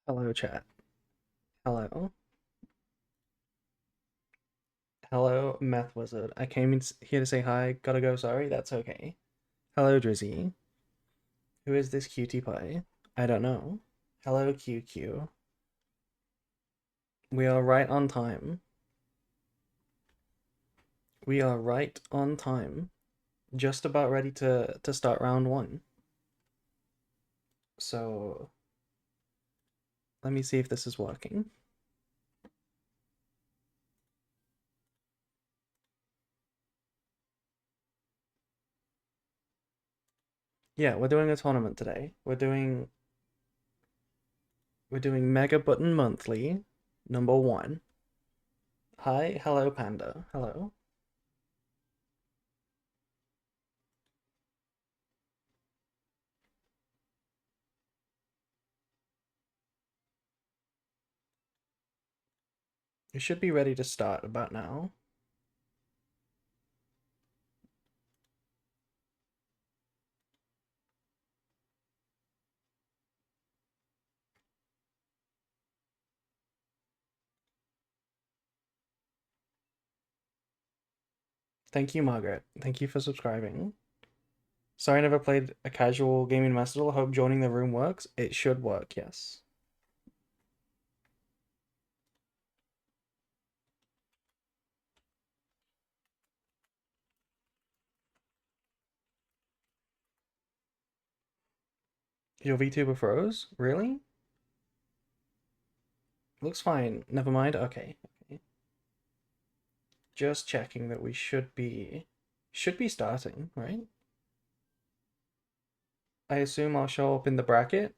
Hello, chat. Hello. Hello, Meth Wizard. I came here to say hi. Gotta go, sorry. That's okay. Hello, Drizzy. Who is this cutie pie? I don't know. Hello, QQ. We are right on time. We are right on time. Just about ready to start round one. So, let me see if this is working. Yeah, we're doing a tournament today. We're doing Mega Button Monthly, number 1. Hi, hello, Panda. Hello. You should be ready to start about now. Thank you, Margaret. Thank you for subscribing. Sorry I never played a casual gaming master. Hope joining the room works. It should work, yes. Your VTuber froze? Really? Looks fine. Never mind. Okay. Just checking that we should be starting, right? I assume I'll show up in the bracket.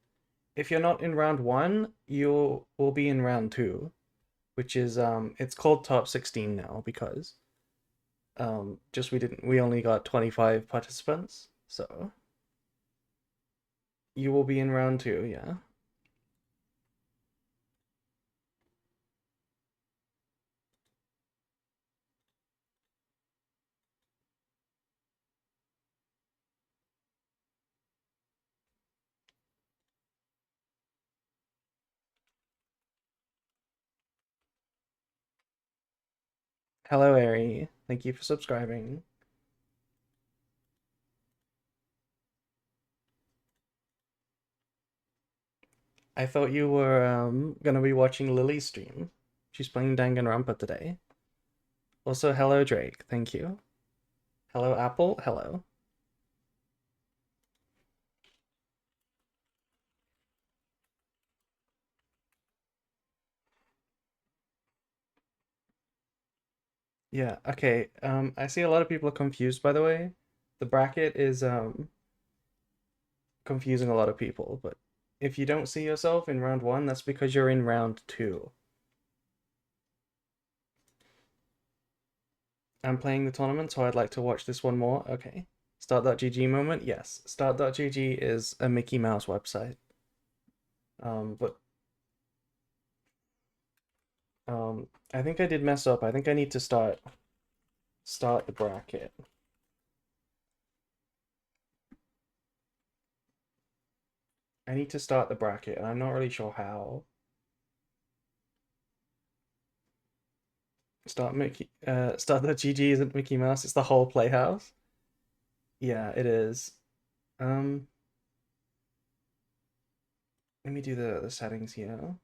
If you're not in round 1, you will be in round 2, which is it's called top 16 now because just we only got 25 participants, so you will be in round 2, yeah. Hello, Ari. Thank you for subscribing. I thought you were gonna be watching Lily's stream. She's playing Danganronpa today. Also, hello, Drake. Thank you. Hello, Apple. Hello. Yeah, okay. I see a lot of people are confused, by the way. The bracket is confusing a lot of people, but if you don't see yourself in round 1, that's because you're in round 2. I'm playing the tournament, so I'd like to watch this one more. Okay. Start.gg moment? Yes. Start.gg is a Mickey Mouse website. But I think I did mess up. I think I need to start the bracket. I need to start the bracket, and I'm not really sure how. Start.gg isn't Mickey Mouse, it's the whole Playhouse. Yeah, it is. Um, Let me do the settings here.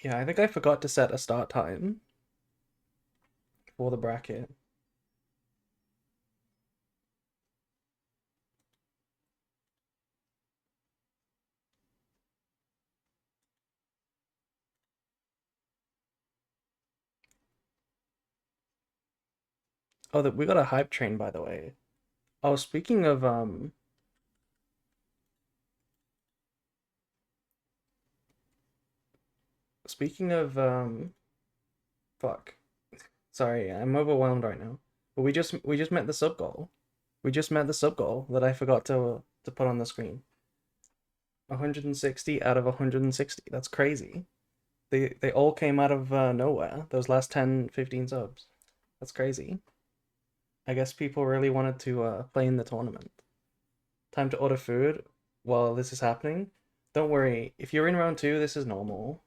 Yeah, I think I forgot to set a start time for the bracket. Oh, we got a hype train, by the way. Oh, speaking of fuck. Sorry, I'm overwhelmed right now. But we just met the sub goal. We just met the sub goal that I forgot to put on the screen. 160 out of 160. That's crazy. They all came out of nowhere. Those last 10, 15 subs. That's crazy. I guess people really wanted to play in the tournament. Time to order food while this is happening. Don't worry, if you're in round 2, this is normal.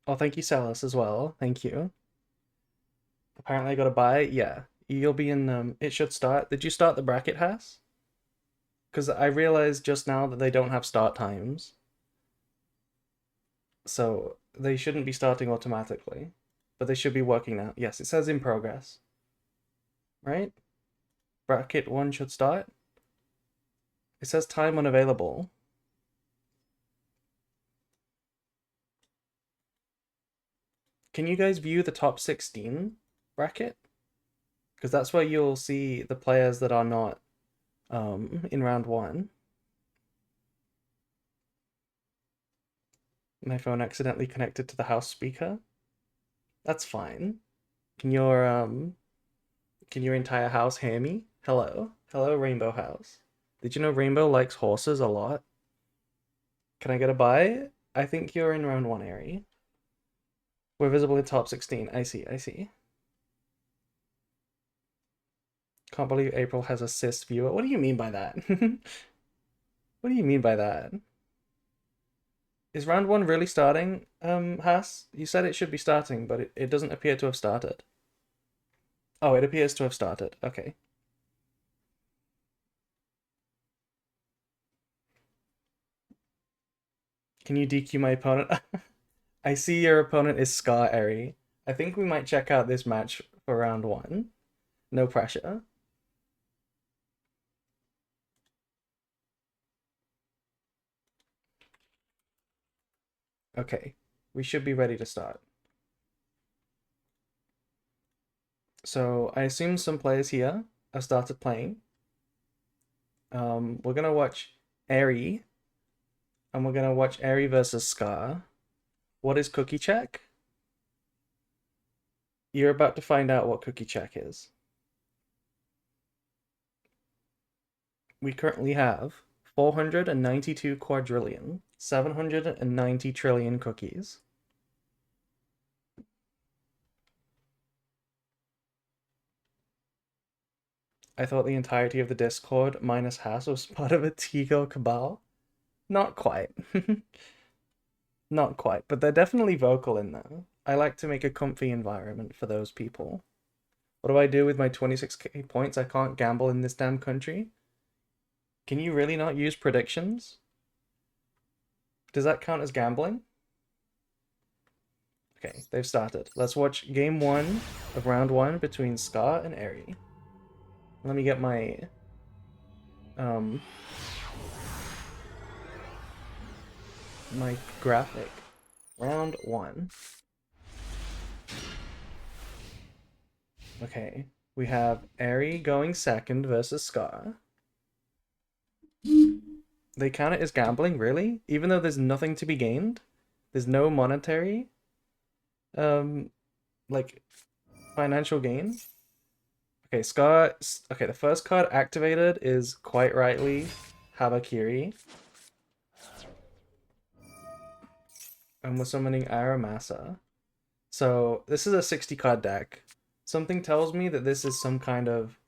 Oh, thank you, Salas, as well. Thank you. Apparently I gotta buy it. Yeah. You'll be in, it should start. Did you start the bracket, Has? Because I realized just now that they don't have start times. So they shouldn't be starting automatically. But they should be working now. Yes, it says in progress. Right? Bracket 1 should start. It says time unavailable. Can you guys view the top 16 bracket? Because that's where you'll see the players that are not in round 1. My phone accidentally connected to the house speaker. That's fine. Can your entire house hear me? Hello? Hello, Rainbow House. Did you know Rainbow likes horses a lot? Can I get a buy? I think you're in round 1, Airy. We're visible in top 16. I see, I see. Can't believe April has a cis viewer. What do you mean by that? What do you mean by that? Is round 1 really starting, Haas? You said it should be starting, but it doesn't appear to have started. Oh, it appears to have started. Okay. Can you DQ my opponent? I see your opponent is Scar Eri. I think we might check out this match for round 1. No pressure. Okay, we should be ready to start. So I assume some players here have started playing. We're gonna watch Eri, and we're gonna watch Eri versus Scar. What is Cookie Check? You're about to find out what Cookie Check is. We currently have 492 quadrillion, 790 trillion cookies. I thought the entirety of the Discord minus Haas was part of a Tigo cabal. Not quite. Not quite, but they're definitely vocal in there. I like to make a comfy environment for those people. What do I do with my 26k points? I can't gamble in this damn country. Can you really not use predictions? Does that count as gambling? Okay, they've started. Let's watch game 1 of round 1 between Scar and Eri. Let me get my my graphic. Round 1. Okay, we have Eri going second versus Scar. They count it as gambling, really? Even though there's nothing to be gained? There's no monetary like financial gain? Okay, Scar. Okay, the first card activated is quite rightly Habakiri. And we're summoning Aramasa. So this is a 60 card deck. Something tells me that this is some kind of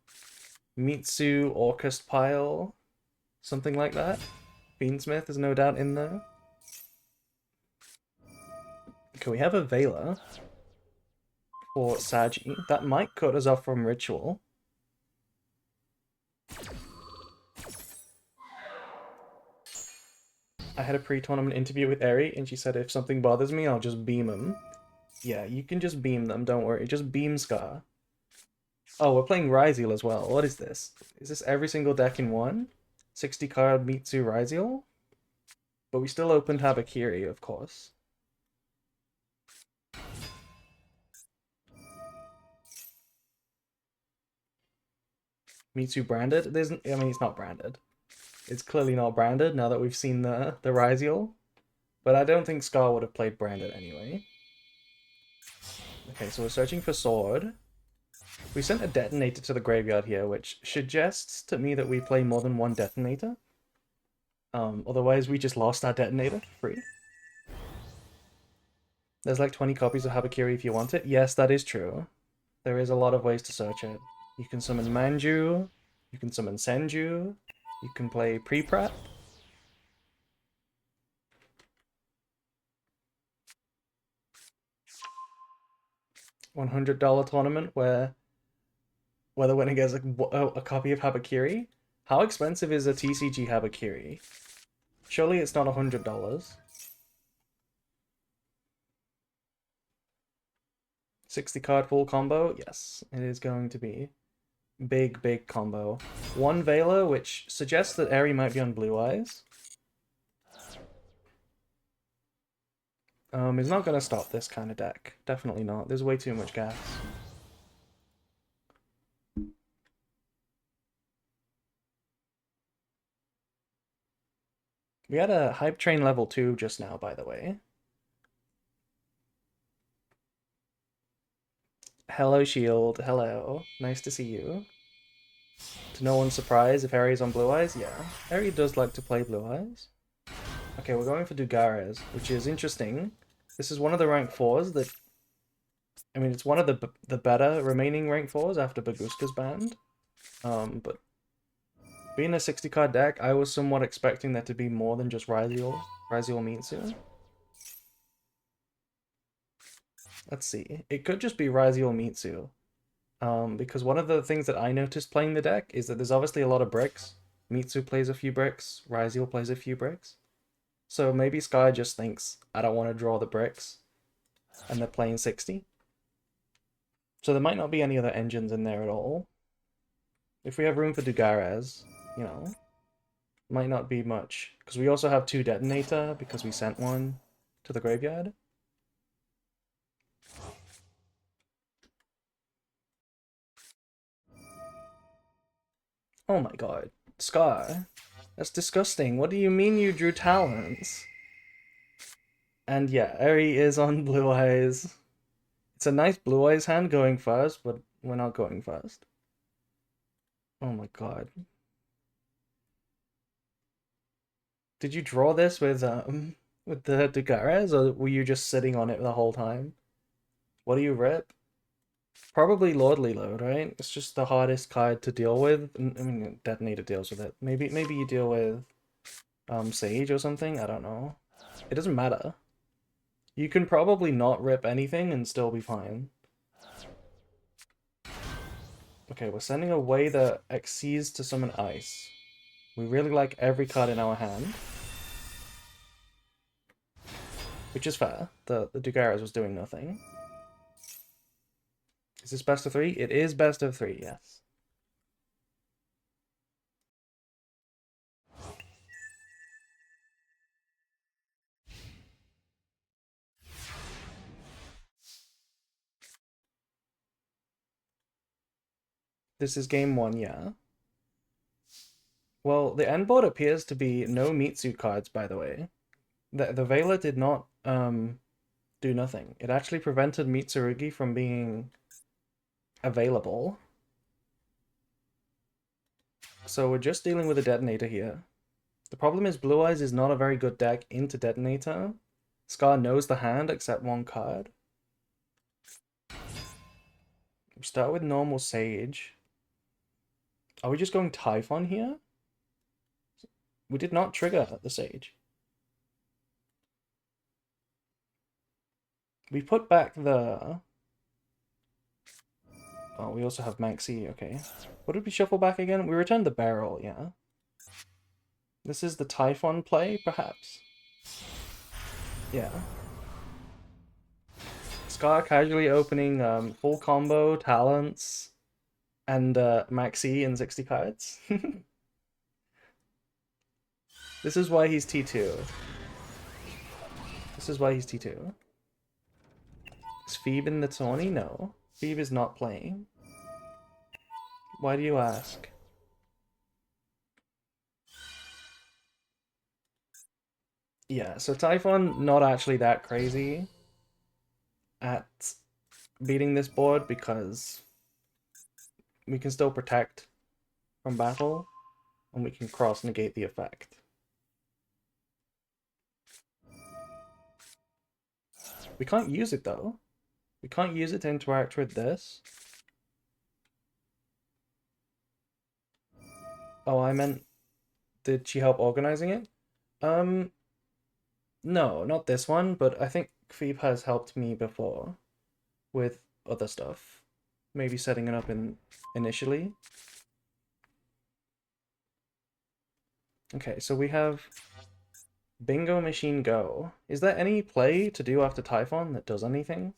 Mitsu Orcust pile. Something like that. Beansmith is no doubt in there. Okay, we have a Vela for Saji. That might cut us off from Ritual. I had a pre-tournament interview with Eri, and she said if something bothers me, I'll just beam them. Yeah, you can just beam them, don't worry. Just beam Scar. Oh, we're playing Ryziel as well. What is this? Is this every single deck in one? 60 card Mitsu Ryziel? But we still opened Habakiri, of course. Mitsu branded? I mean, it's not branded. It's clearly not branded now that we've seen the Ryziel. But I don't think Scar would have played branded anyway. Okay, so we're searching for Sword. We sent a detonator to the graveyard here, which suggests to me that we play more than one detonator. Otherwise we just lost our detonator for free. There's like 20 copies of Habakiri if you want it. Yes, that is true. There is a lot of ways to search it. You can summon Manju, you can summon Senju, you can play pre-prep. $100 tournament where the winner gets a copy of Habakiri. How expensive is a TCG Habakiri? Surely it's not $100. 60 card full combo? Yes, it is going to be. Big combo. One Veiler, which suggests that Eri might be on Blue Eyes. Is not gonna stop this kind of deck. Definitely not. There's way too much gas. We had a Hype Train level 2 just now, by the way. Hello, Shield. Hello. Nice to see you. To no one's surprise, if Eri's on Blue Eyes, yeah. Eri does like to play Blue Eyes. Okay, we're going for Dugares, which is interesting. This is one of the rank 4s that... I mean, it's one of the better remaining rank 4s after Baguska's banned. But being a 60 card deck, I was somewhat expecting there to be more than just Raziel Mitsu. Let's see. It could just be Raziel Mitsu. Because one of the things that I noticed playing the deck is that there's obviously a lot of bricks. Mitsu plays a few bricks, Raziel plays a few bricks. So maybe Sky just thinks, I don't want to draw the bricks, and they're playing 60. So there might not be any other engines in there at all. If we have room for Dugares, you know, might not be much. Because we also have 2 Detonator, because we sent one to the graveyard. Oh my god. Sky. That's disgusting. What do you mean you drew talents? And yeah, Eri is on Blue Eyes. It's a nice Blue Eyes hand going first, but we're not going first. Oh my god. Did you draw this with the Dugares, or were you just sitting on it the whole time? What do you rip? Probably Lordly Load, right? It's just the hardest card to deal with. I mean, Detonator deals with it. Maybe you deal with Sage or something. I don't know. It doesn't matter. You can probably not rip anything and still be fine. Okay, we're sending away the Xyz to summon Ice. We really like every card in our hand. Which is fair. The Dugares was doing nothing. Is this best of 3? It is best of 3, yes. This is game 1, yeah. Well, the end board appears to be no Mitsu cards, by the way. The Veiler did not do nothing. It actually prevented Mitsurugi from being available. So we're just dealing with a Detonator here. The problem is Blue Eyes is not a very good deck into Detonator. Scar knows the hand except one card. We start with normal Sage. Are we just going Typhon here? We did not trigger the Sage. We put back the... Oh, we also have Maxi, okay. What did we shuffle back again? We returned the Barrel, yeah. This is the Typhon play, perhaps? Yeah. Scar casually opening full combo, talents, and Maxi in 60 cards. This is why he's T2. This is why he's T2. Is Phoebe in the tourney? No. Phoebe is not playing. Why do you ask? Yeah, so Typhon not actually that crazy at beating this board because we can still protect from battle, and we can cross negate the effect. We can't use it though. We can't use it to interact with this. Oh, I meant, did she help organizing it? No, not this one, but I think Phoebe has helped me before with other stuff. Maybe setting it up initially. Okay, so we have Bingo Machine Go. Is there any play to do after Typhon that does anything?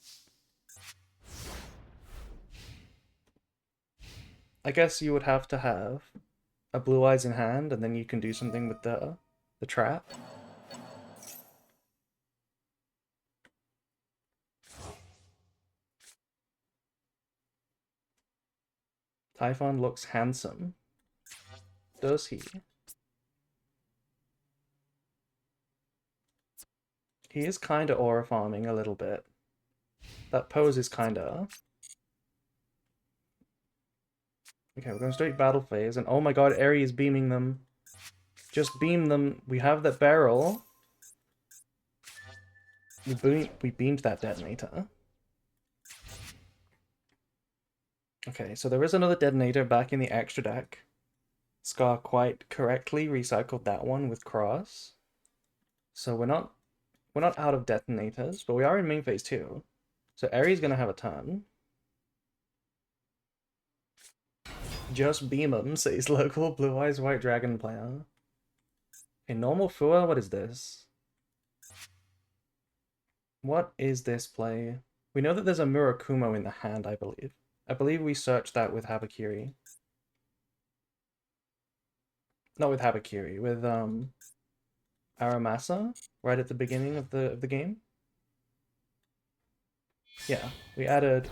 I guess you would have to have a Blue Eyes in hand, and then you can do something with the trap. Typhon looks handsome. Does he? He is kinda aura farming a little bit. That pose is kinda... Okay, we're going straight battle phase, and oh my god, Eri is beaming them. Just beam them. We have that barrel. We beamed that detonator. Okay, so there is another detonator back in the extra deck. Scar quite correctly recycled that one with Cross. So we're not out of detonators, but we are in main phase 2. So Eri's gonna have a turn. Just beam him, says local Blue Eyes White Dragon player. A normal Fua, what is this? What is this play? We know that there's a Murakumo in the hand, I believe. I believe we searched that with Habakiri. Not with Habakiri, with Aramasa, right at the beginning of the game. Yeah, we added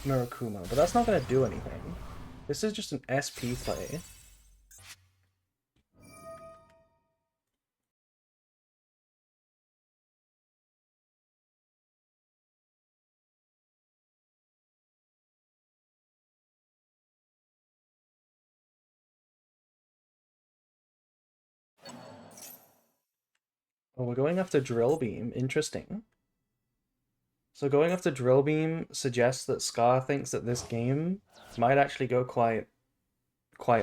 Murakumo, but that's not gonna do anything. This is just an SP play. Oh, we're going after Drill Beam. Interesting. So going after Drill Beam suggests that Scar thinks that this game might actually go quite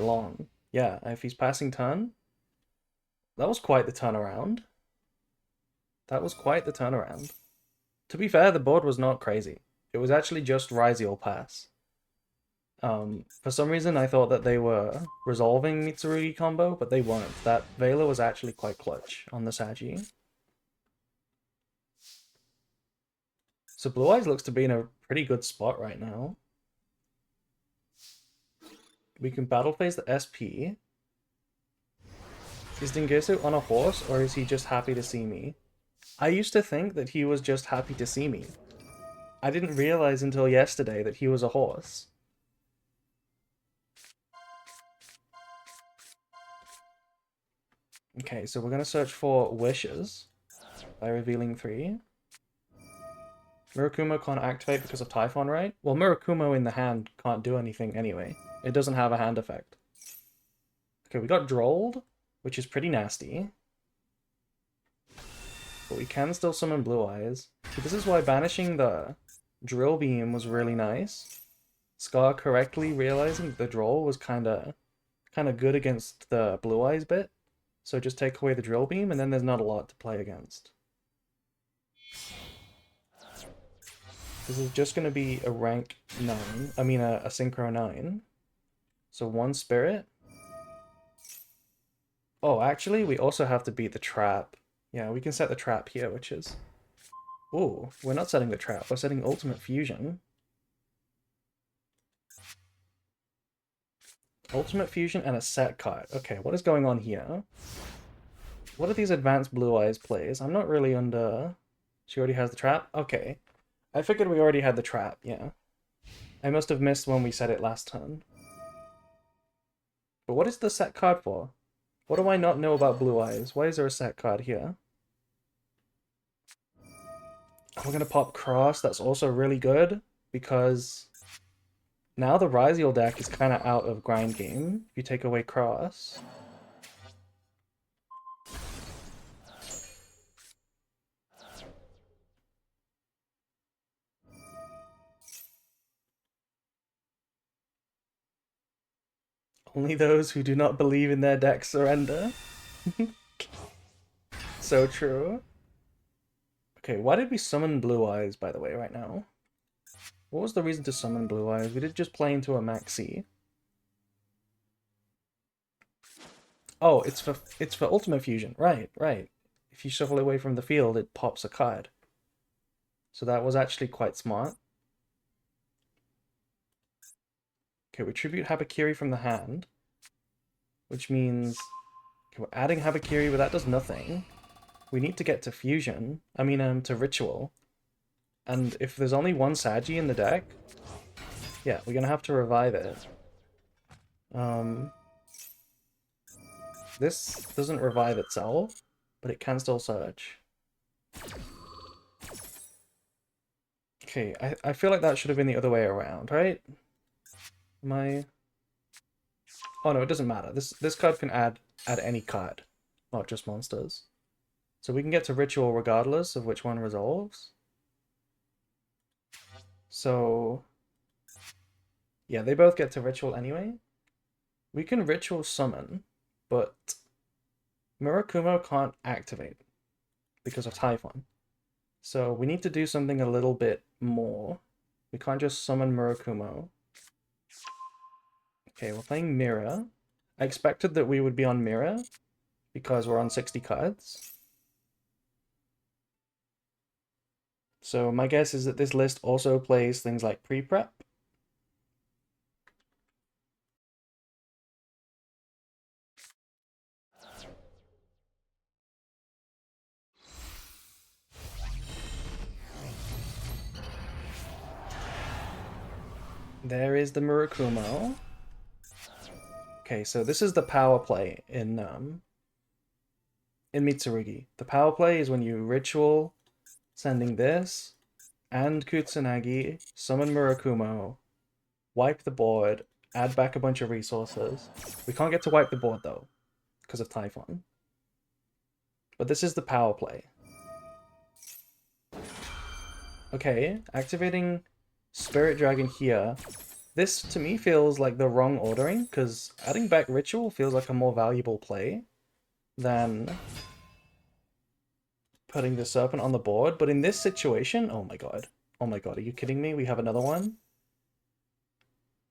long. Yeah, if he's passing turn, that was quite the turnaround. That was quite the turnaround. To be fair, the board was not crazy. It was actually just Ryziel pass. For some reason, I thought that they were resolving Mitsurugi combo, but they weren't. That Vela was actually quite clutch on the Sagi. So Blue Eyes looks to be in a pretty good spot right now. We can battle phase the SP. Is Dingisu on a horse, or is he just happy to see me? I used to think that he was just happy to see me. I didn't realize until yesterday that he was a horse. Okay, so we're going to search for wishes by revealing 3. Murakumo can't activate because of Typhon, right? Well, Murakumo in the hand can't do anything anyway. It doesn't have a hand effect. Okay, we got Drolled, which is pretty nasty. But we can still summon Blue Eyes. So this is why banishing the Drill Beam was really nice. Scar correctly realizing that the Droll was kinda good against the Blue Eyes bit. So just take away the Drill Beam, and then there's not a lot to play against. This is just going to be a rank 9. I mean, a Synchro 9. So 1 Spirit. Oh, actually, we also have to beat the trap. Yeah, we can set the trap here, which is... Ooh, we're not setting the trap. We're setting Ultimate Fusion. Ultimate Fusion and a set card. Okay, what is going on here? What are these advanced Blue Eyes plays? I'm not really under... She already has the trap? Okay. I figured we already had the trap, yeah. I must have missed when we said it last turn. But what is the set card for? What do I not know about Blue Eyes? Why is there a set card here? We're gonna pop Cross. That's also really good because Now the Ryziel deck is kind of out of grind game. If you take away Cross. Only those who do not believe in their deck surrender. So true. Okay, why did we summon Blue Eyes, by the way, right now? What was the reason to summon Blue Eyes? We did just play into a Maxi. Oh, it's for Ultimate Fusion. Right, right. If you shuffle it away from the field, it pops a card. So that was actually quite smart. Okay, we tribute Habakiri from the hand, which means okay, we're adding Habakiri, but that does nothing. We need to get to Fusion. I mean, to Ritual. And if there's only one Sagi in the deck, yeah, we're gonna have to revive it. This doesn't revive itself, but it can still search. Okay, I feel like that should have been the other way around, right? Oh no, it doesn't matter. This card can add any card, not just monsters. So we can get to Ritual regardless of which one resolves. So yeah, they both get to Ritual anyway. We can Ritual Summon, but Murakumo can't activate because of Typhon. So we need to do something a little bit more. We can't just summon Murakumo. Okay, we're playing Mirror. I expected that we would be on Mirror because we're on 60 cards. So my guess is that this list also plays things like pre-prep. There is the Murakumo. Okay, so this is the power play in Mitsurugi. The power play is when you ritual sending this and Kusanagi, summon Murakumo, wipe the board, add back a bunch of resources. We can't get to wipe the board though, because of Typhon. But this is the power play. Okay, activating Spirit Dragon here. This, to me, feels like the wrong ordering, because adding back Ritual feels like a more valuable play than putting the Serpent on the board. But in this situation, oh my god. Oh my god, are you kidding me? We have another one?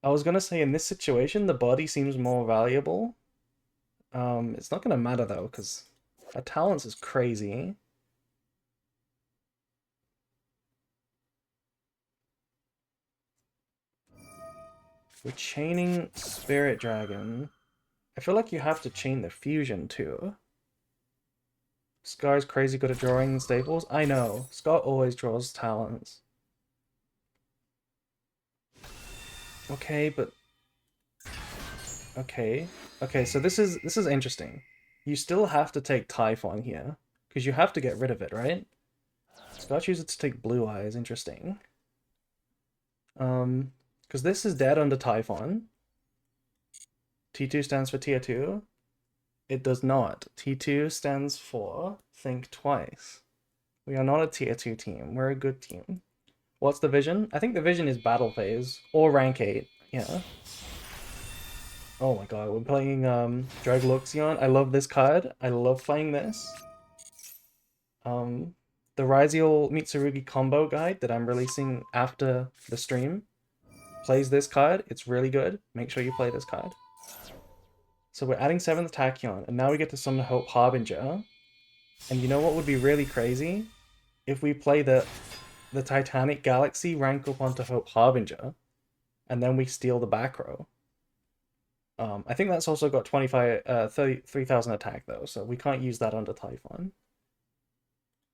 I was gonna say, in this situation, the body seems more valuable. It's not gonna matter, though, because our talents is crazy. We're chaining Spirit Dragon. I feel like you have to chain the Fusion, too. Scar's crazy good at drawing staples. I know. Scar always draws talents. Okay, but okay. Okay, so this is interesting. You still have to take Typhon here. Because you have to get rid of it, right? Scar chooses to take Blue Eyes, interesting. Because this is dead under Typhon. T2 stands for tier 2. It does not. T2 stands for think twice. We are not a tier 2 team. We're a good team. What's the vision? I think the vision is battle phase or rank 8. Yeah. Oh my god, we're playing Dragluxion. I love this card. I love playing this. The Ryziel Mitsurugi combo guide that I'm releasing after the stream plays this card. It's really good. Make sure you play this card. So we're adding 7th Tachyon, and now we get to summon Hope Harbinger. And you know what would be really crazy? If we play the Titanic Galaxy rank up onto Hope Harbinger, and then we steal the back row. I think that's also got 33,000 attack though, so we can't use that under Typhon.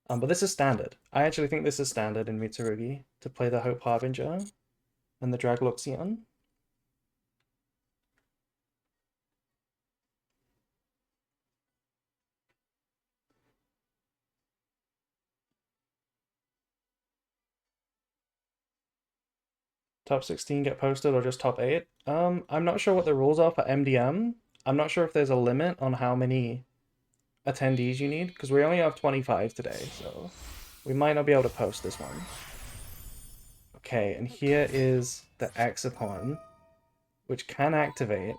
But this is standard. I actually think this is standard in Mitsurugi to play the Hope Harbinger and the Dragluxion. Top 16 get posted or just top 8? I'm not sure what the rules are for MDM. I'm not sure if there's a limit on how many attendees you need, because we only have 25 today, so we might not be able to post this one. Okay, and here is the Exaton, which can activate.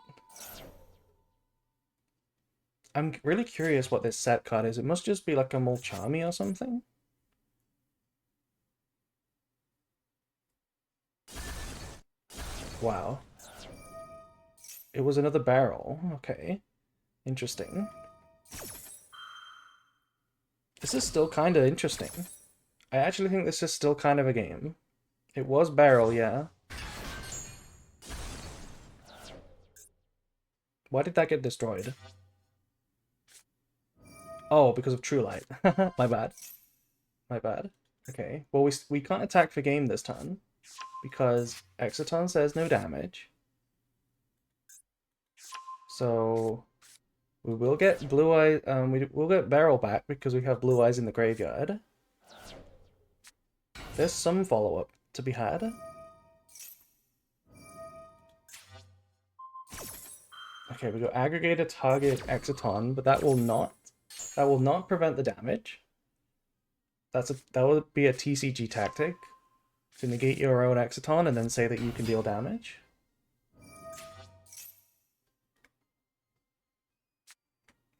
I'm really curious what this set card is. It must just be like a Mulchami or something. Wow. It was another barrel. Okay. Interesting. This is still kind of interesting. I actually think this is still kind of a game. It was barrel, yeah. Why did that get destroyed? Oh, because of True Light. My bad. My bad. Okay. Well, we can't attack for game this turn because Exaton says no damage. So we will get Blue Eye. We will get Barrel back because we have Blue Eyes in the graveyard. There's some follow-up to be had. Okay, we go Aggregator, target Exaton, but that will not prevent the damage. That would be a TCG tactic to negate your own Exaton and then say that you can deal damage.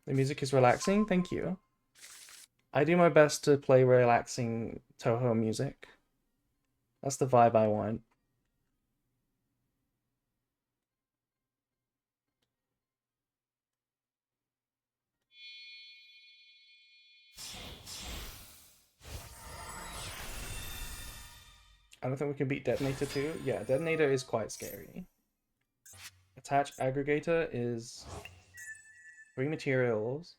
The music is relaxing, thank you. I do my best to play relaxing Touhou music. That's the vibe I want. I don't think we can beat Detonator too. Yeah, Detonator is quite scary. Attach Aggregator is 3 materials.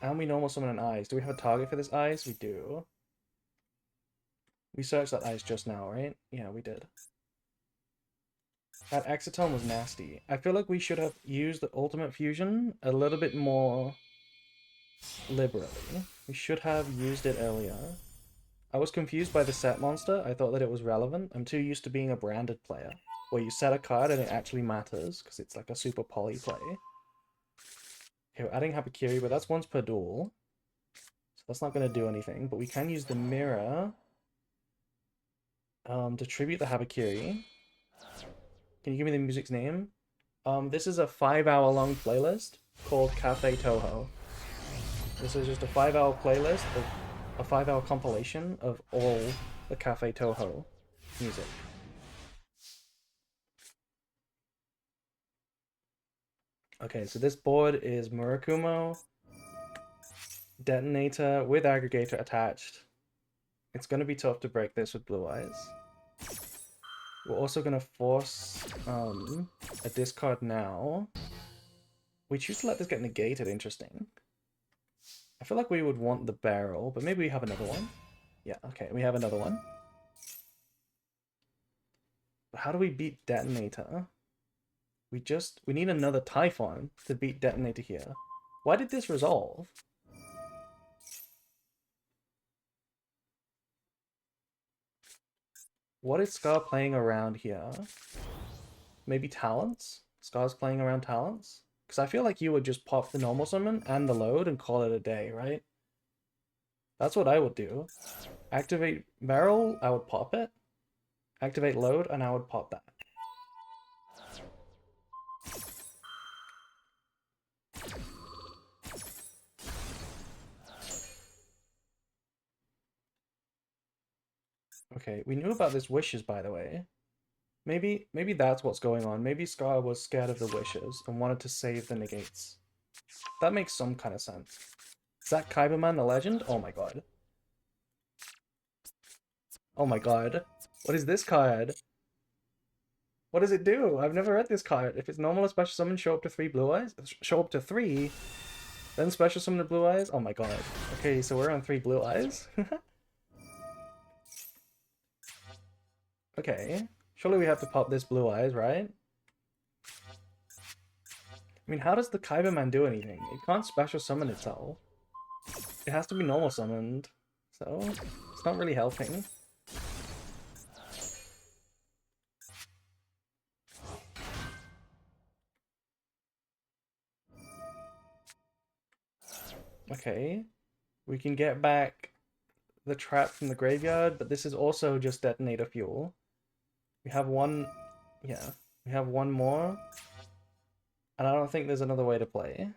And we normal summon an Eyes. Do we have a target for this Eyes? We do. We searched that Eyes just now, right? Yeah, we did. That Exaton was nasty. I feel like we should have used the Ultimate Fusion a little bit more liberally. We should have used it earlier. I was confused by the set monster. I thought that it was relevant. I'm too used to being a branded player, where you set a card and it actually matters, because it's like a super poly play. Okay, we're adding Hapakiri, but that's once per duel. So that's not going to do anything, but we can use the mirror to tribute the Hapakiri. Can you give me the music's name? This is a 5-hour-long playlist called Cafe Touhou. This is just a 5-hour playlist of a 5-hour compilation of all the Cafe Touhou music. Okay, so this board is Murakumo, Detonator with Aggregator attached. It's going to be tough to break this with Blue Eyes. We're also going to force a discard now. We choose to let this get negated, interesting. I feel like we would want the barrel, but maybe we have another one. Yeah, okay, we have another one. But how do we beat Detonator? We need another Typhon to beat Detonator here. Why did this resolve? What is Scar playing around here? Maybe Talents? Scar's playing around Talents? Because I feel like you would just pop the normal summon and the load and call it a day, right? That's what I would do. Activate Barrel, I would pop it. Activate load, and I would pop that. Okay, we knew about this wishes, by the way. Maybe that's what's going on. Maybe Scar was scared of the wishes and wanted to save the negates. That makes some kind of sense. Is that Kaibaman the legend? Oh my god. Oh my god. What is this card? What does it do? I've never read this card. If it's normal or special summon, show up to 3 blue eyes? Show up to 3? Then special summon the blue eyes? Oh my god. Okay, so we're on 3 blue eyes? Okay. Surely we have to pop this blue eyes, right? I mean, how does the Kaibaman do anything? It can't special summon itself. It has to be normal summoned. So, it's not really helping. Okay. We can get back the trap from the graveyard, but this is also just detonator fuel. We have one... Yeah. We have one more. And I don't think there's another way to play.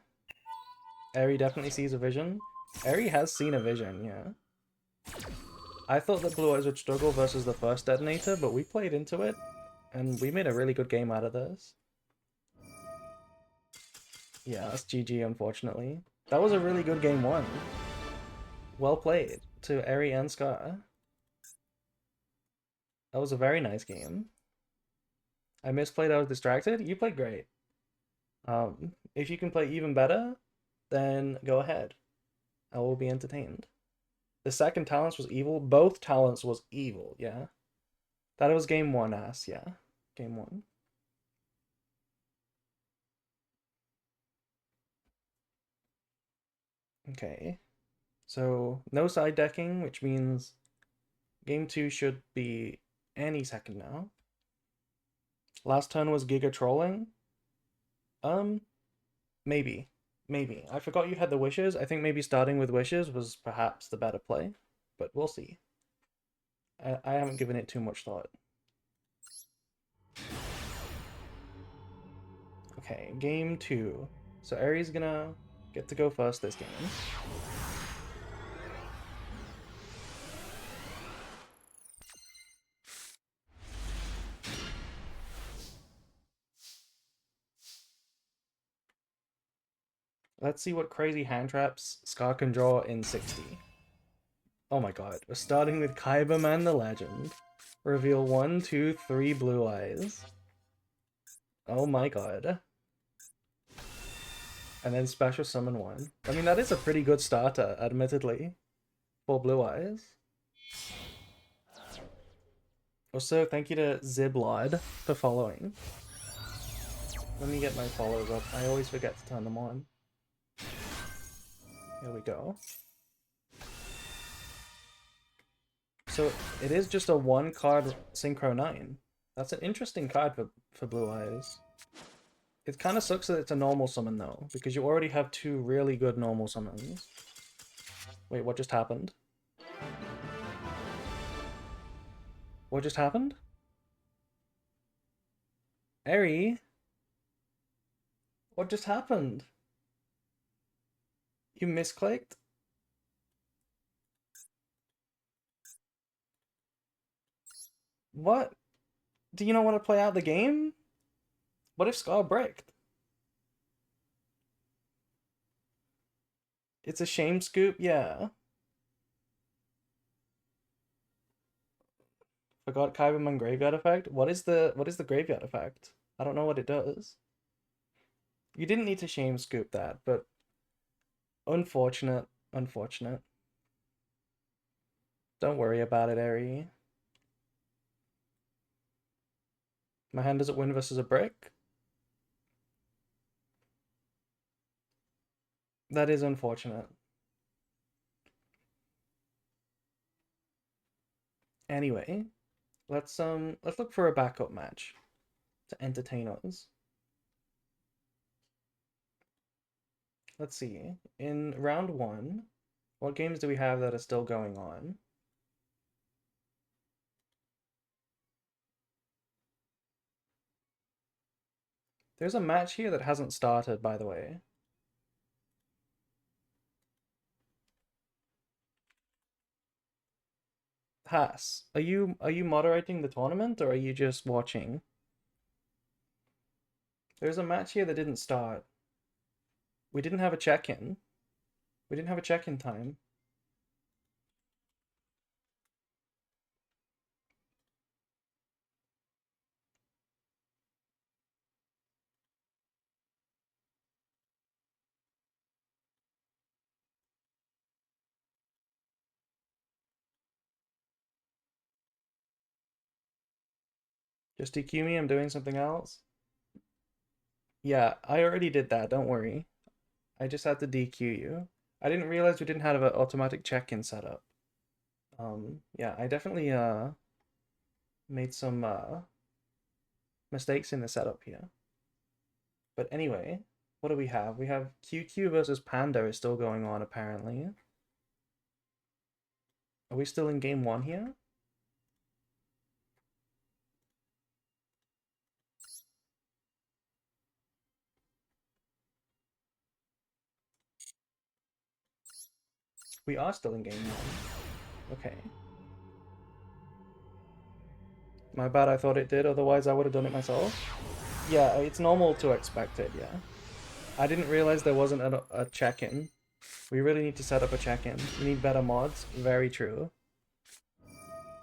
Eri definitely sees a vision. Eri has seen a vision, yeah. I thought that Blue Eyes would struggle versus the first detonator, but we played into it, and we made a really good game out of this. Yeah, that's GG, unfortunately. That was a really good game one. Well played to Eri and Scar. That was a very nice game. I misplayed, I was distracted. You played great. If you can play even better, then go ahead. I will be entertained. The second talents was evil. Both talents was evil, yeah. That was game one, ass, yeah. Game one. Okay. So, no side decking, which means game two should be any second now. Last turn was Giga Trolling. Um, maybe. Maybe. I forgot you had the wishes. I think maybe starting with wishes was perhaps the better play, but we'll see. I haven't given it too much thought. Okay, game two. So Eri's gonna get to go first this game. Let's see what crazy hand traps Scar can draw in 60. Oh my god, we're starting with Kaibaman the Legend. Reveal 1, 2, 3 blue eyes. Oh my god. And then special summon 1. I mean, that is a pretty good starter, admittedly, for blue eyes. Also, thank you to Ziblod for following. Let me get my follows up. I always forget to turn them on. Here we go. So it is just a one card Synchro 9. That's an interesting card for Blue Eyes. It kind of sucks that it's a normal summon though, because you already have two really good normal summons. Wait, what just happened? What just happened? Eri? What just happened? You misclicked? What? Do you not want to play out the game? What if Scar bricked? It's a shame scoop, yeah. Forgot Kaibaman graveyard effect? What is the graveyard effect? I don't know what it does. You didn't need to shame scoop that, but unfortunate. Unfortunate. Don't worry about it, Eri. My hand doesn't win versus a brick. That is unfortunate. Anyway, let's look for a backup match to entertain us. Let's see. In round one, what games do we have that are still going on? There's a match here that hasn't started, by the way. Haas, are you moderating the tournament or are you just watching? There's a match here that didn't start. We didn't have a check-in. We didn't have a check-in time. Just DQ me, I'm doing something else. Yeah, I already did that, don't worry. I just had to DQ you. I didn't realize we didn't have an automatic check-in setup. Yeah, I definitely made some mistakes in the setup here. But anyway, What do we have? We have QQ versus Panda is still going on, apparently. Are we still in game 1 here? We are still in game 1. Okay. My bad, I thought it did, otherwise I would have done it myself. Yeah, it's normal to expect it, yeah. I didn't realize there wasn't a check-in. We really need to set up a check-in. We need better mods. Very true.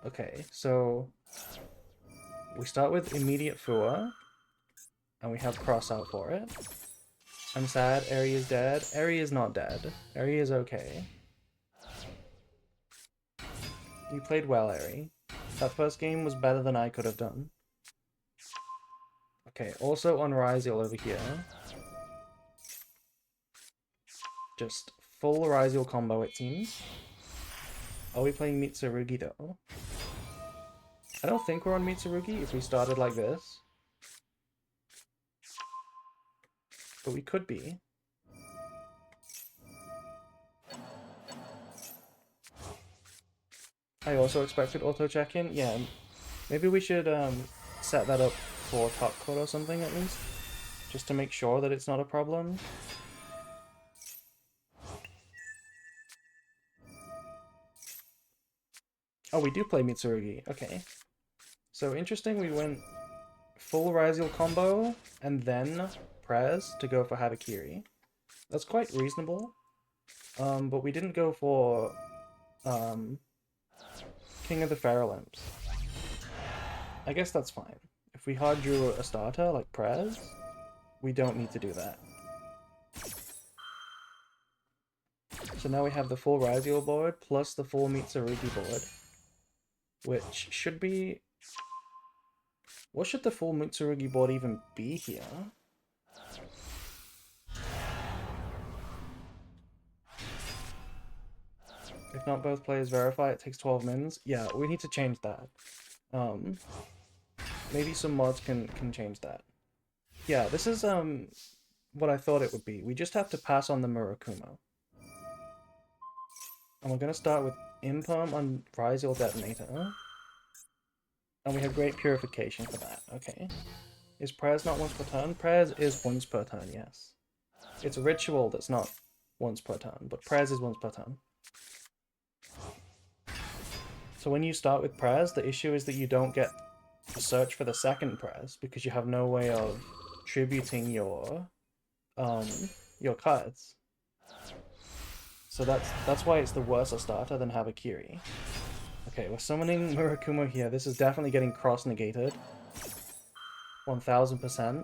Okay, so we start with immediate Fua, and we have cross out for it. I'm sad, Eri is dead. Eri is not dead. Eri is okay. You played well, Eri. That first game was better than I could have done. Okay, also on Ryziel over here. Just full Ryziel combo, it seems. Are we playing Mitsurugi though? I don't think we're on Mitsurugi if we started like this. But we could be. I also expected auto check-in. Yeah, maybe we should set that up for top court or something at least. Just to make sure that it's not a problem. Oh, we do play Mitsurugi. Okay. So interesting, we went full Ryziel combo and then Prez to go for Habakiri. That's quite reasonable. But we didn't go for King of the Feral Imps. I guess that's fine. If we hard drew a starter like Prez, we don't need to do that. So now we have the full Ryziel board plus the full Mitsurugi board. Which should be... What should the full Mitsurugi board even be here? If not both players verify, it takes 12 mins. Yeah, we need to change that. Maybe some mods can change that. Yeah, this is what I thought it would be. We just have to pass on the Murakumo. And we're gonna start with Imperm on Ryziel Detonator. And we have Great Purification for that. Okay. Is Prez not once per turn? Prez is once per turn, yes. It's a ritual that's not once per turn, but Prez is once per turn. So when you start with Prez, the issue is that you don't get to search for the second Prez because you have no way of tributing your cards. So that's why it's the worse a starter than Habakiri. Okay, we're summoning Murakumo here. This is definitely getting cross-negated. 1000%.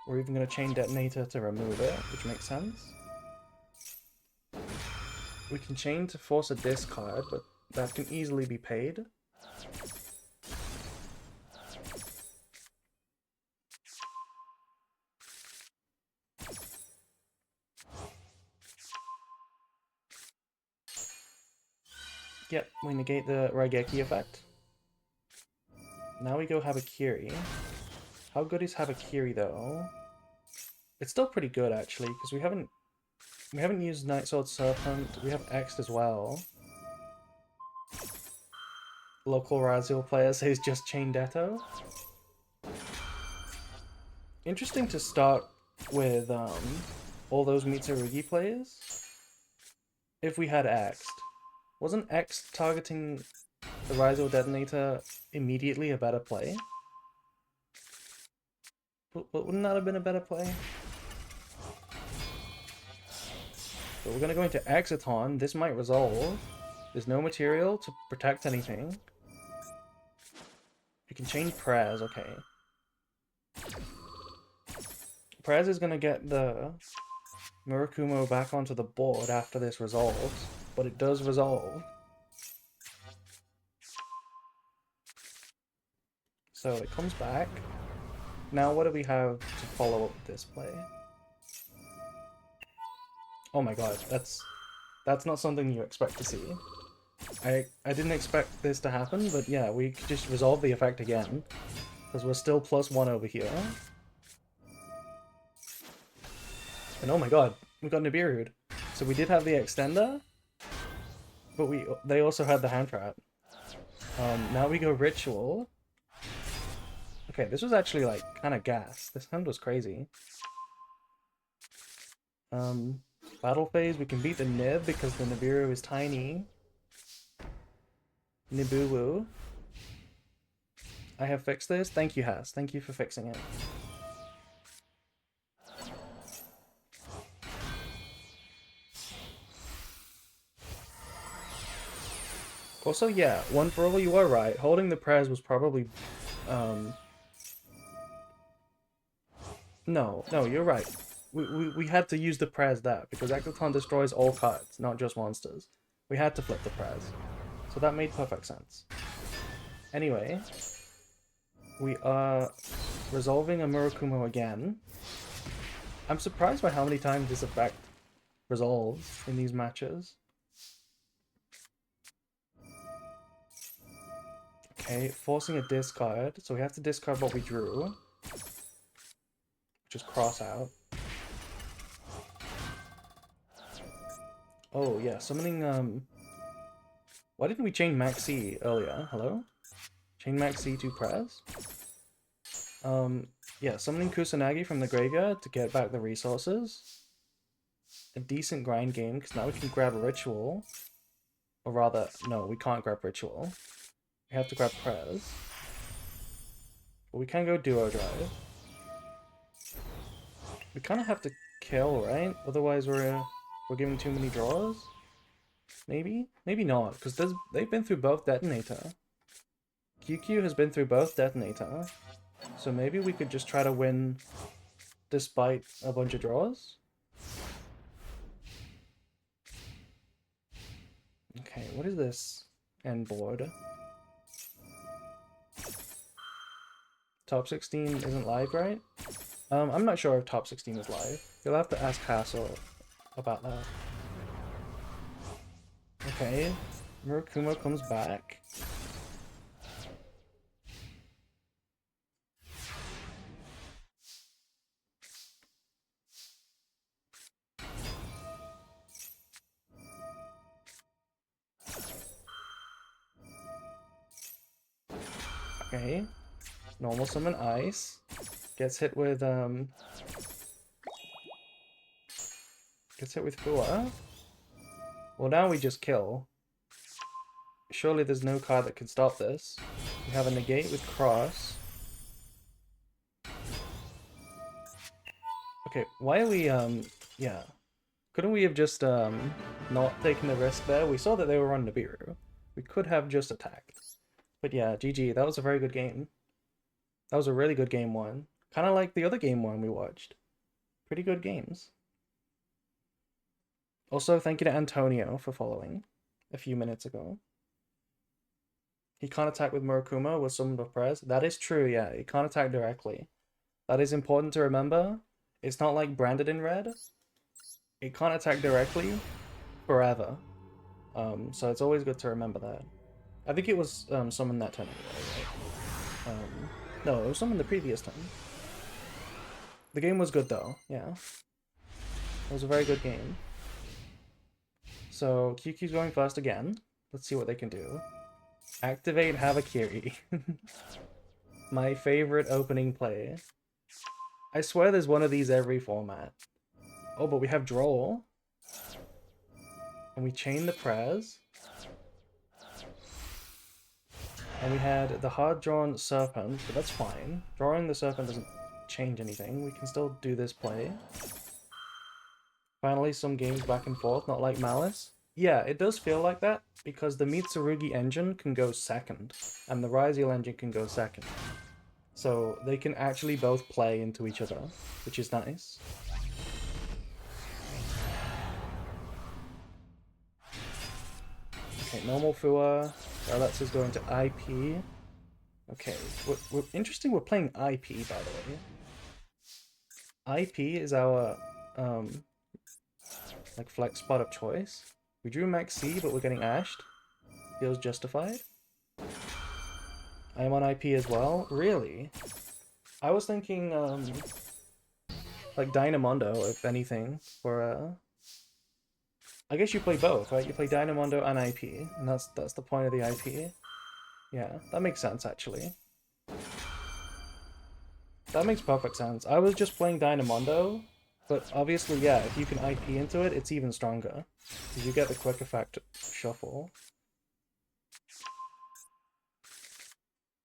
We're even going to chain Detonator to remove it, which makes sense. We can chain to force a discard, but that can easily be paid. Yep, we negate the Raigeki effect. Now we go Habakiri. How good is Habakiri though? It's still pretty good actually, because we haven't used Night Sword Serpent. We have X'd as well. Local Ryziel player says just chain Detto. Interesting to start with all those Mitsurugi players. If we had X'd. Wasn't X targeting the Ryziel Detonator immediately a better play? Wouldn't that have been a better play? So we're gonna go into Exciton. This might resolve. There's no material to protect anything. You can change Prez, okay. Prez is gonna get the Murakumo back onto the board after this resolves, but it does resolve. So it comes back. Now what do we have to follow up this play? Oh my god, that's not something you expect to see. I didn't expect this to happen, but yeah, we could just resolve the effect again. Because we're still +1 over here. And oh my god, we got Nibiru'd. So we did have the extender, but they also had the hand trap. Now we go ritual. Okay, this was actually like kind of gas. This hand was crazy. Battle phase, we can beat the Nib because the Nibiru is tiny. Nibiru. I have fixed this. Thank you, Has. Thank you for fixing it. Also, yeah, one for all, you are right. Holding the prez was probably... No, you're right. We had to use the prez that, because Exoton destroys all cards, not just monsters. We had to flip the prez. So that made perfect sense. Anyway, we are resolving a Murakumo again. I'm surprised by how many times this effect resolves in these matches. Okay, forcing a discard, so we have to discard what we drew. Just cross out. Oh yeah, summoning why didn't we chain Maxi earlier? Hello? Chain Maxi to press? Yeah, summoning Kusanagi from the graveyard to get back the resources. A decent grind game, because now we can grab a ritual. Or rather, no, we can't grab ritual. We have to grab prez. But we can go duo drive. We kind of have to kill, right? Otherwise we're giving too many draws? Maybe? Maybe not, because they've been through both Detonator. QQ has been through both Detonator. So maybe we could just try to win despite a bunch of draws? Okay, what is this end board? Top 16 isn't live, right? I'm not sure if Top 16 is live. You'll have to ask Hassel about that. Okay, Murakumo comes back. Okay, normal summon ice. Gets hit with Fua. Well, now we just kill. Surely there's no card that can stop this. We have a negate with cross. Okay, why are we yeah. Couldn't we have just not taken the risk there? We saw that they were on Nibiru. We could have just attacked. But yeah, GG, that was a very good game. That was a really good game one. Kind of like the other game one we watched. Pretty good games. Also, thank you to Antonio for following a few minutes ago. He can't attack with Murakumo with Summon of Prez. That is true, yeah. He can't attack directly. That is important to remember. It's not like branded in red. It can't attack directly forever. So it's always good to remember that. I think it was summoned that turn anyway, right? No, it was summoned the previous turn. The game was good though, yeah. It was a very good game. So QQ's going first again. Let's see what they can do. Activate Havakiri. My favorite opening play. I swear there's one of these every format. Oh, but we have Droll. And we chain the Prez. And we had the hard-drawn Serpent, but that's fine. Drawing the Serpent doesn't change anything. We can still do this play. Finally, some games back and forth, not like Malice. Yeah, it does feel like that, because the Mitsurugi engine can go second, and the Ryziel engine can go second. So they can actually both play into each other, which is nice. Okay, normal Fua. Alex is going to IP. Okay, we're interesting. We're playing IP, by the way. IP is our like flex spot of choice. We drew Max C, but we're getting ashed. Feels justified. I am on IP as well? Really? I was thinking, like Dynamondo, if anything, for, I guess you play both, right? You play Dynamondo and IP, and that's the point of the IP. Yeah, that makes sense, actually. That makes perfect sense. I was just playing Dynamondo, but obviously, yeah, if you can IP into it, it's even stronger. Because you get the quick effect shuffle.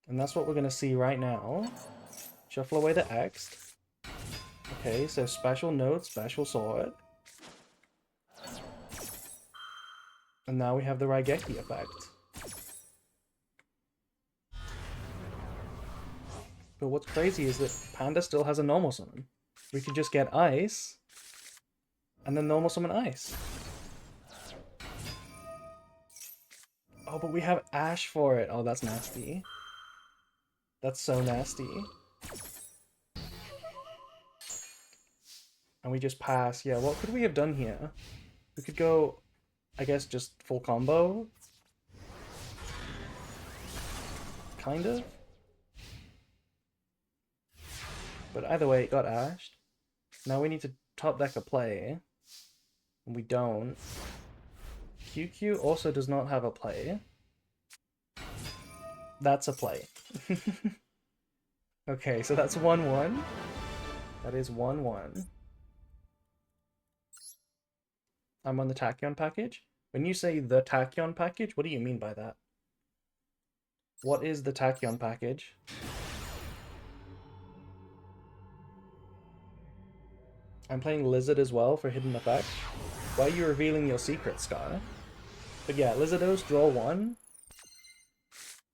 And that's what we're going to see right now. Shuffle away the X. Okay, so special note, special sword. And now we have the Raigeki effect. But what's crazy is that Panda still has a normal summon. We could just get Ice, and then normal summon Ice. Oh, but we have Ash for it. Oh, that's nasty. That's so nasty. And we just pass. Yeah, what could we have done here? We could go, I guess, just full combo. Kind of. But either way, it got ashed. Now we need to top deck a play. And we don't. QQ also does not have a play. That's a play. Okay, so that's 1-1. That is 1-1. I'm on the Tachyon package. When you say the Tachyon package, what do you mean by that? What is the Tachyon package? I'm playing Lizard as well for hidden effect. Why are you revealing your secret, Scar? But yeah, Lizardos, draw 1.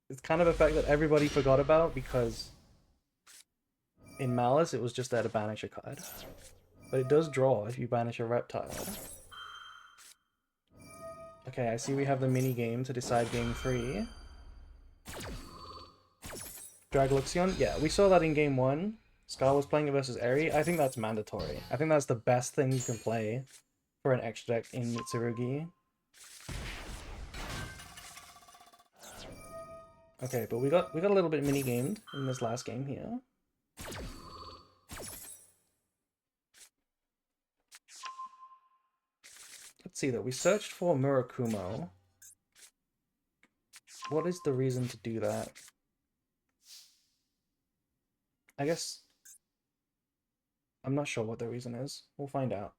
It's kind of a fact that everybody forgot about because in Malice it was just there to banish a card. But it does draw if you banish a reptile. Okay, I see we have the mini game to decide game 3. Dragluxion? Yeah, we saw that in game 1. Scar was playing it versus Eri. I think that's mandatory. I think that's the best thing you can play for an extra deck in Mitsurugi. Okay, but we got a little bit mini gamed in this last game here. Let's see though. We searched for Murakumo. What is the reason to do that? I guess I'm not sure what the reason is. We'll find out.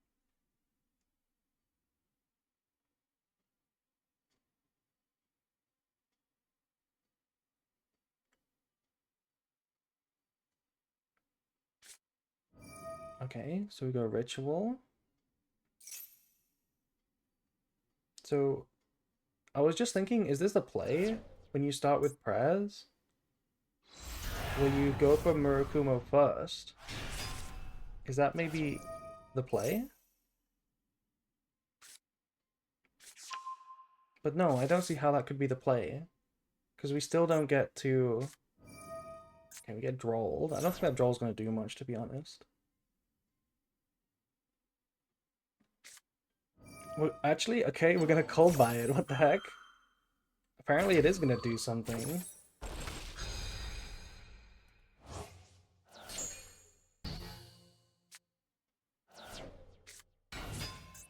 Okay, so we go Ritual. So I was just thinking, is this the play? When you start with Prez? Will you go for Murakumo first? Is that maybe the play? But no, I don't see how that could be the play. Because we still don't get to... Okay, we get Drolled. I don't think that Droll's going to do much, to be honest. Well, actually, okay, we're going to Cold Buy it. What the heck? Apparently it is going to do something.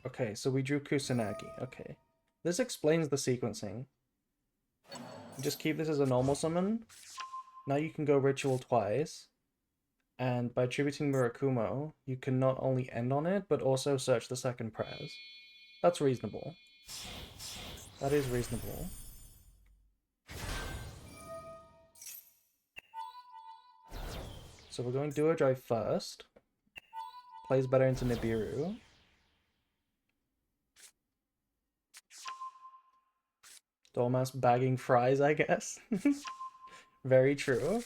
Okay, so we drew Kusanagi. Okay. This explains the sequencing. Just keep this as a normal summon. Now you can go Ritual twice. And by tributing Murakumo, you can not only end on it, but also search the second Prez. That's reasonable. That is reasonable. So we're going Duo Drive first. Plays better into Nibiru. Dormouse bagging fries, I guess. Very true.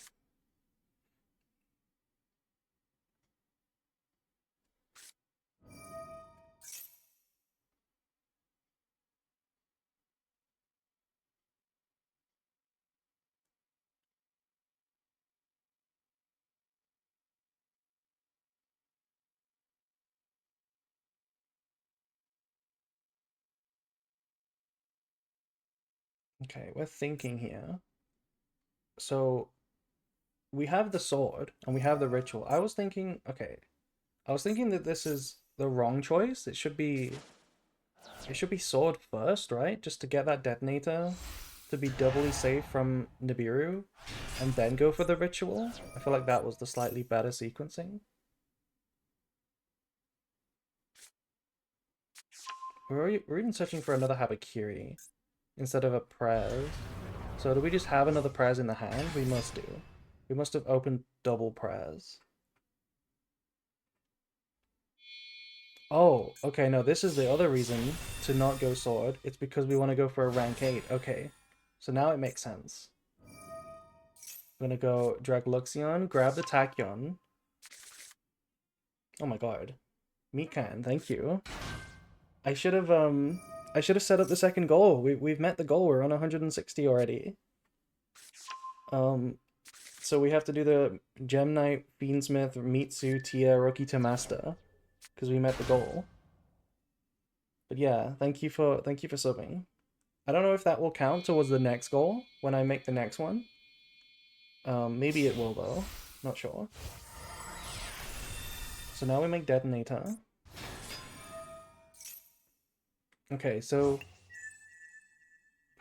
Okay, we're thinking here. So we have the sword and we have the ritual. I was thinking, okay, I was thinking that this is the wrong choice. It should be sword first, right? Just to get that detonator to be doubly safe from Nibiru, and then go for the ritual. I feel like that was the slightly better sequencing. We're even searching for another Habakiri instead of a Prez. So do we just have another Prez in the hand? We must do. We must have opened double Prez. Oh, okay, no, this is the other reason to not go sword. It's because we want to go for a rank 8. Okay, so now it makes sense. I'm gonna go drag Luxion, grab the Tachyon. Oh my god. Mikan, thank you. I should have set up the second goal. We've met the goal. We're on 160 already. So we have to do the Gem Knight, Fiendsmith, Mitsu, Tia, Rookie to Master, because we met the goal. But yeah, thank you for subbing. I don't know if that will count towards the next goal when I make the next one. Maybe it will though. Not sure. So now we make Detonator. Okay, so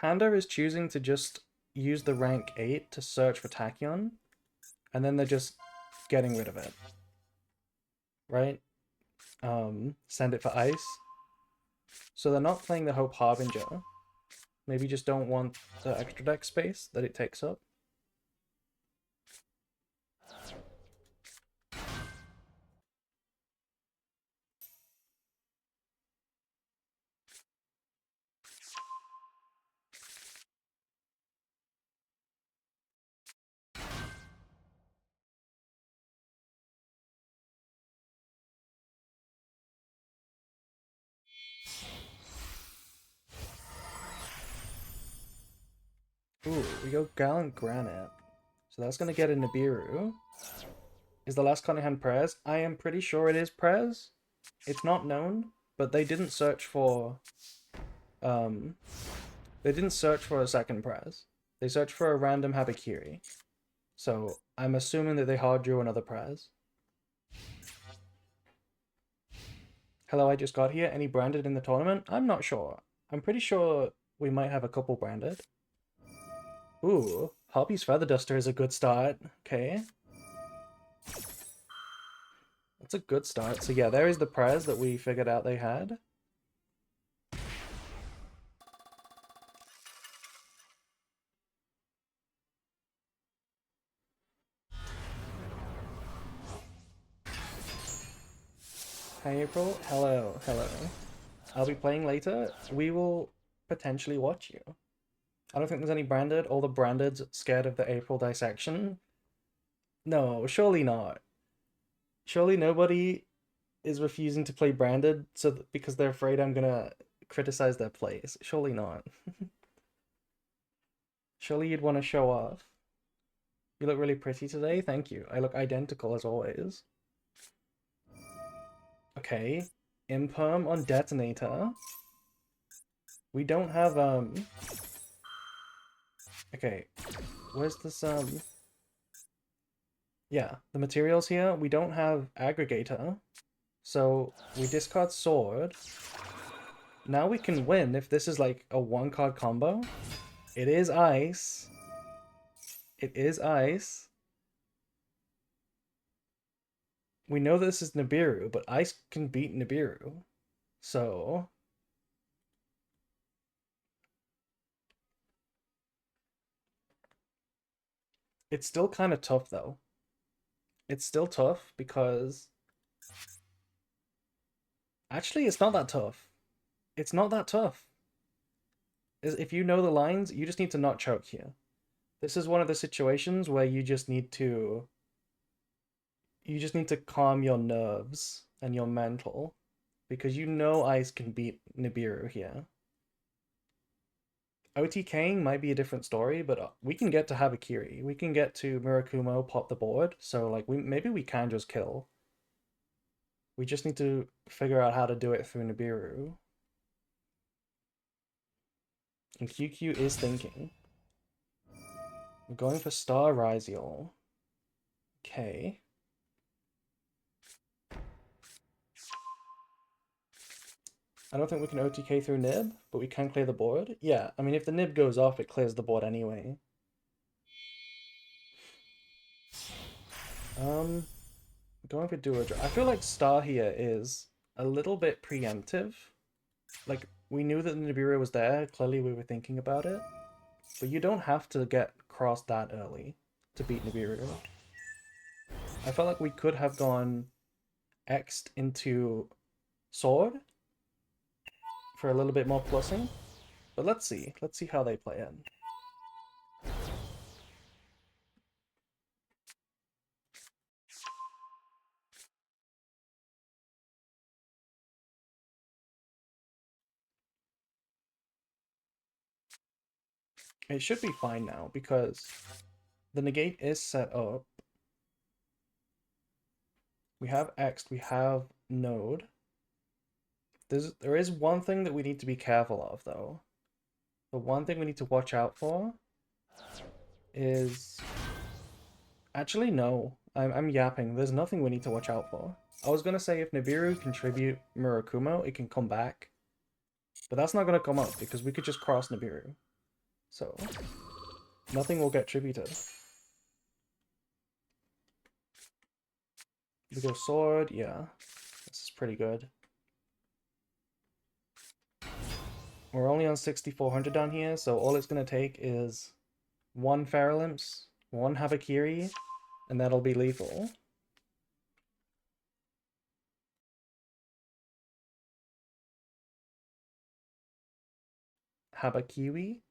Panda is choosing to just use the rank 8 to search for Tachyon, and then they're just getting rid of it. Right? Send it for ice. So they're not playing the Hope Harbinger. Maybe just don't want the extra deck space that it takes up. Ooh, we go Gallant Granite. So that's going to get a Nibiru. Is the last card in hand Prez? I am pretty sure it is Prez. It's not known, but they didn't search for... They didn't search for a second Prez. They searched for a random Habakiri. So I'm assuming that they hard drew another Prez. Hello, I just got here. Any branded in the tournament? I'm not sure. I'm pretty sure we might have a couple branded. Ooh, Hobby's Feather Duster is a good start. Okay. That's a good start. So yeah, there is the Prez that we figured out they had. Hi April. Hello, hello. I'll be playing later. We will potentially watch you. I don't think there's any branded. All the branded's scared of the April dissection. No, surely not. Surely nobody is refusing to play branded because they're afraid I'm gonna criticize their plays. Surely not. Surely you'd want to show off. You look really pretty today. Thank you. I look identical as always. Okay. Imperm on Detonator. We don't have, Okay. Where's this, Yeah, the materials here. We don't have Aggregator. So we discard Sword. Now we can win if this is like a one-card combo. It is ice. It is ice. We know this is Nibiru, but ice can beat Nibiru. So... It's still kind of tough, though. It's still tough because... Actually, it's not that tough. It's not that tough. If you know the lines, you just need to not choke here. This is one of the situations where you just need to... You just need to calm your nerves and your mental. Because you know ice can beat Nibiru here. OTKing might be a different story, but we can get to Habakiri. We can get to Murakumo, pop the board. So like maybe we can just kill. We just need to figure out how to do it through Nibiru. And QQ is thinking. We're going for Star Ryziel. Okay. I don't think we can OTK through Nib, but we can clear the board. Yeah, I mean, if the Nib goes off, it clears the board anyway. Going for Duodra. I feel like Star here is a little bit preemptive. Like, we knew that Nibiru was there. Clearly, we were thinking about it. But you don't have to get crossed that early to beat Nibiru. I felt like we could have gone X'd into Sword for a little bit more plussing. But let's see. Let's see how they play in. It should be fine now because the negate is set up. We have X, we have Node. There is one thing that we need to be careful of though. The one thing we need to watch out for is... Actually, no. I'm yapping. There's nothing we need to watch out for. I was gonna say if Nibiru can tribute Murakumo, it can come back. But that's not gonna come up because we could just cross Nibiru. So, nothing will get tributed. We go Sword, yeah. This is pretty good. We're only on 6,400 down here, so all it's gonna take is one Feralimps, one Habakiri, and that'll be lethal. Habakiwi?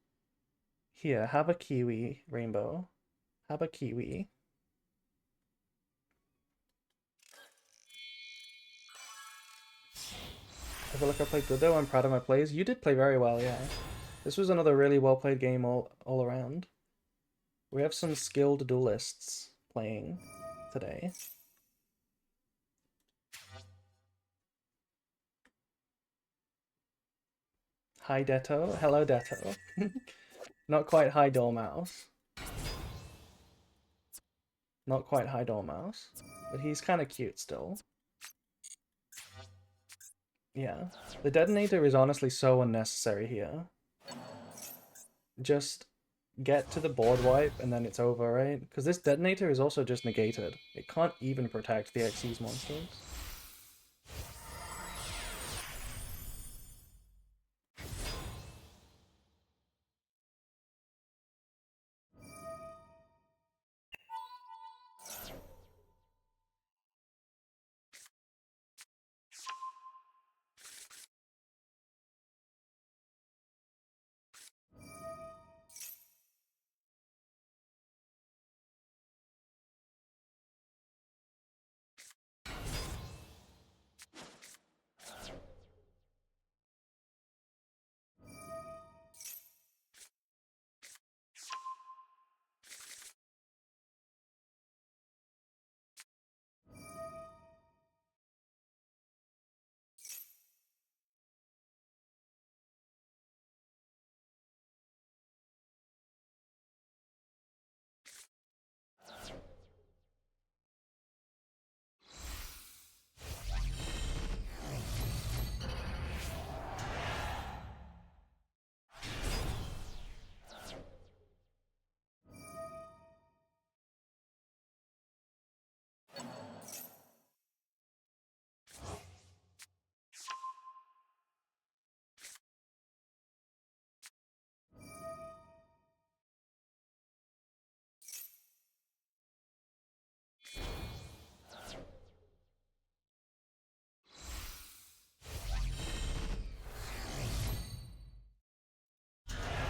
Here, Habakiwi, Rainbow. Habakiwi. I feel like I played good though. I'm proud of my plays. You did play very well, yeah. This was another really well played game all around. We have some skilled duelists playing today. Hi Detto. Hello Detto. Not quite High Dormouse. Not quite High Dormouse. But he's kind of cute still. Yeah. The detonator is honestly so unnecessary here. Just get to the board wipe and then it's over, right? Because this detonator is also just negated. It can't even protect the Xyz monsters.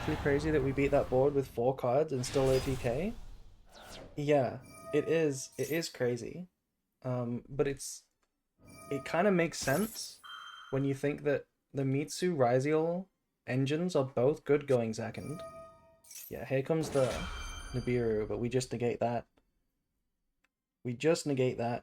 Too crazy that we beat that board with 4 cards and still OTK? Yeah, it is. It is crazy. But it kind of makes sense when you think that the Mitsu Ryziel engines are both good going second. Yeah, here comes the Nibiru, but we just negate that. We just negate that.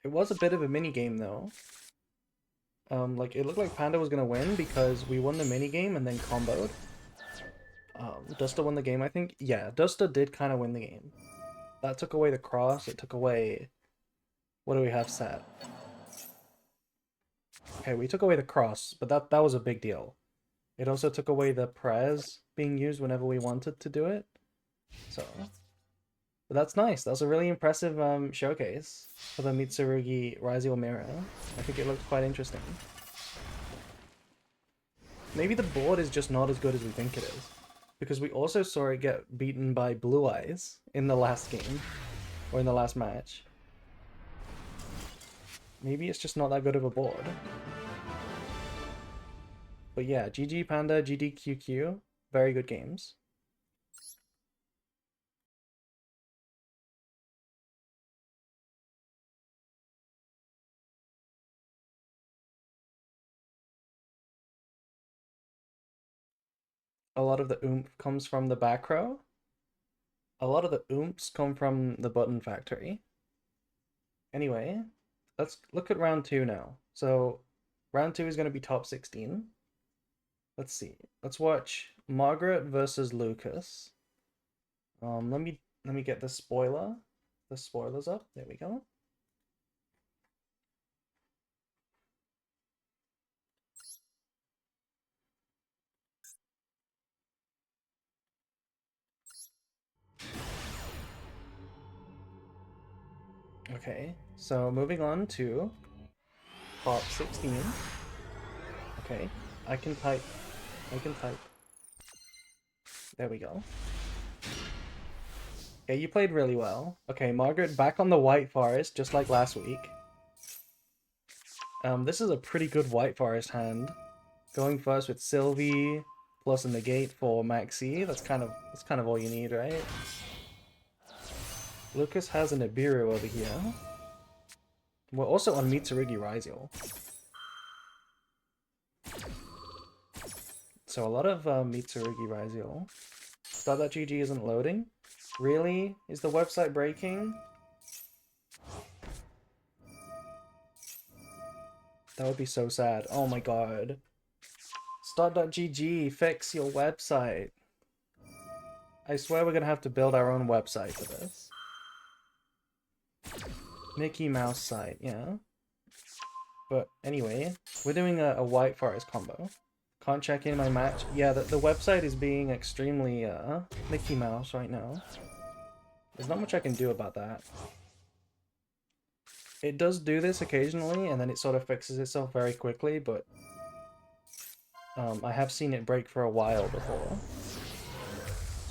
It was a bit of a mini game though. Like it looked like Panda was gonna win because we won the mini game and then comboed. Duster won the game, I think. Yeah, Duster did kind of win the game. That took away the cross. It took away. What do we have set? Okay, we took away the cross, but that was a big deal. It also took away the prez being used whenever we wanted to do it. So, but that's nice. That was a really impressive showcase for the Mitsurugi Raziel Mirror. I think it looked quite interesting. Maybe the board is just not as good as we think it is. Because we also saw it get beaten by Blue Eyes in the last game. Or in the last match. Maybe it's just not that good of a board. But yeah, GG Panda, GDQQ, very good games. A lot of the oomph comes from the back row. A lot of the oomps come from the button factory. Anyway, let's look at round 2 now. So, round 2 is going to be top 16. Let's see. Let's watch Margaret versus Lucas. Let me get the spoilers up. There we go. Okay, so moving on to top 16. Okay, I can type. There we go. Okay, you played really well. Okay, Margaret back on the White Forest, just like last week. This is a pretty good White Forest hand. Going first with Sylvie, plus a negate for Maxi. That's kind of all you need, right? Lucas has an Ibiru over here. We're also on Mitsurugi Raziel. So a lot of Mitsurugi Raziel. Start.gg isn't loading. Really? Is the website breaking? That would be so sad. Oh my god. Start.gg, fix your website. I swear we're gonna have to build our own website for this. Mickey Mouse site, yeah. But anyway, we're doing a White Forest combo. Can't check in my match. Yeah, the website is being extremely Mickey Mouse right now. There's not much I can do about that. It does do this occasionally, and then it sort of fixes itself very quickly, but I have seen it break for a while before.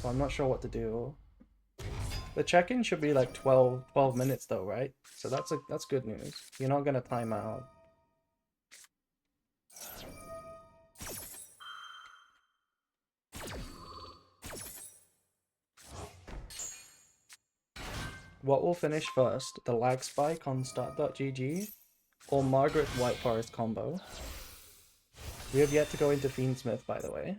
So I'm not sure what to do. The check-in should be like 12 minutes though, right? So that's good news. You're not gonna time out. What will finish first? The lag spike on start.gg or Margaret White Forest combo? We have yet to go into Fiendsmith, by the way.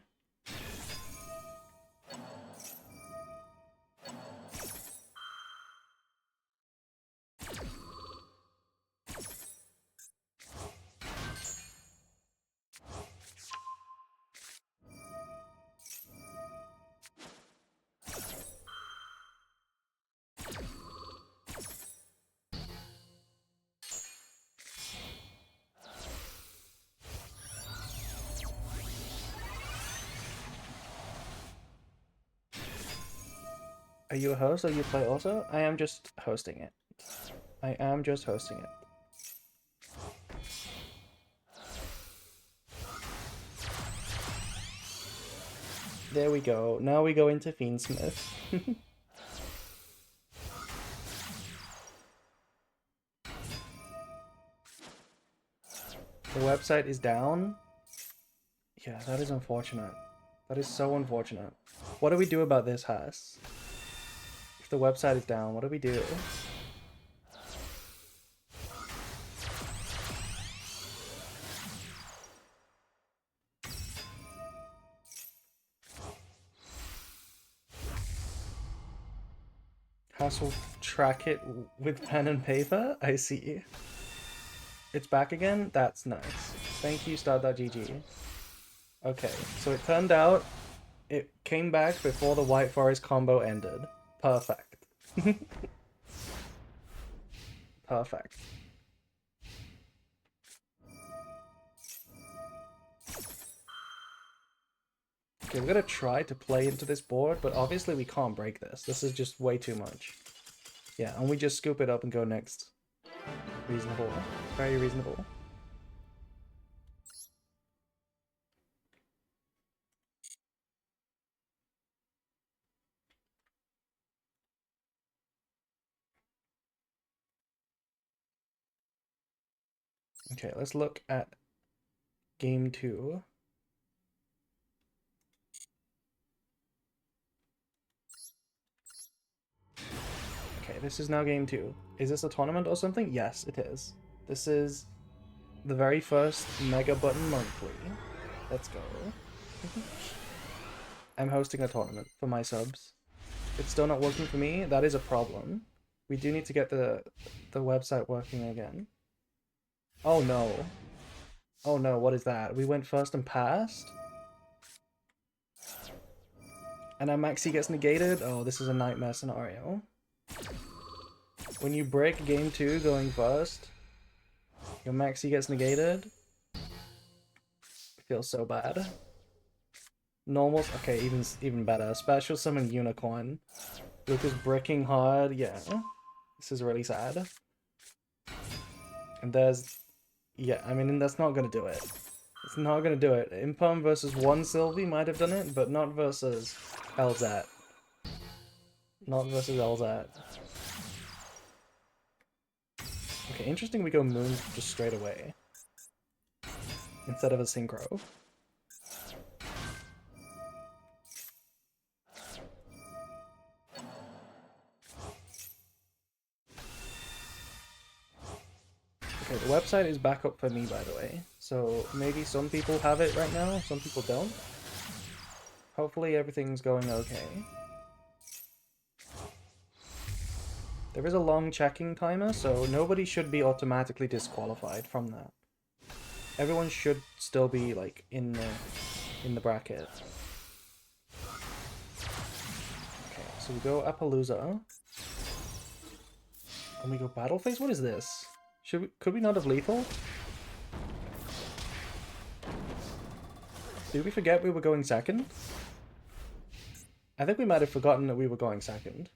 Are you a host or you play also? I am just hosting it. I am just hosting it. There we go. Now we go into Fiendsmith. The website is down. Yeah, that is unfortunate. That is so unfortunate. What do we do about this, Haas? If the website is down, what do we do? House will track it with pen and paper? I see. It's back again? That's nice. Thank you, Star.gg. Okay, so it turned out it came back before the White Forest combo ended. Perfect. Perfect. Okay, we're gonna try to play into this board, but obviously we can't break this. This is just way too much. Yeah, and we just scoop it up and go next. Reasonable. Very reasonable. Okay, let's look at game 2. Okay, this is now game 2. Is this a tournament or something? Yes, it is. This is the very first Mega Button Monthly. Let's go. I'm hosting a tournament for my subs. It's still not working for me. That is a problem. We do need to get the website working again. Oh no. Oh no, what is that? We went first and passed? And our Maxi gets negated? Oh, this is a nightmare scenario. When you break game 2 going first, your Maxi gets negated. It feels so bad. Normals, okay, even better. Special summon Unicorn. Lucas bricking hard, yeah. This is really sad. And there's, yeah, I mean, that's not gonna do it. It's not gonna do it. Impalm versus one Sylvie might have done it, but not versus Elzat. Not versus Elzat. Okay, interesting we go Moon just straight away. Instead of a Synchro. Okay, the website is back up for me, by the way. So maybe some people have it right now, some people don't. Hopefully everything's going okay. There is a long checking timer, so nobody should be automatically disqualified from that. Everyone should still be like in the bracket. Okay, so we go Appaloosa. And we go Battle Phase? What is this? Could we not have lethal? Did we forget we were going second? I think we might have forgotten that we were going second.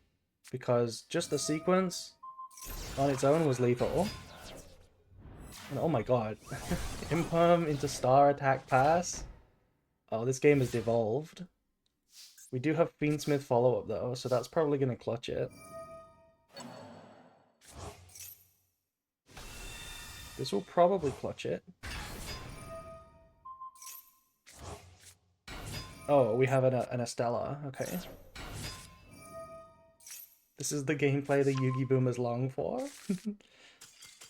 Because just the sequence on its own was lethal. And oh my god. Imperm into star attack pass. Oh, this game is devolved. We do have Fiendsmith follow-up though, so that's probably going to clutch it. This will probably clutch it. Oh, we have an Estella. Okay. This is the gameplay the Yugi Boomers long for.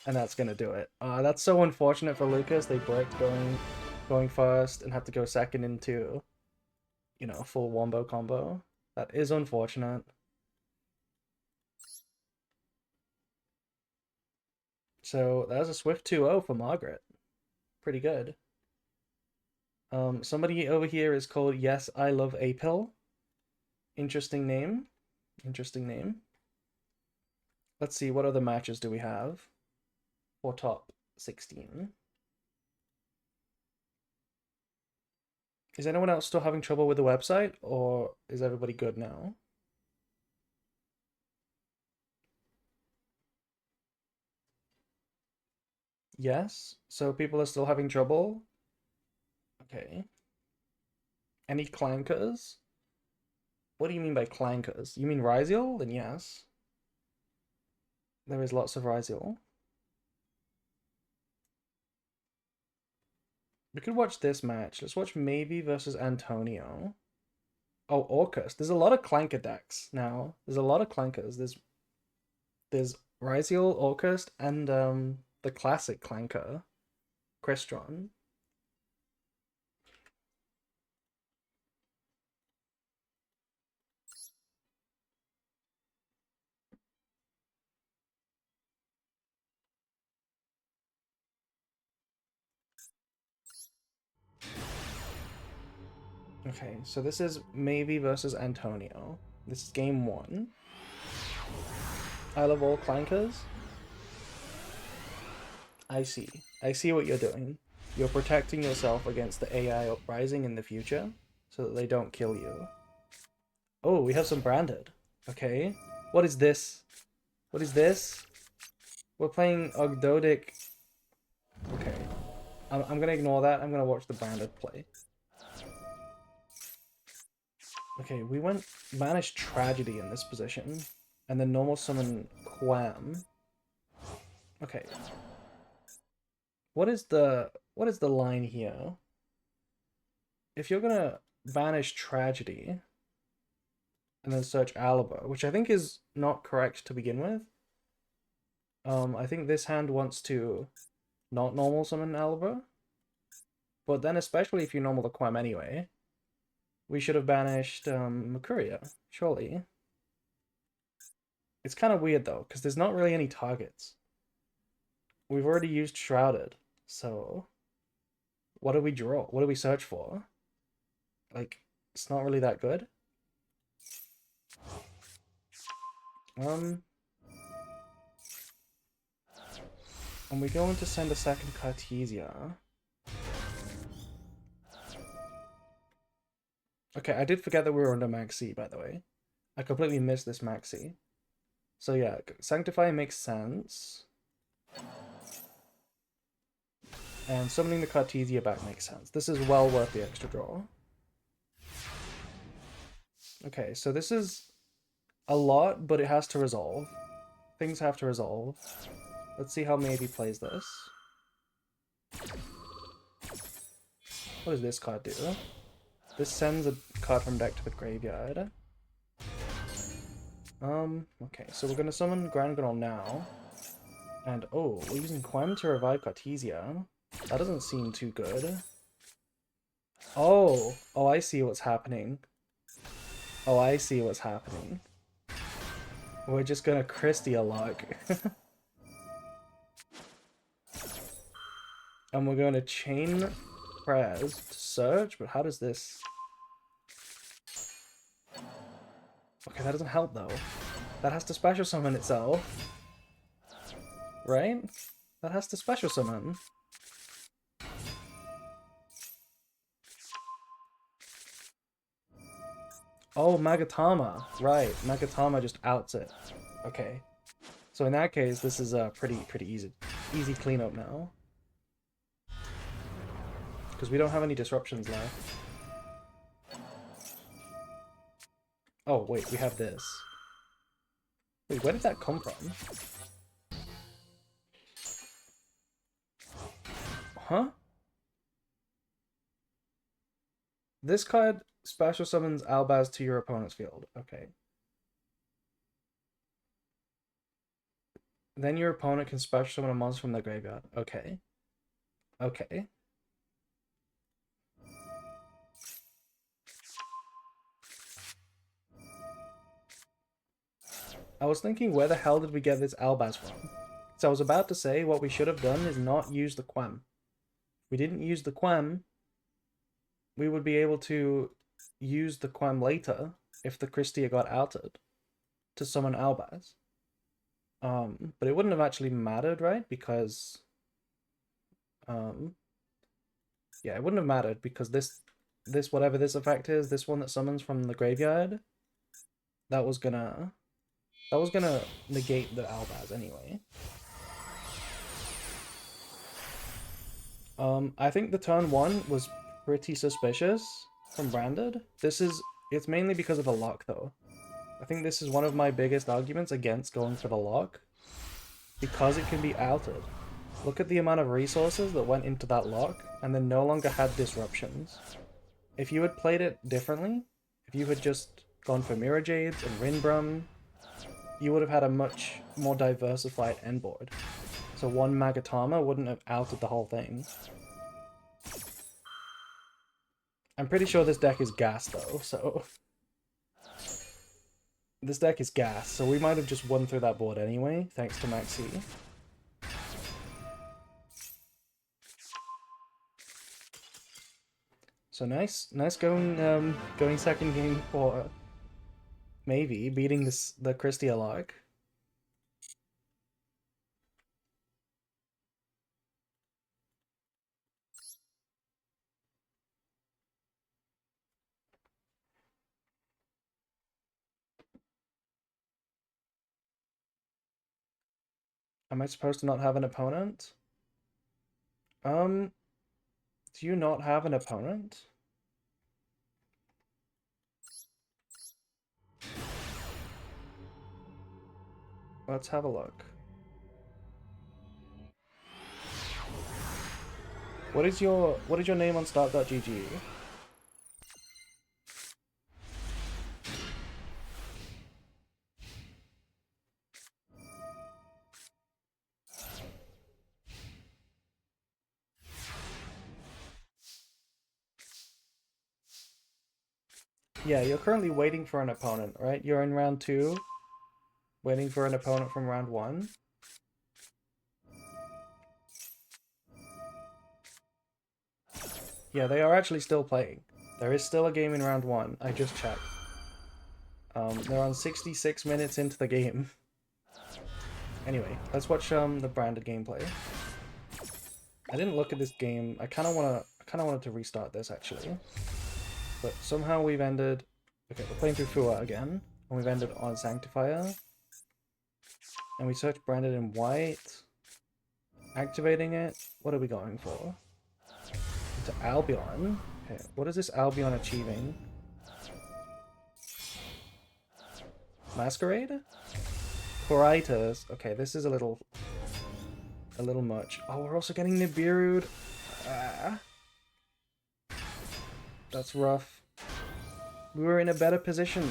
And that's gonna do it. That's so unfortunate for Lucas. They broke going first and have to go second into, you know, full wombo combo. That is unfortunate. So that was a swift 2-0 for Margaret. Pretty good. Somebody over here is called Yes, I Love Apil. Interesting name. Interesting name. Let's see, what other matches do we have for top 16? Is anyone else still having trouble with the website, or is everybody good now? Yes? So people are still having trouble? Okay. Any clankers? What do you mean by clankers? You mean Ryziel? Then yes. There is lots of Ryziel. We could watch this match. Let's watch Maybe versus Antonio. Oh, Orcus. There's a lot of clanker decks now. There's a lot of clankers. There's Ryziel, Orcus, and the classic clanker, Crestron. Okay, so this is Maybe versus Antonio. This is game 1. I love all clankers. I see. I see what you're doing. You're protecting yourself against the AI uprising in the future so that they don't kill you. Oh, we have some branded. Okay. What is this? What is this? We're playing Ogdodic. Okay. I'm gonna ignore that. I'm gonna watch the branded play. Okay, we went Banish Tragedy in this position. And then normal summon Quam. Okay. What is the line here? If you're gonna banish Tragedy and then search Aliber, which I think is not correct to begin with. I think this hand wants to not normal summon Aliber. But then especially if you normal the Quam anyway, we should have banished Mercuria, surely. It's kind of weird though, because there's not really any targets. We've already used Shrouded, so what do we draw? What do we search for? Like, it's not really that good. And we're going to send a second Cartesia. Okay, I did forget that we were under Maxi, by the way. I completely missed this Maxi. So yeah, Sanctify makes sense. And summoning the Cartesia back makes sense. This is well worth the extra draw. Okay, so this is a lot, but it has to resolve. Things have to resolve. Let's see how Maybe plays this. What does this card do? This sends a card from deck to the graveyard. Okay, so we're gonna summon Grand Gnol now. And oh, we're using Quem to revive Cartesia. That doesn't seem too good. Oh, I see what's happening. Oh, I see what's happening. We're just gonna Christie a luck. And we're going to chain prayers to search, but how does this... Okay, that doesn't help though. That has to special summon itself. Right? That has to special summon. Oh, Magatama. Right, Magatama just outs it. Okay. So in that case, this is a pretty easy cleanup now. Because we don't have any disruptions left. Oh, wait, we have this. Wait, where did that come from? Huh? This card special summons Albaz to your opponent's field. Okay. Then your opponent can special summon a monster from the graveyard. Okay. Okay. I was thinking, where the hell did we get this Albaz from? So I was about to say, what we should have done is not use the Quem. If we didn't use the Quem, we would be able to use the Quem later, if the Christia got outed, to summon Albaz. But it wouldn't have actually mattered, right? Because... yeah, it wouldn't have mattered, because this whatever this effect is, this one that summons from the graveyard, that was gonna negate the Albaz anyway. I think the turn 1 was pretty suspicious from Branded. It's mainly because of the lock though. I think this is one of my biggest arguments against going for the lock, because it can be outed. Look at the amount of resources that went into that lock, and then no longer had disruptions. If you had played it differently, if you had just gone for Mirror Jades and Rinbrum, you would have had a much more diversified end board. So one Magatama wouldn't have outed the whole thing. I'm pretty sure this deck is gas though, so... This deck is gas, so we might have just won through that board anyway, thanks to Maxi. So nice going second game for maybe beating the Christia lock. Am I supposed to not have an opponent? Do you not have an opponent? Let's have a look. What is your name on start.gg? Yeah, you're currently waiting for an opponent, right? You're in round 2, waiting for an opponent from round 1. Yeah, they are actually still playing. There is still a game in round 1. I just checked. They're on 66 minutes into the game. Anyway, let's watch the branded gameplay. I didn't look at this game. I kind of wanted to restart this actually, but somehow we've ended. Okay, we're playing through Fua again, and we've ended on Sanctifier, and we search branded in white. Activating it. What are we going for? Into Albion. Okay, what is this Albion achieving? Masquerade? Coritas. Okay, this is a little much. Oh, we're also getting Nibiru'd. Ah. That's rough. We were in a better position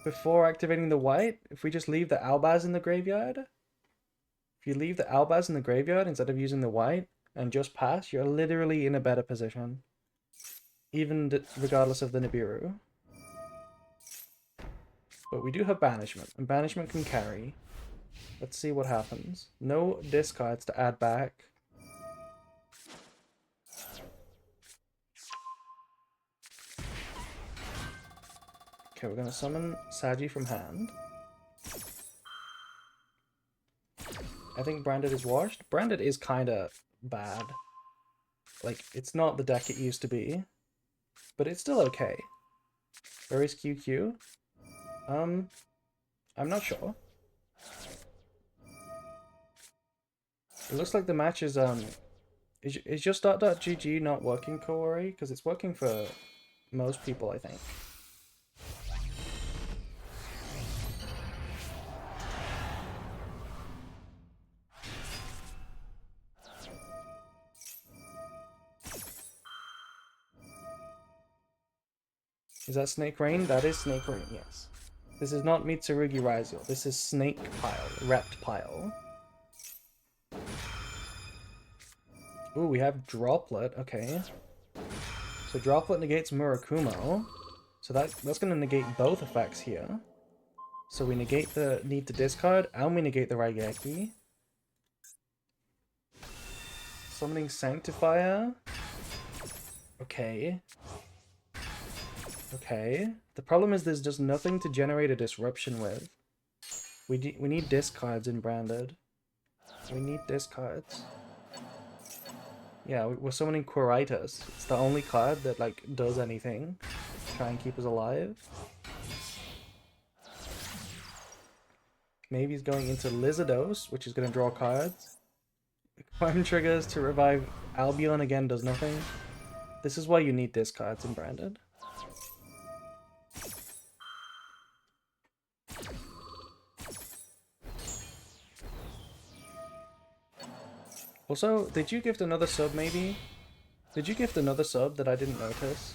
before activating the white. If we just leave the Albaz in the graveyard. If you leave the Albaz in the graveyard instead of using the white and just pass, you're literally in a better position. Even regardless of the Nibiru. But we do have Banishment, and Banishment can carry. Let's see what happens. No discards to add back. Okay, we're gonna summon Sagi from hand. I think Branded is washed. Branded is kinda bad. Like, it's not the deck it used to be. But it's still okay. Where is QQ? I'm not sure. It looks like the match is your start.gg not working, Kaori? Because it's working for most people, I think. Is that Snake Rain? That is Snake Rain, yes. This is not Mitsurugi Raizio. This is Snake Pile, Rept Pile. Ooh, we have Droplet, okay. So Droplet negates Murakumo. So that's going to negate both effects here. So we negate the need to discard, and we negate the Raigeki. Summoning Sanctifier. Okay. Okay. The problem is there's just nothing to generate a disruption with. We need discards in Branded. We need discards. Yeah, we're summoning Quiritas. It's the only card that, like, does anything. Try and keep us alive. Maybe he's going into Lizardos, which is going to draw cards. Climb triggers to revive Albion again does nothing. This is why you need discards in Branded. Also, did you gift another sub maybe? Did you gift another sub that I didn't notice?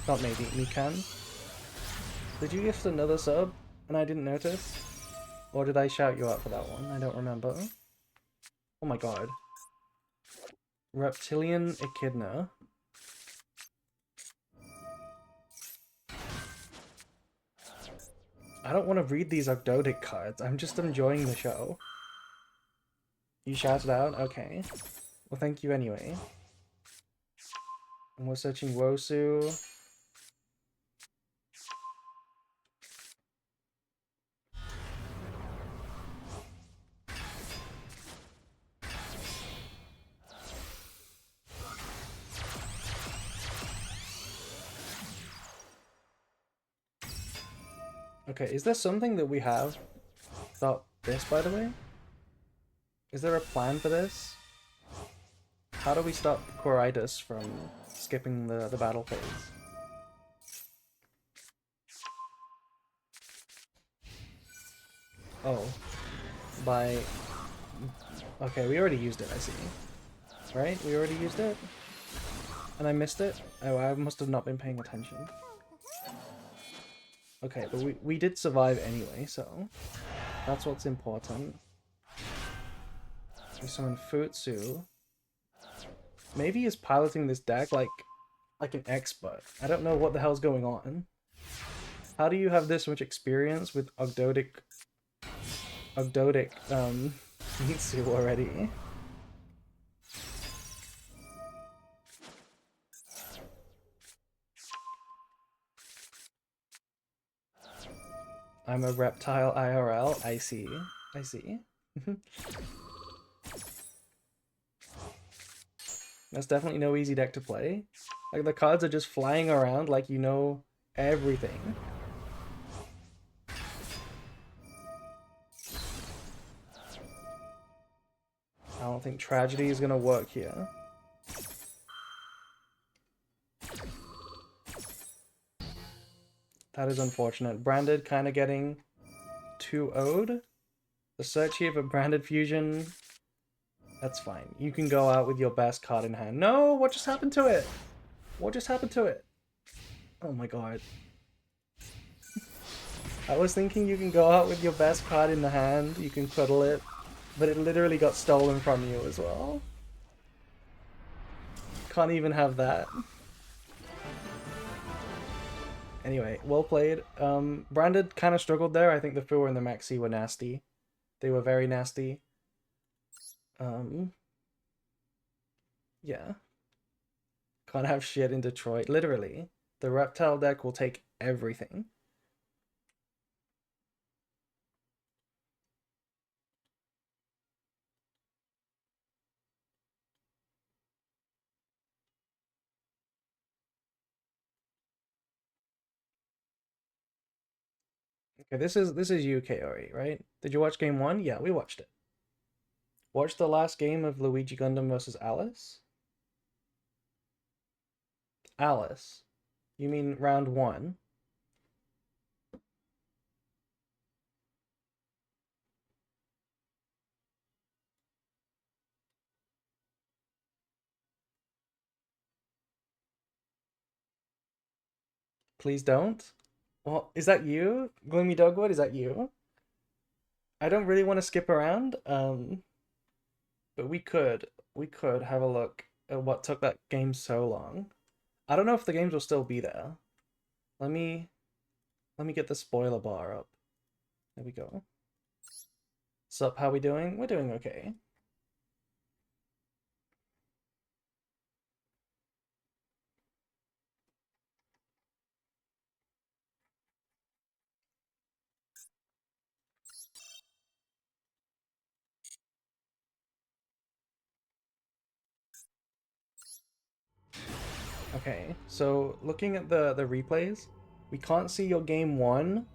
Not maybe, Mikan. Did you gift another sub and I didn't notice? Or did I shout you out for that one? I don't remember. Oh my god. Reptilian Echidna. I don't want to read these Ogdoadic cards. I'm just enjoying the show. You shouted out? Okay. Well, thank you anyway. And we're searching Wosu. Okay, is there something that we have about this, by the way? Is there a plan for this? How do we stop Quiritus from skipping the battle phase? Oh. By... Okay, we already used it, I see. Right? We already used it? And I missed it? Oh, I must have not been paying attention. Okay, but we did survive anyway, so... That's what's important. We summon Futsu. Maybe he's piloting this deck like an expert. I don't know what the hell's going on. How do you have this much experience with Ogdoadic Mitsu already? I'm a reptile IRL. I see. I see. That's definitely no easy deck to play. Like, the cards are just flying around like you know everything. I don't think Tragedy is gonna work here. That is unfortunate. Branded kind of getting too owed. The search here for Branded Fusion. That's fine. You can go out with your best card in hand. No! What just happened to it? What just happened to it? Oh my god. I was thinking you can go out with your best card in the hand, you can cuddle it, but it literally got stolen from you as well. Can't even have that. Anyway, well played. Branded kind of struggled there. I think the Fua and the Maxi were nasty. They were very nasty. Yeah. Can't have shit in Detroit. Literally. The Reptile deck will take everything. Okay, this is you, Kaori, right? Did you watch game 1? Yeah, we watched it. Watch the last game of Luigi Gundam versus Alice? Alice. You mean round 1? Please don't. Well, is that you? Gloomy Dogwood, is that you? I don't really want to skip around, but we could have a look at what took that game so long. I don't know if the games will still be there. Let me get the spoiler bar up. There we go. Sup, how we doing? We're doing okay. Okay, so looking at the replays, we can't see your game 1,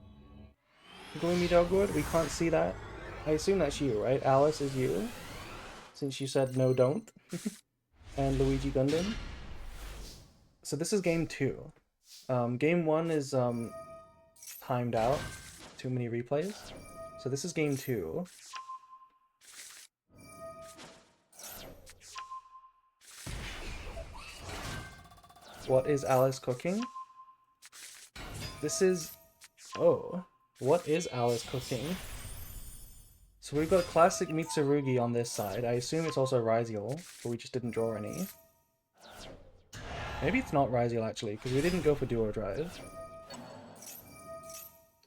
Gloomy Dogwood. We can't see that. I assume that's you, right? Alice is you, since you said no, don't. And Luigi Gundam. So this is game 2. Game 1 is timed out. Too many replays. So this is game 2. What is Alice cooking? This is... Oh. What is Alice cooking? So we've got classic Mitsurugi on this side. I assume it's also Ryziel, but we just didn't draw any. Maybe it's not Ryziel actually, because we didn't go for Duo Drive.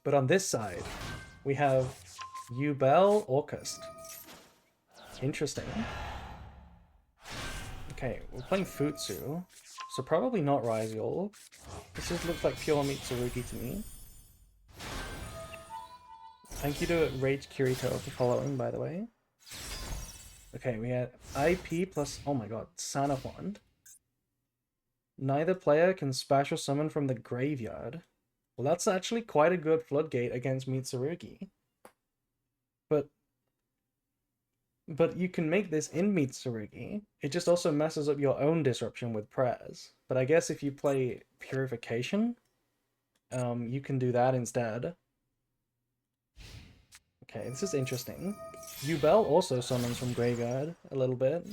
But on this side, we have Yubel Orcust. Interesting. Okay, we're playing Futsu. So probably not Ryziol. This just looks like pure Mitsurugi to me. Thank you to Rage Kirito for following, by the way. Okay, we had IP plus, oh my god, Sanafond. Neither player can special summon from the graveyard. Well, that's actually quite a good floodgate against Mitsurugi. But you can make this in Mitsurugi. It just also messes up your own disruption with prayers. But I guess if you play Purification, you can do that instead. Okay, this is interesting. Yubel also summons from graveyard a little bit.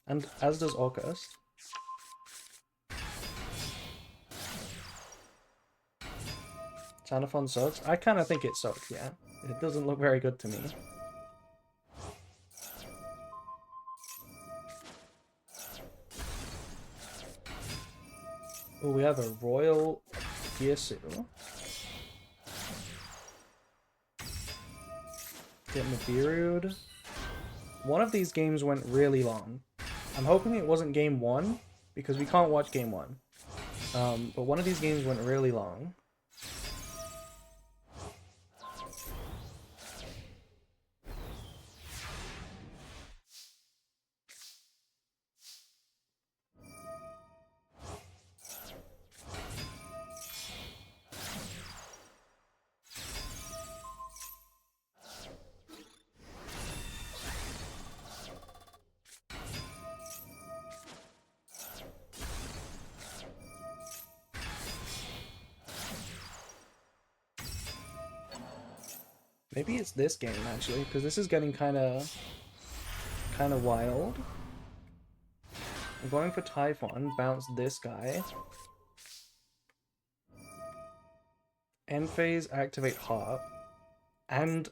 And as does Orcust. Sanafon sucks. I kind of think it sucks, yeah. It doesn't look very good to me. Oh, we have a Royal Gyesu. Get Nibirued. One of these games went really long. I'm hoping it wasn't game 1, because we can't watch game 1. But one of these games went really long. Maybe it's this game, actually, because this is getting kind of wild. I'm going for Typhon, bounce this guy. End phase, activate Harp. And,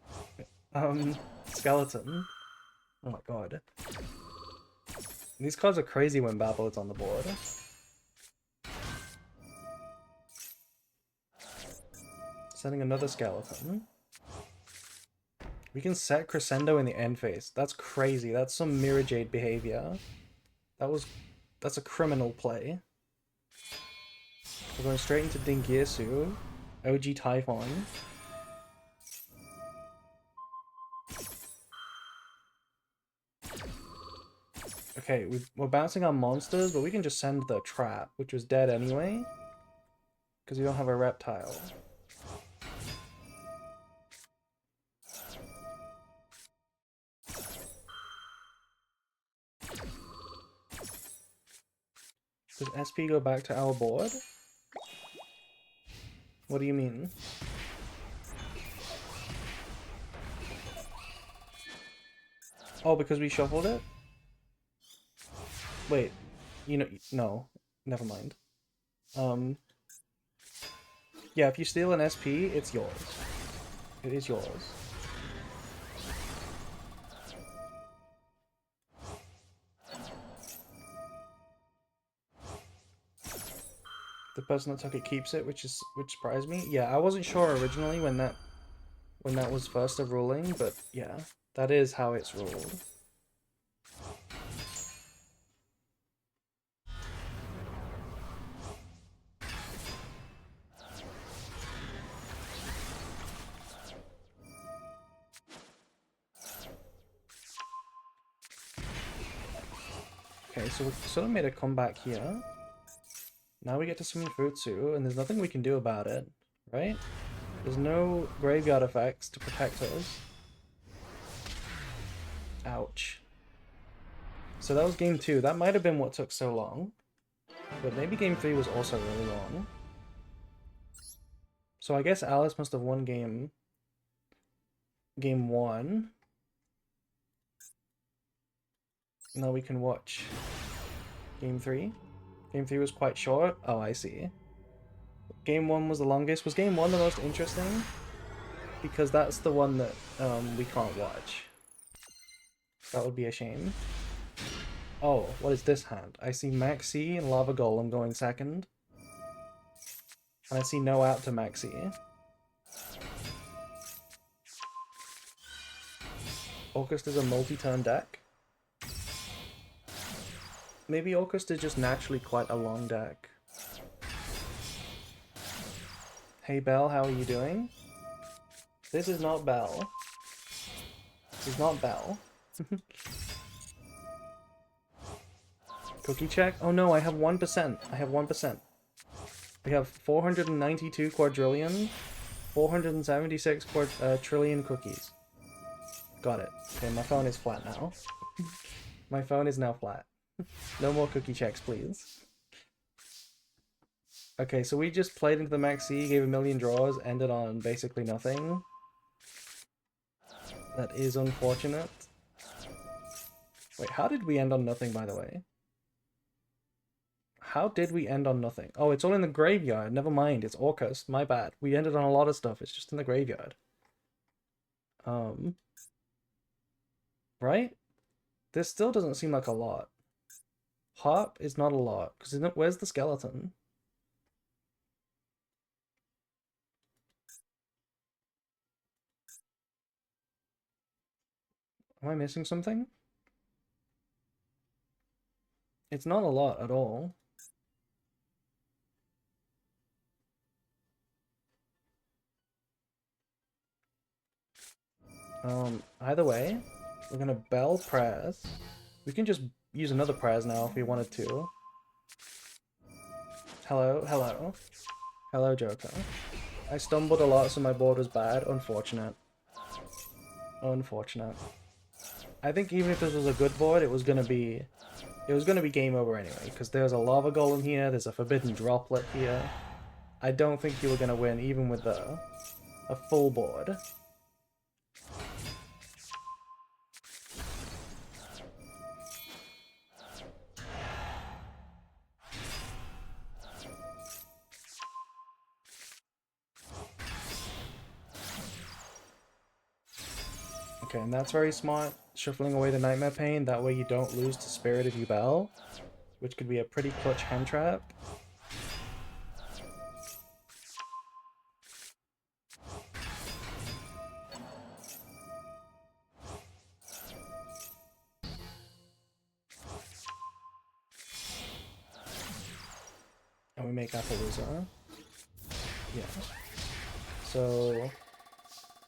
Skeleton. Oh my god. These cards are crazy when Babble is on the board. Sending another Skeleton. We can set Crescendo in the end phase. That's crazy. That's some Mirajade behavior. That's a criminal play. We're going straight into Dingirsu. OG Typhon. Okay, we're bouncing our monsters, but we can just send the trap, which was dead anyway. Because we don't have a reptile. Does SP go back to our board? What do you mean? Oh, because we shuffled it? Wait, no, never mind. Yeah, if you steal an SP, it's yours. It is yours. The person that took it keeps it, which surprised me. Yeah, I wasn't sure originally when that was first a ruling, but yeah, that is how it's ruled. Okay, so we sort of made a comeback here. Now we get to summon Futsu, and there's nothing we can do about it, right? There's no graveyard effects to protect us. Ouch. So that was game 2. That might have been what took so long. But maybe game 3 was also really long. So I guess Alice must have won game 1. Now we can watch game 3. Game 3 was quite short. Oh, I see. Game 1 was the longest. Was game 1 the most interesting? Because that's the one that we can't watch. That would be a shame. Oh, what is this hand? I see Maxi and Lava Golem going second. And I see no out to Maxi. Orcust is a multi-turn deck. Maybe Orcust is just naturally quite a long deck. Hey Belle, how are you doing? This is not Belle. This is not Belle. Cookie check? Oh no, I have 1%. I have 1%. We have 492 quadrillion, 476 trillion cookies. Got it. Okay, my phone is flat now. My phone is now flat. No more cookie checks, please. Okay, so we just played into the maxi, gave a million draws, ended on basically nothing. That is unfortunate. Wait, how did we end on nothing, by the way? How did we end on nothing? Oh, it's all in the graveyard. Never mind, it's Orcust. My bad. We ended on a lot of stuff. It's just in the graveyard. Right? This still doesn't seem like a lot. Hop is not a lot, because where's the skeleton? Am I missing something? It's not a lot at all. Either way, we're gonna Bell Praz. We can just use another Praz now if we wanted to. Hello, hello. Hello, Joker. I stumbled a lot, so my board was bad. Unfortunate. Unfortunate. I think even if this was a good board, it was gonna be game over anyway, because there's a lava golem here, there's a forbidden droplet here. I don't think you were gonna win even with a full board. Okay, and that's very smart, shuffling away the Nightmare Pain, that way you don't lose to Spirit of Yubel, which could be a pretty clutch hand trap. And we make Appaloosa. Yeah. So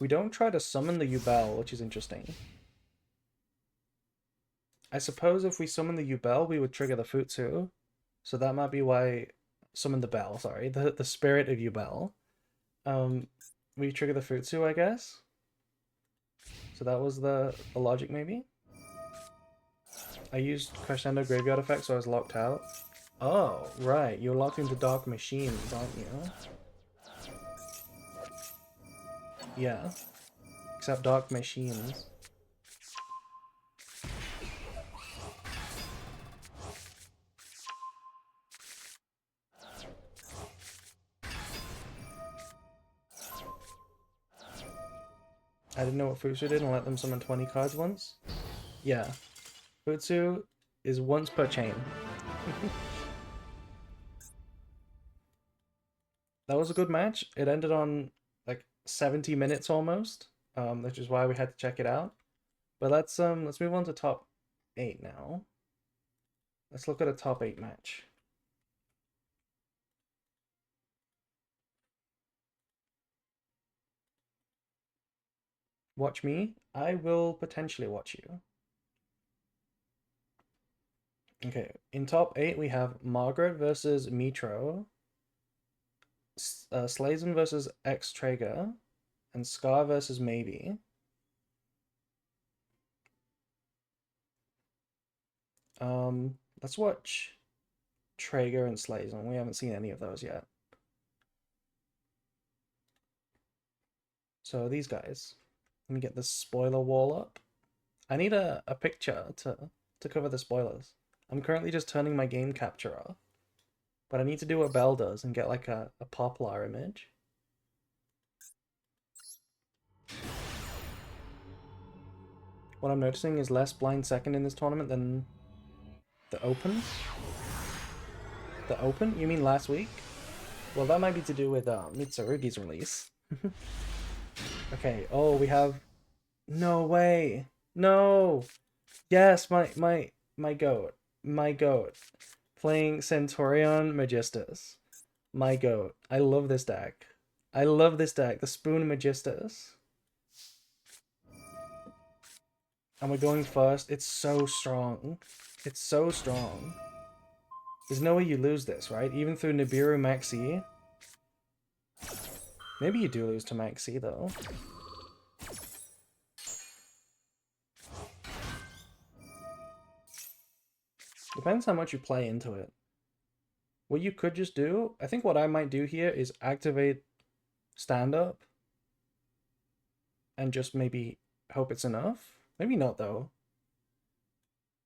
we don't try to summon the Yubel, which is interesting. I suppose if we summon the Yubel, we would trigger the Futsu. So that might be why summon the bell, sorry, the spirit of Yubel. We trigger the Futsu, I guess. So that was the logic, maybe. I used Crescendo Graveyard Effect, so I was locked out. Oh, right, you're locked into Dark Machines, aren't you? Yeah. Except Dark Machines. I didn't know what Futsu did and let them summon 20 cards once. Yeah. Futsu is once per chain. That was a good match. It ended on like 70 minutes almost, which is why we had to check it out. But let's move on to top 8 now. Let's look at a top 8 match. Watch me. I will potentially watch you. Okay, in top 8 we have Margaret versus Mitro, Slazen versus X Traeger, and Scar versus Maybe. Let's watch Traeger and Slazen. We haven't seen any of those yet. So these guys. Let me get the spoiler wall up. I need a picture to cover the spoilers. I'm currently just turning my game capture off. But I need to do what Belle does and get like a Poplar image. What I'm noticing is less blind second in this tournament than the Open. The Open? You mean last week? Well, that might be to do with Mitsurugi's release. Okay, oh, we have... No way! No! Yes, my goat. My goat. Playing Centaurion Magistus. My goat. I love this deck. I love this deck. The Spoon Magistus. And we're going first. It's so strong. It's so strong. There's no way you lose this, right? Even through Nibiru Maxi. Maybe you do lose to Maxi, though. Depends how much you play into it. What you could just do, I think what I might do here is activate stand-up. And just maybe hope it's enough. Maybe not, though.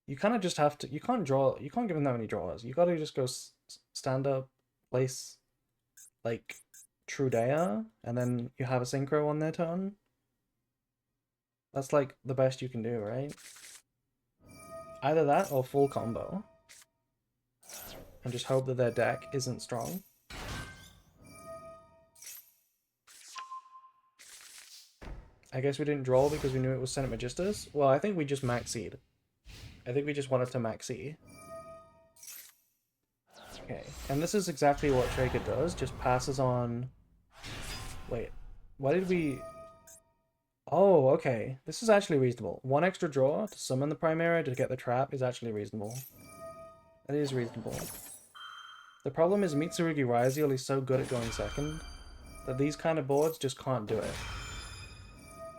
You kind of just have to, you can't give them that many draws. You gotta just go stand-up, place, like, Trudea, and then you have a Synchro on their turn. That's like the best you can do, right? Either that or full combo. And just hope that their deck isn't strong. I guess we didn't draw because we knew it was Senate Magistus. Well, I think we just maxied. I think we just wanted to maxi. Okay, and this is exactly what Traker does, just passes on... Wait, why did we... Oh, okay. This is actually reasonable. One extra draw to summon the Primera to get the trap is actually reasonable. That is reasonable. The problem is Mitsurugi Raziel is so good at going second that these kind of boards just can't do it.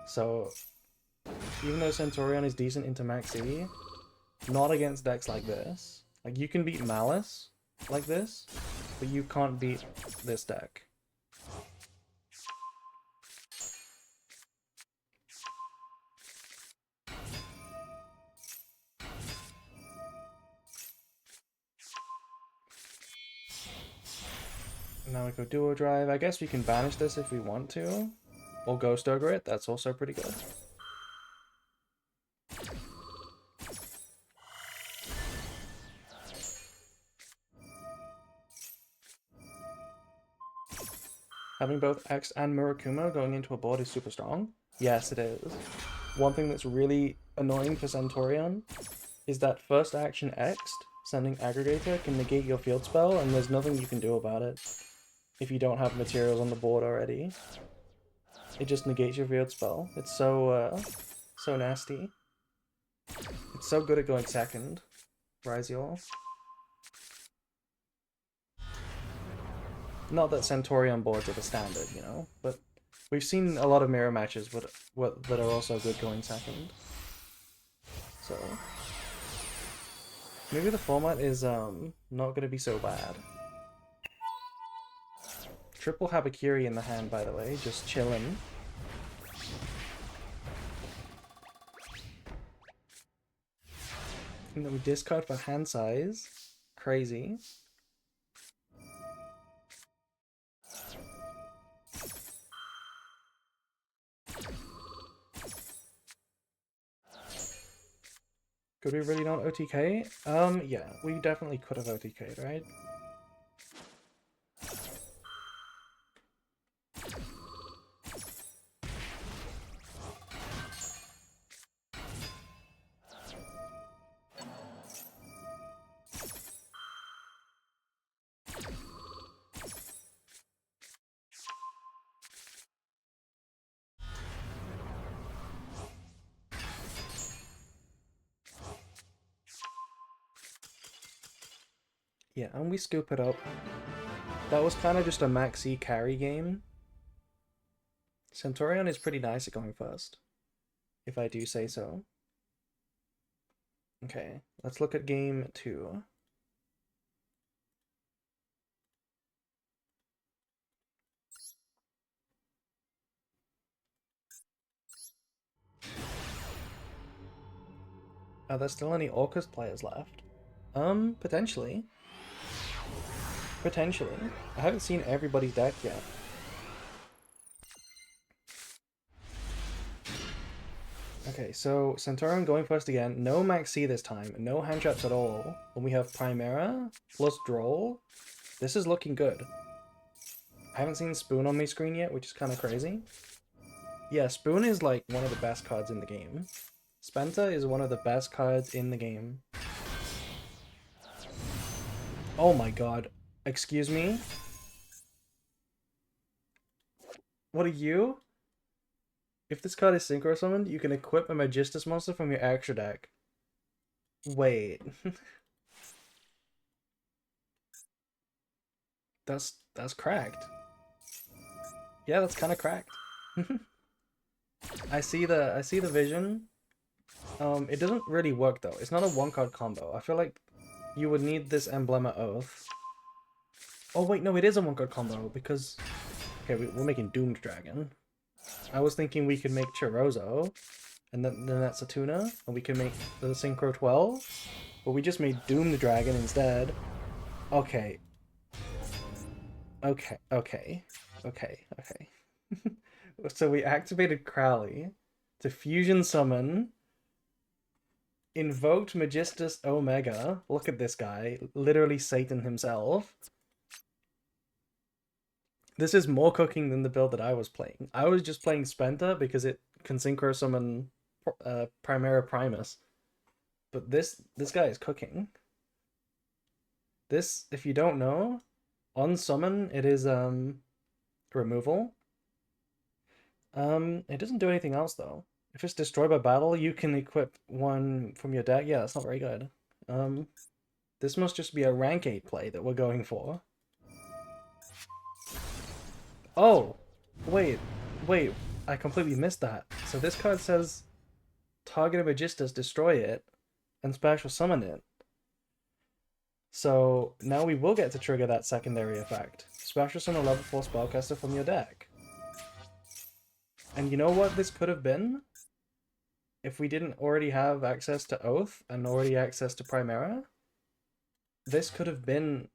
So, even though Centaurion is decent into Maxi, not against decks like this. Like, you can beat Malice like this, but you can't beat this deck. Now we go Duo Drive. I guess we can banish this if we want to. Or Ghost Ogre it. That's also pretty good. Having both X and Murakumo going into a board is super strong. Yes, it is. One thing that's really annoying for Centaurion is that first action X, sending Aggregator, can negate your field spell, and there's nothing you can do about it if you don't have materials on the board already. It just negates your field spell. It's so, so nasty. It's so good at going second, Raziel. Not that Centaurion boards are the standard, you know, but we've seen a lot of mirror matches that are also good going second. So maybe the format is not going to be so bad. Triple Habakiri in the hand, by the way, just chilling. And then we discard for hand size. Crazy. Could we really not OTK? Yeah, we definitely could have OTK'd, right? Yeah, and we scoop it up. That was kind of just a maxi carry game. Centaurion is pretty nice at going first, if I do say so. Okay, let's look at game 2. Are there still any Orcust players left? Potentially. Potentially. I haven't seen everybody's deck yet. Okay, so Centaurion going first again. No Maxi this time. No hand traps at all. When we have Primera plus Droll, this is looking good. I haven't seen Spoon on my screen yet, which is kind of crazy. Yeah, Spoon is like one of the best cards in the game. Spenta is one of the best cards in the game. Oh my god. Excuse me? What are you? If this card is synchro summoned, you can equip a Magistus monster from your extra deck. Wait. that's cracked. Yeah, that's kind of cracked. I see the vision. It doesn't really work though. It's not a one card combo. I feel like you would need this Emblema Oath. Oh wait, no, it is a one card combo because okay, we're making Doomed Dragon. I was thinking we could make Chorozo, and then that's a tuna, and we can make the Synchro 12, but we just made Doomed Dragon instead. Okay. Okay, okay, okay, okay. So we activated Crowley to fusion summon, invoked Magistus Omega. Look at this guy, literally Satan himself. This is more cooking than the build that I was playing. I was just playing Spenta because it can synchro summon Primera Primus. But this guy is cooking. This, if you don't know, on summon it is removal. It doesn't do anything else though. If it's destroyed by battle, you can equip one from your deck. Yeah, that's not very good. This must just be a rank 8 play that we're going for. Oh, wait, I completely missed that. So this card says target a Magistus, destroy it, and special summon it. So now we will get to trigger that secondary effect. Special summon a level 4 spellcaster from your deck. And you know what this could have been? If we didn't already have access to Oath and already access to Primera, this could have been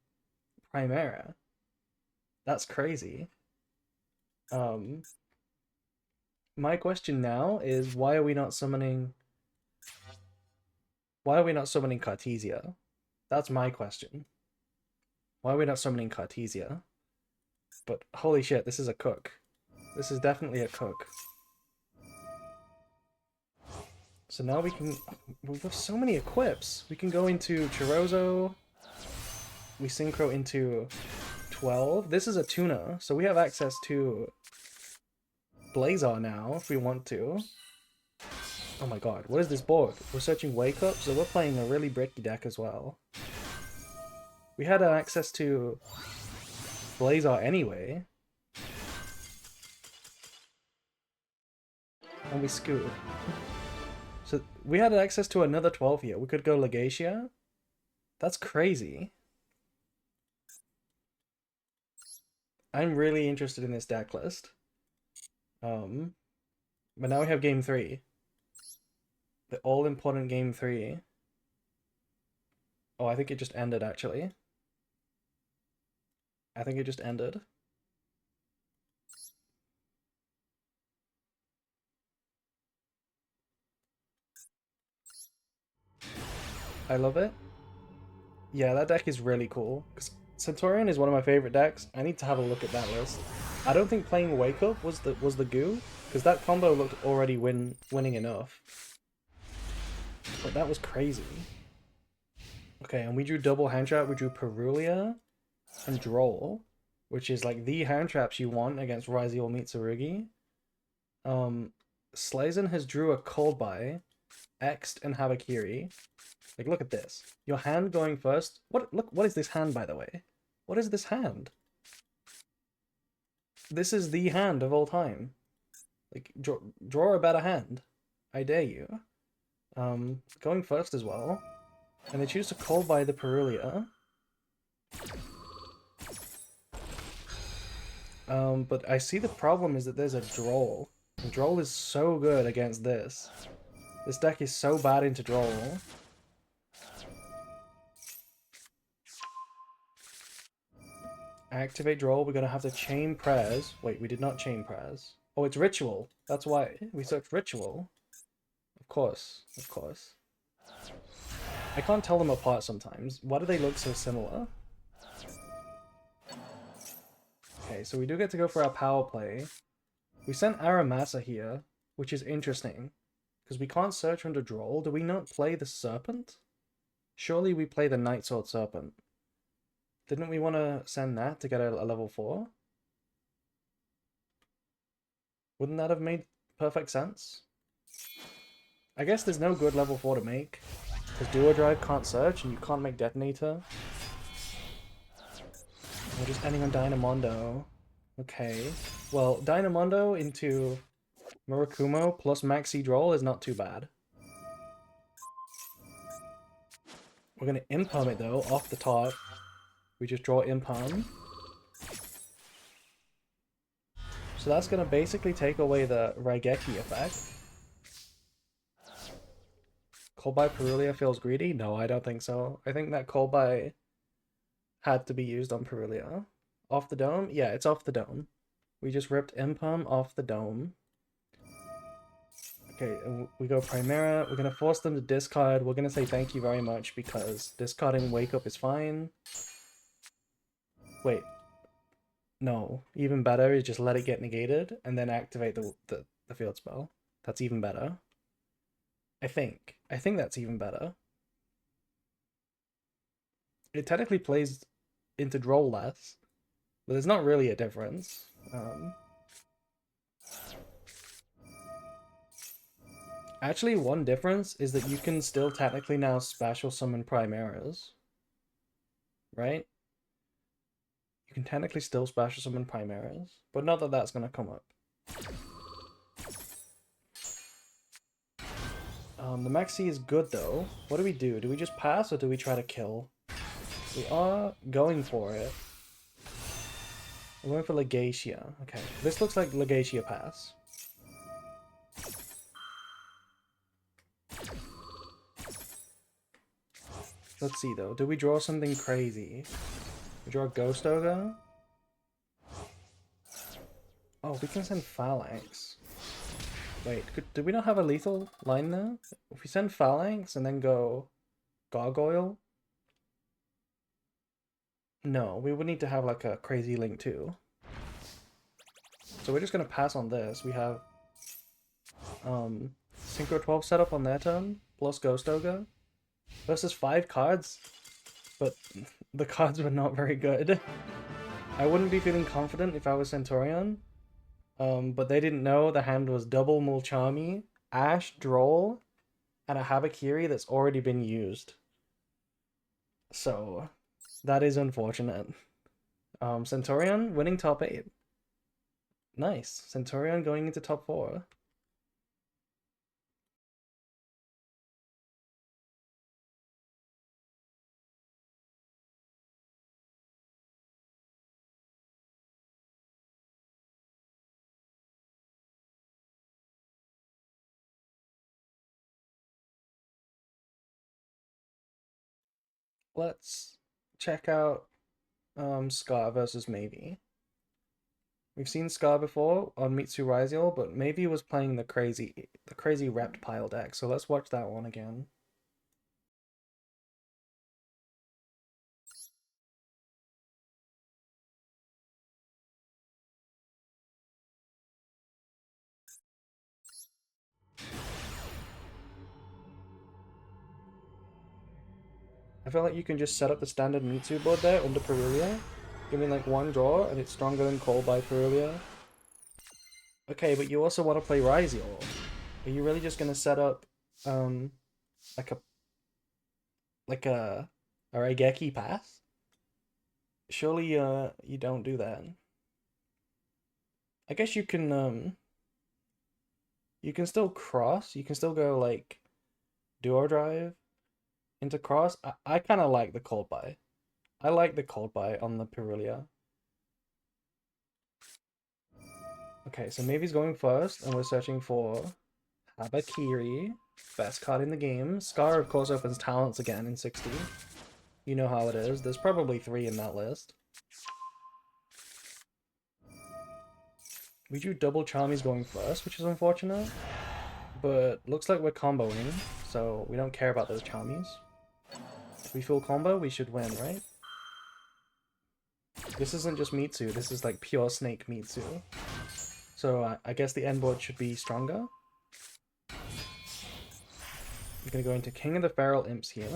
Primera. That's crazy. My question now is why are we not summoning Cartesia? That's my question. Why are we not summoning Cartesia? But holy shit, this is a cook. This is definitely a cook. So now we have so many equips. We can go into Chorozo. We synchro into 12. This is a tuna, so we have access to Blazar now if we want to. Oh my god, what is this board? We're searching Wake Up, so we're playing a really bricky deck as well. We had access to Blazar anyway. And we scoot. So we had access to another 12 here. We could go Legacia. That's crazy. I'm really interested in this deck list. But now we have game 3. The all-important game 3. Oh, I think it just ended, actually. I think it just ended. I love it. Yeah, that deck is really cool. Because Centaurian is one of my favorite decks. I need to have a look at that list. I don't think playing Wake Up was the goo, because that combo looked already winning enough. But that was crazy. Okay, and we drew double hand trap. We drew Perulia and Droll, which is like the hand traps you want against Raziel Mitsurugi. Slazen has drew a Coldbuy, Ext, and Habakiri. Like, look at this. Your hand going first. What is this hand, by the way? What is this hand? This is the hand of all time. Like, draw a better hand. I dare you. Going first as well. And they choose to call by the Perulia. But I see the problem is that there's a Droll. And Droll is so good against this. This deck is so bad into Droll. Activate Droll, we're gonna have to chain prayers. Wait, we did not chain prayers. Oh, it's Ritual. That's why. We searched Ritual. Of course, of course. I can't tell them apart sometimes. Why do they look so similar? Okay, so we do get to go for our power play. We sent Aramasa here, which is interesting. Because we can't search under Droll. Do we not play the Serpent? Surely we play the Nightsword Serpent. Didn't we want to send that to get a level 4? Wouldn't that have made perfect sense? I guess there's no good level 4 to make. Because Duo Drive can't search and you can't make Detonator. We're just ending on Dynamondo. Okay. Well, Dynamondo into Murakumo plus Maxi Droll is not too bad. We're going to Impalm it though, off the top. We just draw Impalm. So that's going to basically take away the Raigeki effect. Kolbai Purulia feels greedy? No, I don't think so. I think that Kolbai had to be used on Purulia. Off the dome? Yeah, it's off the dome. We just ripped Impalm off the dome. Okay, and we go Primera. We're going to force them to discard. We're going to say thank you very much because discarding Wake Up is fine. Wait. No. Even better is just let it get negated and then activate the field spell. That's even better. I think. I think that's even better. It technically plays into Droll less, but there's not really a difference. Actually, one difference is that you can still technically now special summon Primaras. Right? You can technically still special summon Primaras, but not that that's going to come up. The Maxi is good though. What do we do? Do we just pass or do we try to kill? We are going for it. We're going for Legacia. Okay, this looks like Legacia pass. Let's see though. Do we draw something crazy? We draw Ghost Ogre? Oh, we can send Phalanx. Wait, do we not have a lethal line there? If we send Phalanx and then go Gargoyle? No, we would need to have like a crazy link too. So we're just gonna pass on this. We have Synchro 12 set up on their turn, plus Ghost Ogre. Versus 5 cards, but the cards were not very good. I wouldn't be feeling confident if I was Centurion. But they didn't know the hand was double Mulchami, Ash, Droll, and a Habakiri that's already been used. So, that is unfortunate. Centurion winning top 8. Nice. Centurion going into top 4. Let's check out Scar versus Maybe. We've seen Scar before on Mitsu Raisiel, but Maybe was playing the crazy Reptile deck, so let's watch that one again. I feel like you can just set up the standard Mitsu board there under Purulia. Give me like one draw and it's stronger than Kolbai Purulia. Okay, but you also want to play Raisiel. Are you really just gonna set up like a Raigeki path? Surely you don't do that. I guess you can still cross. You can still go like Duo Drive into cross. I kind of like the Kolbai. I like the Kolbai on the Purulia. Okay, so maybe he's going first, and we're searching for Habakiri. Best card in the game. Scar, of course, opens talents again in 60. You know how it is. There's probably 3 in that list. We drew double Charmies going first, which is unfortunate. But looks like we're comboing, so we don't care about those Charmies. If we full combo, we should win, right? This isn't just Mitsu, this is like pure Snake Mitsu. So I guess the end board should be stronger. We're gonna go into King of the Feral Imps here.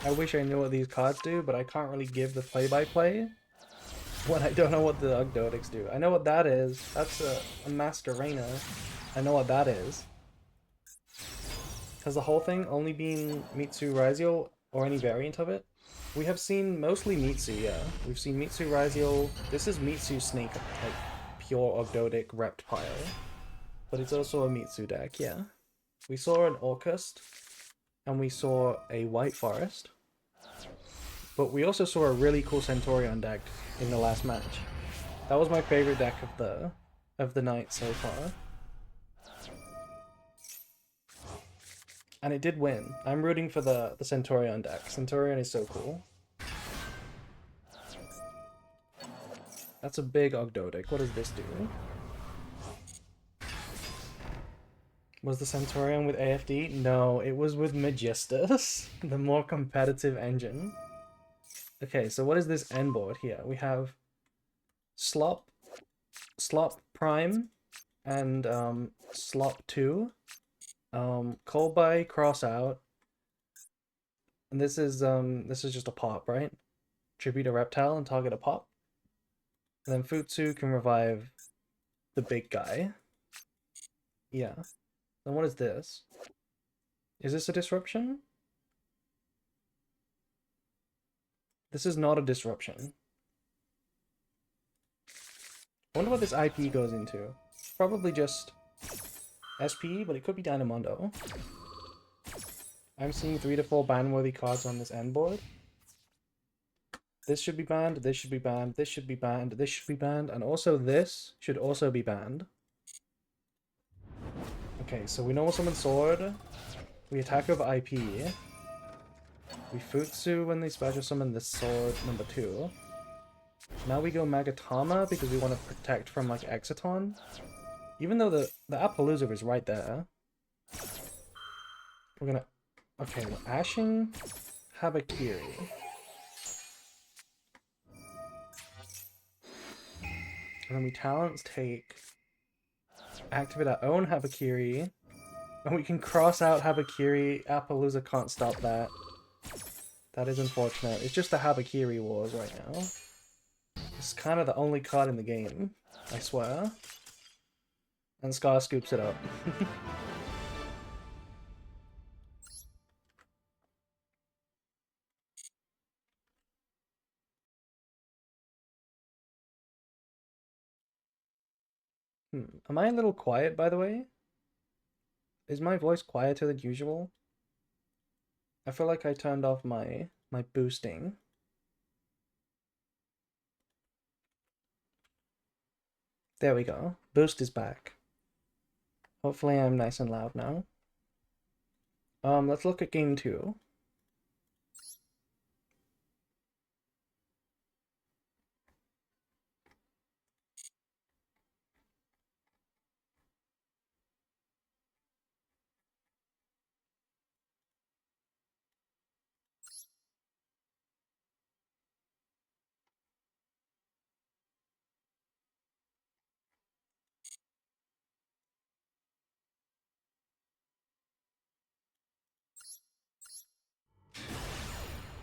I wish I knew what these cards do, but I can't really give the play-by-play when I don't know what the Ugdodics do. I know what that is. That's a Masquerena. I know what that is. Has the whole thing only been Mitsu Raziel or any variant of it? We have seen mostly Mitsu, yeah. We've seen Mitsu Raziel. This is Mitsu Snake, like pure Ogdodic Reptile. But it's also a Mitsu deck, yeah. We saw an Orcust, and we saw a White Forest. But we also saw a really cool Centaurion deck in the last match. That was my favorite deck of the night so far. And it did win. I'm rooting for the Centaurion deck. Centaurion is so cool. That's a big Ogdodic. What does this do? Was the Centaurion with AFD? No, it was with Magistus, the more competitive engine. Okay, so what is this end board here? We have Slop Prime, and Slop 2. Kolbai cross out. And this is just a pop, right? Tribute a reptile and target a pop. And then Futsu can revive the big guy. Yeah. Then what is this? Is this a disruption? This is not a disruption. I wonder what this IP goes into. Probably just SP, but it could be Dynamondo. I'm seeing 3 to 4 ban-worthy cards on this end board. This should be banned, this should be banned, this should be banned, this should be banned, and also this should also be banned. Okay, so we normal summon Sword. We attack over IP. We Futsu when they special summon this Sword number 2. Now we go Magatama because we want to protect from like Exiton. Even though the Appaloosa is right there. We're gonna... Okay, we're ashing Habakiri. And then we talents take... Activate our own Habakiri. And we can cross out Habakiri. Appaloosa can't stop that. That is unfortunate. It's just the Habakiri wars right now. It's kind of the only card in the game, I swear. And Scar scoops it up. Am I a little quiet, by the way? Is my voice quieter than usual? I feel like I turned off my boosting. There we go. Boost is back. Hopefully I'm nice and loud now. Let's look at game 2.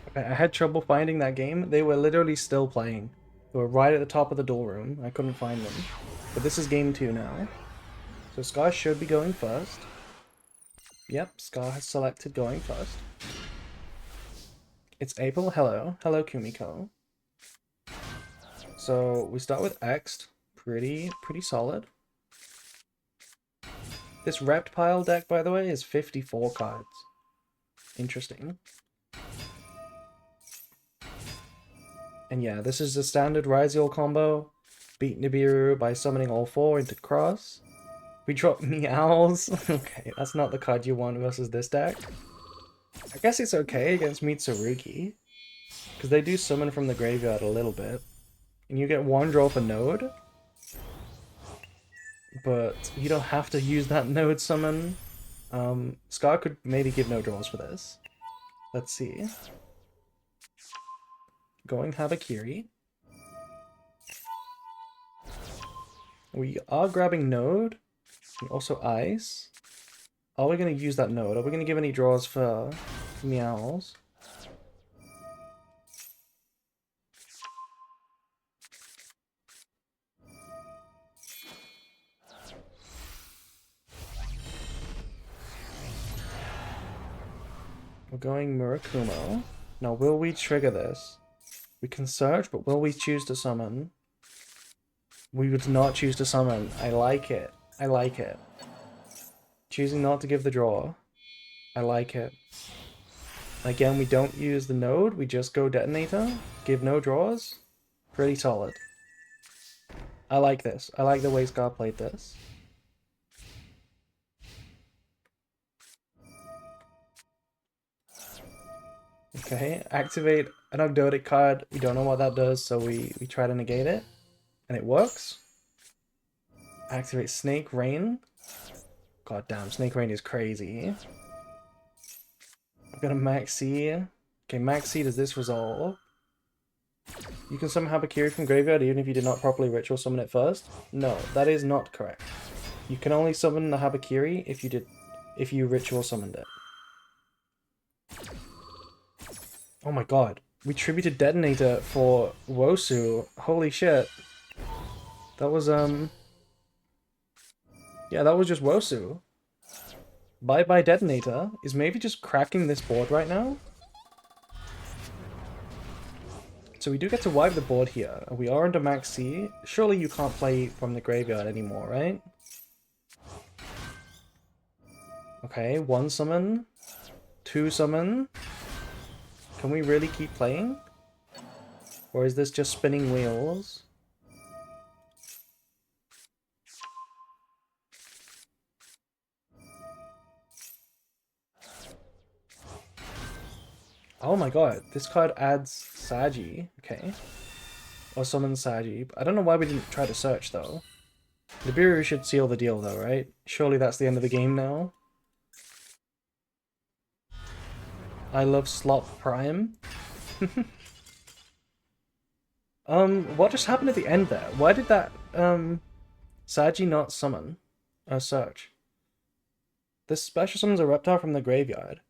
Okay, I had trouble finding that game. They were literally still playing. They were right at the top of the door room. I couldn't find them. But this is game 2 now. So Scar should be going first. Yep, Scar has selected going first. It's April. Hello. Hello, Kumiko. So we start with X. Pretty solid. This Reptile deck, by the way, is 54 cards. Interesting. And yeah, this is the standard Raziel combo. Beat Nibiru by summoning all 4 into cross. We drop Meowls. Okay, that's not the card you want versus this deck. I guess it's okay against Mitsurugi. Because they do summon from the graveyard a little bit. And you get 1 draw for Node. But you don't have to use that Node summon. Scar could maybe give no draws for this. Let's see. Going Habakiri. We are grabbing Node. And also Ice. Are we going to use that Node? Are we going to give any draws for Meows? We're going Murakumo. Now, will we trigger this? We can search, but will we choose to summon? We would not choose to summon. I like it. I like it. Choosing not to give the draw. I like it. Again, we don't use the node. We just go detonator. Give no draws. Pretty solid. I like this. I like the way Scar played this. Okay, activate an Ogdoadic card. We don't know what that does, so we try to negate it. And it works. Activate Snake Rain. God damn, Snake Rain is crazy. I'm gonna Maxi. Okay, Maxi, does this resolve? You can summon Habakiri from graveyard even if you did not properly ritual summon it first? No, that is not correct. You can only summon the Habakiri if you ritual summoned it. Oh my god. We tributed Detonator for Wosu. Holy shit. That was, yeah, that was just Wosu. Bye-bye Detonator is maybe just cracking this board right now. So we do get to wipe the board here. We are under Max C. Surely you can't play from the graveyard anymore, right? Okay, 1 summon. 2 summon. Can we really keep playing? Or is this just spinning wheels? Oh my god, this card adds Saji. Okay. Or summons Saji. I don't know why we didn't try to search, though. Nibiru should seal the deal, though, right? Surely that's the end of the game now. I love Slop Prime. What just happened at the end there? Why did that, Saji not summon? Search. This special summons a reptile from the graveyard.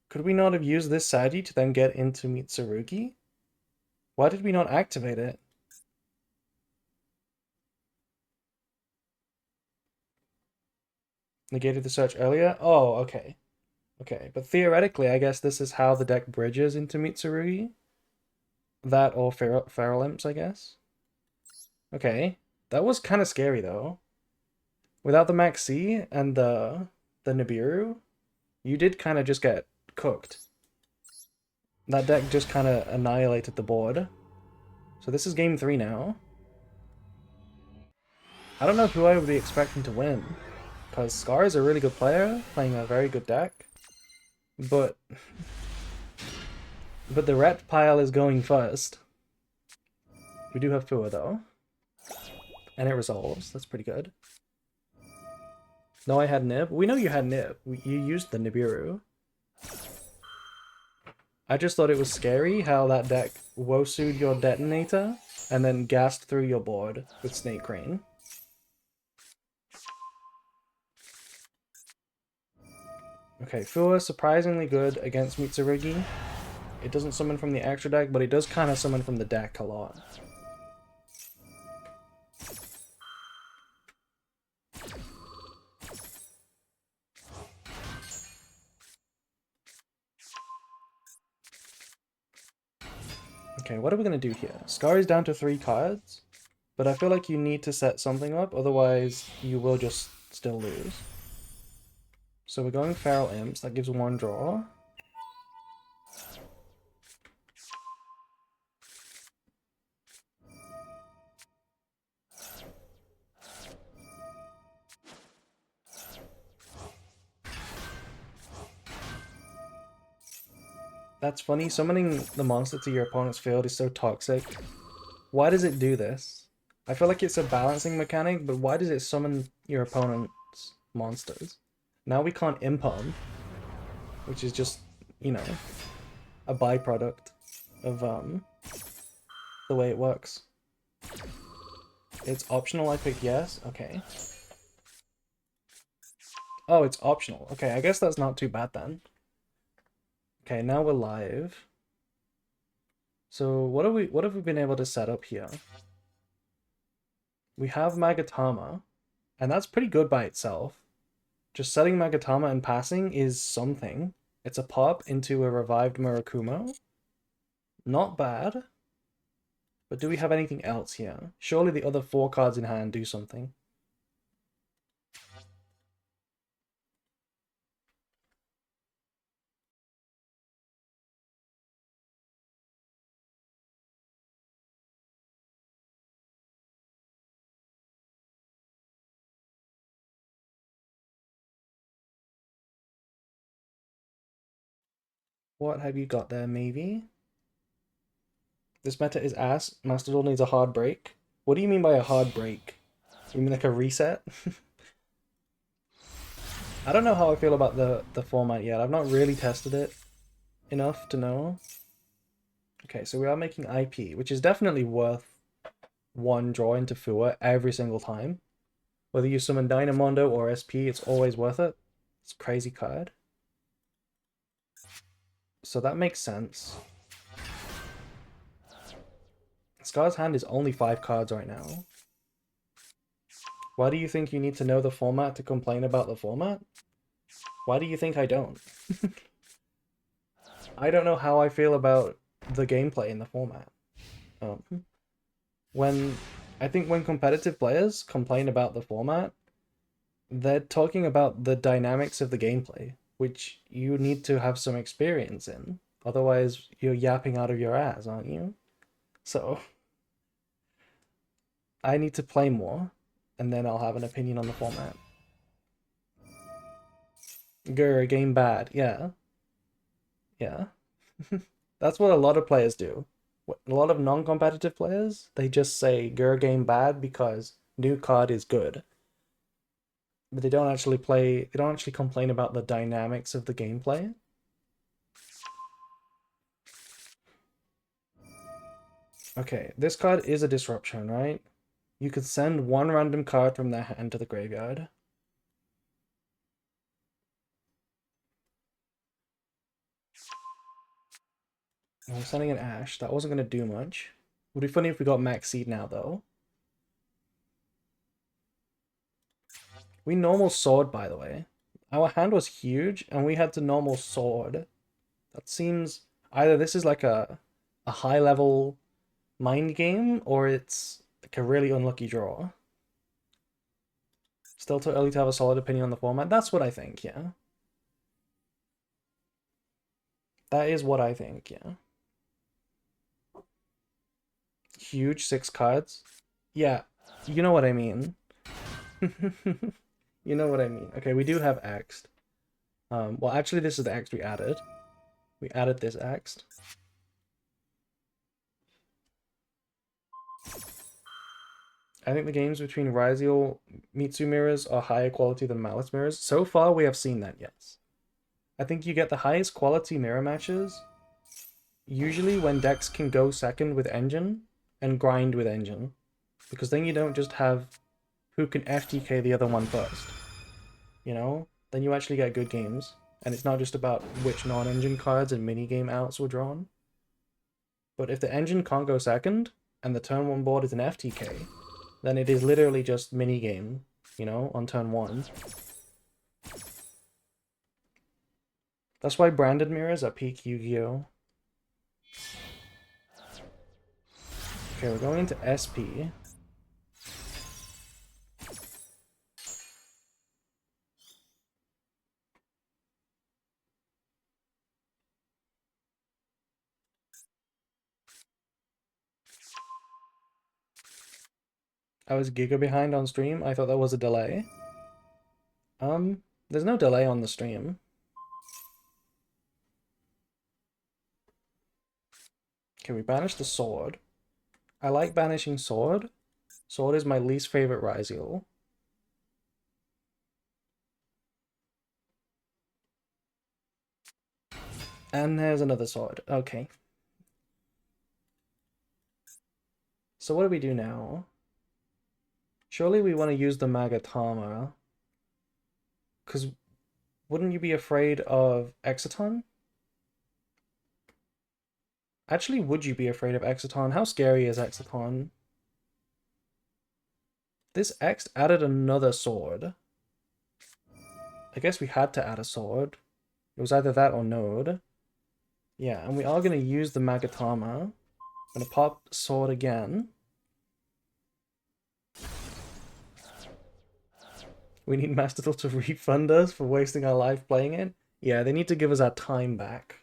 Could we not have used this Saji to then get into Mitsurugi? Why did we not activate it? Negated the search earlier? Oh, okay. Okay, but theoretically, I guess this is how the deck bridges into Mitsurugi. That or Feral Imps, I guess. Okay, that was kind of scary, though. Without the Maxi and the Nibiru, you did kind of just get cooked. That deck just kind of annihilated the board. So this is game 3 now. I don't know who I would be expecting to win, because Scar is a really good player, playing a very good deck. But the ret pile is going first. We do have Fua though. And it resolves. That's pretty good. No, I had Nib. We know you had Nib. You used the Nibiru. I just thought it was scary how that deck Wosu'd your Detonator and then gassed through your board with Snake Rain. Okay, Fua surprisingly good against Mitsurugi. It doesn't summon from the extra deck, but it does kind of summon from the deck a lot. Okay, what are we going to do here? Scar is down to 3 cards, but I feel like you need to set something up, otherwise you will just still lose. So we're going Feral Imps, that gives 1 draw. That's funny, summoning the monster to your opponent's field is so toxic. Why does it do this? I feel like it's a balancing mechanic, but why does it summon your opponent's monsters? Now we can't imp them, which is just, you know, a byproduct of the way it works. It's optional, I pick yes? Okay. Oh, it's optional. Okay, I guess that's not too bad then. Okay, now we're live. So what have we been able to set up here? We have Magatama, and that's pretty good by itself. Just setting Magatama and passing is something, It's a pop into a revived Murakumo. Not bad. But do we have anything else here? Surely the other 4 cards in hand do something. What have you got there, maybe? This meta is ass. Mastodon needs a hard break. What do you mean by a hard break? You mean like a reset? I don't know how I feel about the format yet. I've not really tested it enough to know. Okay, so we are making IP, which is definitely worth 1 draw into Fua every single time. Whether you summon Dynamondo or SP, it's always worth it. It's a crazy card. So that makes sense. Scar's hand is only 5 cards right now. Why do you think you need to know the format to complain about the format? Why do you think I don't? I don't know how I feel about the gameplay in the format. I think when competitive players complain about the format, they're talking about the dynamics of the gameplay, which you need to have some experience in. Otherwise, you're yapping out of your ass, aren't you? So, I need to play more, and then I'll have an opinion on the format. Grr, game bad. Yeah. Yeah. That's what a lot of players do. A lot of non-competitive players, they just say Grr game bad because new card is good. But they don't actually complain about the dynamics of the gameplay. Okay, this card is a disruption, right? You could send 1 random card from their hand to the graveyard. I'm sending an Ash. That wasn't going to do much. Would be funny if we got Max Seed now, though. We normal sword, by the way. Our hand was huge, and we had to normal sword. That seems... Either this is like a high-level mind game, or it's like a really unlucky draw. Still too early to have a solid opinion on the format. That's what I think, yeah. That is what I think, yeah. Huge 6 cards. Yeah, you know what I mean. You know what I mean. Okay, we do have Axed. Well, actually, this is the Axe we added. We added this Axed. I think the games between Ryziel Mitsu mirrors are higher quality than Malice mirrors. So far, we have seen that, yes. I think you get the highest quality mirror matches usually when decks can go second with Engine and grind with Engine. Because then you don't just have who can FTK the other one first. You know? Then you actually get good games. And it's not just about which non-engine cards and minigame outs were drawn. But if the engine can't go second, and the turn 1 board is an FTK, then it is literally just minigame, you know, on turn 1. That's why branded mirrors are peak Yu-Gi-Oh! Okay, we're going into SP. I was giga behind on stream. I thought that was a delay. There's no delay on the stream. Okay, we banish the sword. I like banishing sword. Sword is my least favorite Ryziel. And there's another sword. Okay. So what do we do now? Surely we want to use the Magatama. Because wouldn't you be afraid of Exciton? Actually, would you be afraid of Exciton? How scary is Exciton? This X added another sword. I guess we had to add a sword. It was either that or Node. Yeah, and we are going to use the Magatama. I'm going to pop Sword again. We need Mastodon to refund us for wasting our life playing it. Yeah, they need to give us our time back.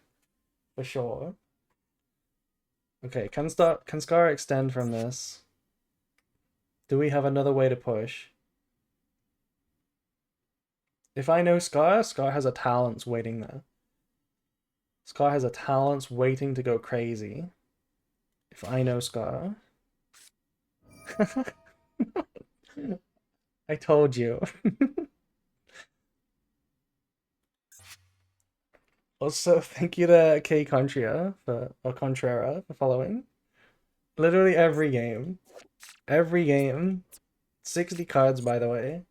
For sure. Okay, can Scar extend from this? Do we have another way to push? If I know Scar, Scar has a Talents waiting there. Scar has a Talents waiting to go crazy. If I know Scar. I told you. Also, thank you to K Contria or Contrera for following. Literally every game. Every game. 60 cards, by the way.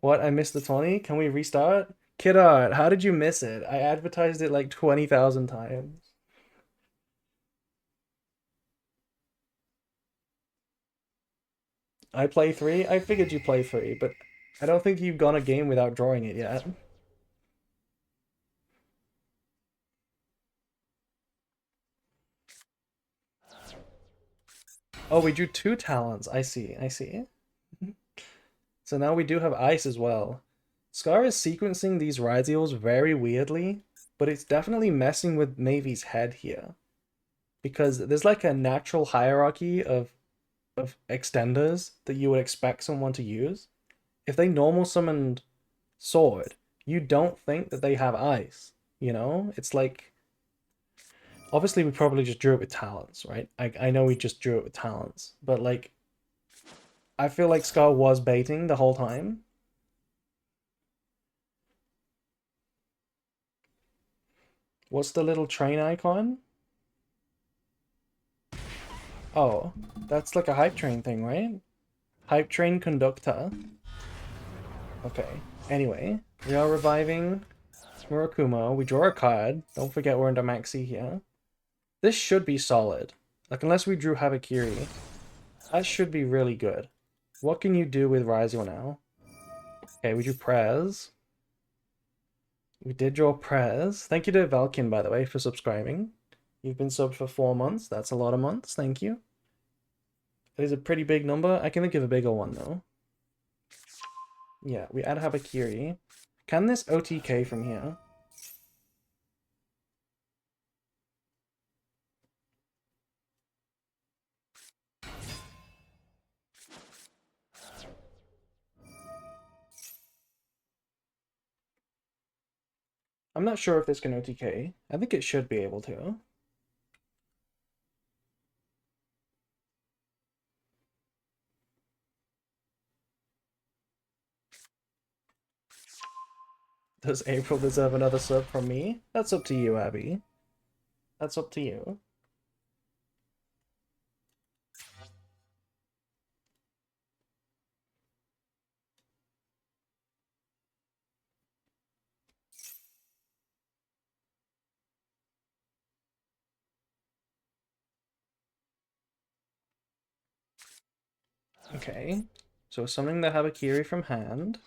What? I missed the 20? Can we restart? Kid Art, how did you miss it? I advertised it like 20,000 times. I play 3? I figured you play 3, but I don't think you've gone a game without drawing it yet. Oh, we drew 2 talents. I see, I see. So now we do have ice as well. Scar is sequencing these Ryzeals very weirdly, but it's definitely messing with Navy's head here. Because there's like a natural hierarchy of extenders that you would expect someone to use. If they normal summoned Sword, you don't think that they have ice, you know? It's like, obviously we probably just drew it with talents, right? I know we just drew it with talents, but like, I feel like Scar was baiting the whole time. What's the little train icon? Oh, that's like a hype train thing, right? Hype train conductor. Okay. Anyway, we are reviving Murakumo. We draw a card. Don't forget we're under Maxi here. This should be solid. Like, unless we drew Habakiri, that should be really good. What can you do with Ryzel now? Okay, we drew Prez. We did draw Prez. Thank you to Valkin, by the way, for subscribing. You've been subbed for 4 months. That's a lot of months. Thank you. It is a pretty big number. I can think of a bigger one, though. Yeah, we add Habakiri. Can this OTK from here? I'm not sure if this can OTK. I think it should be able to. Does April deserve another sub from me? That's up to you, Abby. That's up to you. Okay. So summoning the Habakiri from hand.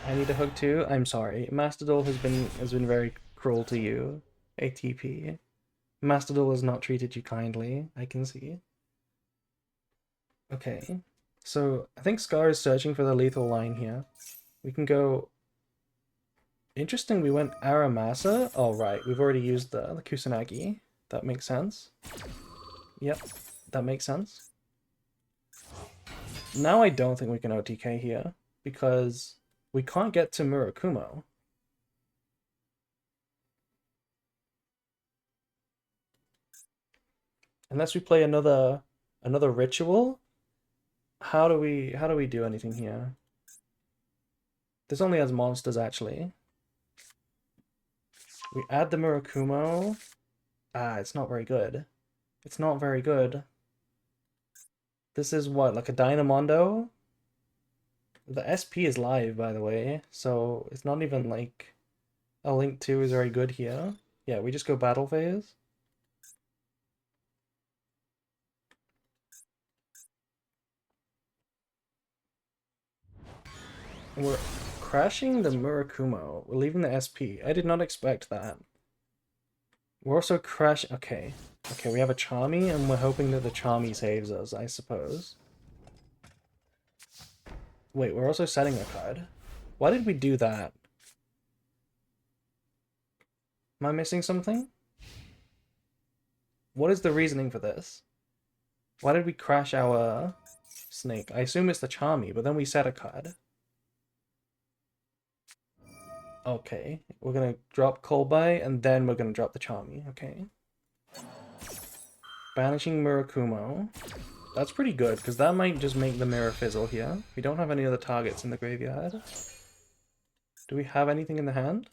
I need a hug too. I'm sorry. Mastodol has been very cruel to you. ATP. Mastodol has not treated you kindly, I can see. Okay. So I think Scar is searching for the lethal line here. We can go. Interesting, we went Aramasa. Oh right, we've already used the Kusanagi. That makes sense. Yep, that makes sense. Now I don't think we can OTK here, because we can't get to Murakumo. Unless we play another ritual. How do we do anything here? This only has monsters actually. We add the Murakumo. Ah, it's not very good. It's not very good. This is what, like a Dynamondo? The SP is live, by the way, so it's not even like a Link 2 is very good here. Yeah, we just go battle phase. We're crashing the Murakumo. We're leaving the SP. I did not expect that. We're also okay. Okay, we have a Charmy, and we're hoping that the Charmy saves us, I suppose. Wait, we're also setting a card. Why did we do that? Am I missing something? What is the reasoning for this? Why did we crash our snake? I assume it's the Charmy, but then we set a card. Okay, we're gonna drop Kolbai, and then we're gonna drop the Charmy, okay. Banishing Murakumo. That's pretty good, because that might just make the mirror fizzle here. We don't have any other targets in the graveyard. Do we have anything in the hand?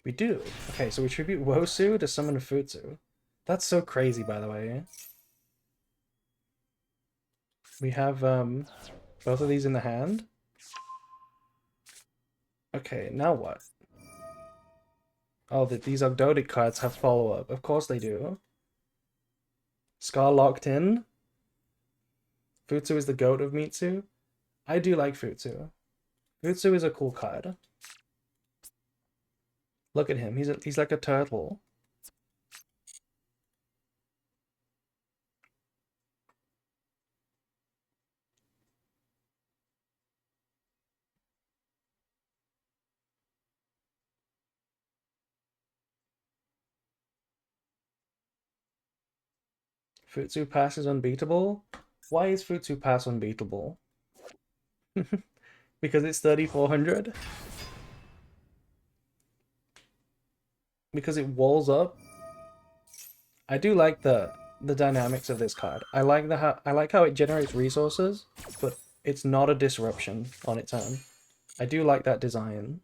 We do. Okay, so we tribute Wosu to summon Futsu. That's so crazy, by the way. We have both of these in the hand. Okay, now what? Oh, these Ogdoadic cards have follow-up. Of course they do. Scar locked in. Futsu is the goat of Mitsu. I do like Futsu. Futsu is a cool card. Look at him. He's like a turtle. Futsu Pass is unbeatable. Why is Futsu Pass unbeatable? Because it's 3400? Because it walls up? I do like the dynamics of this card. I like how it generates resources, but it's not a disruption on its own. I do like that design.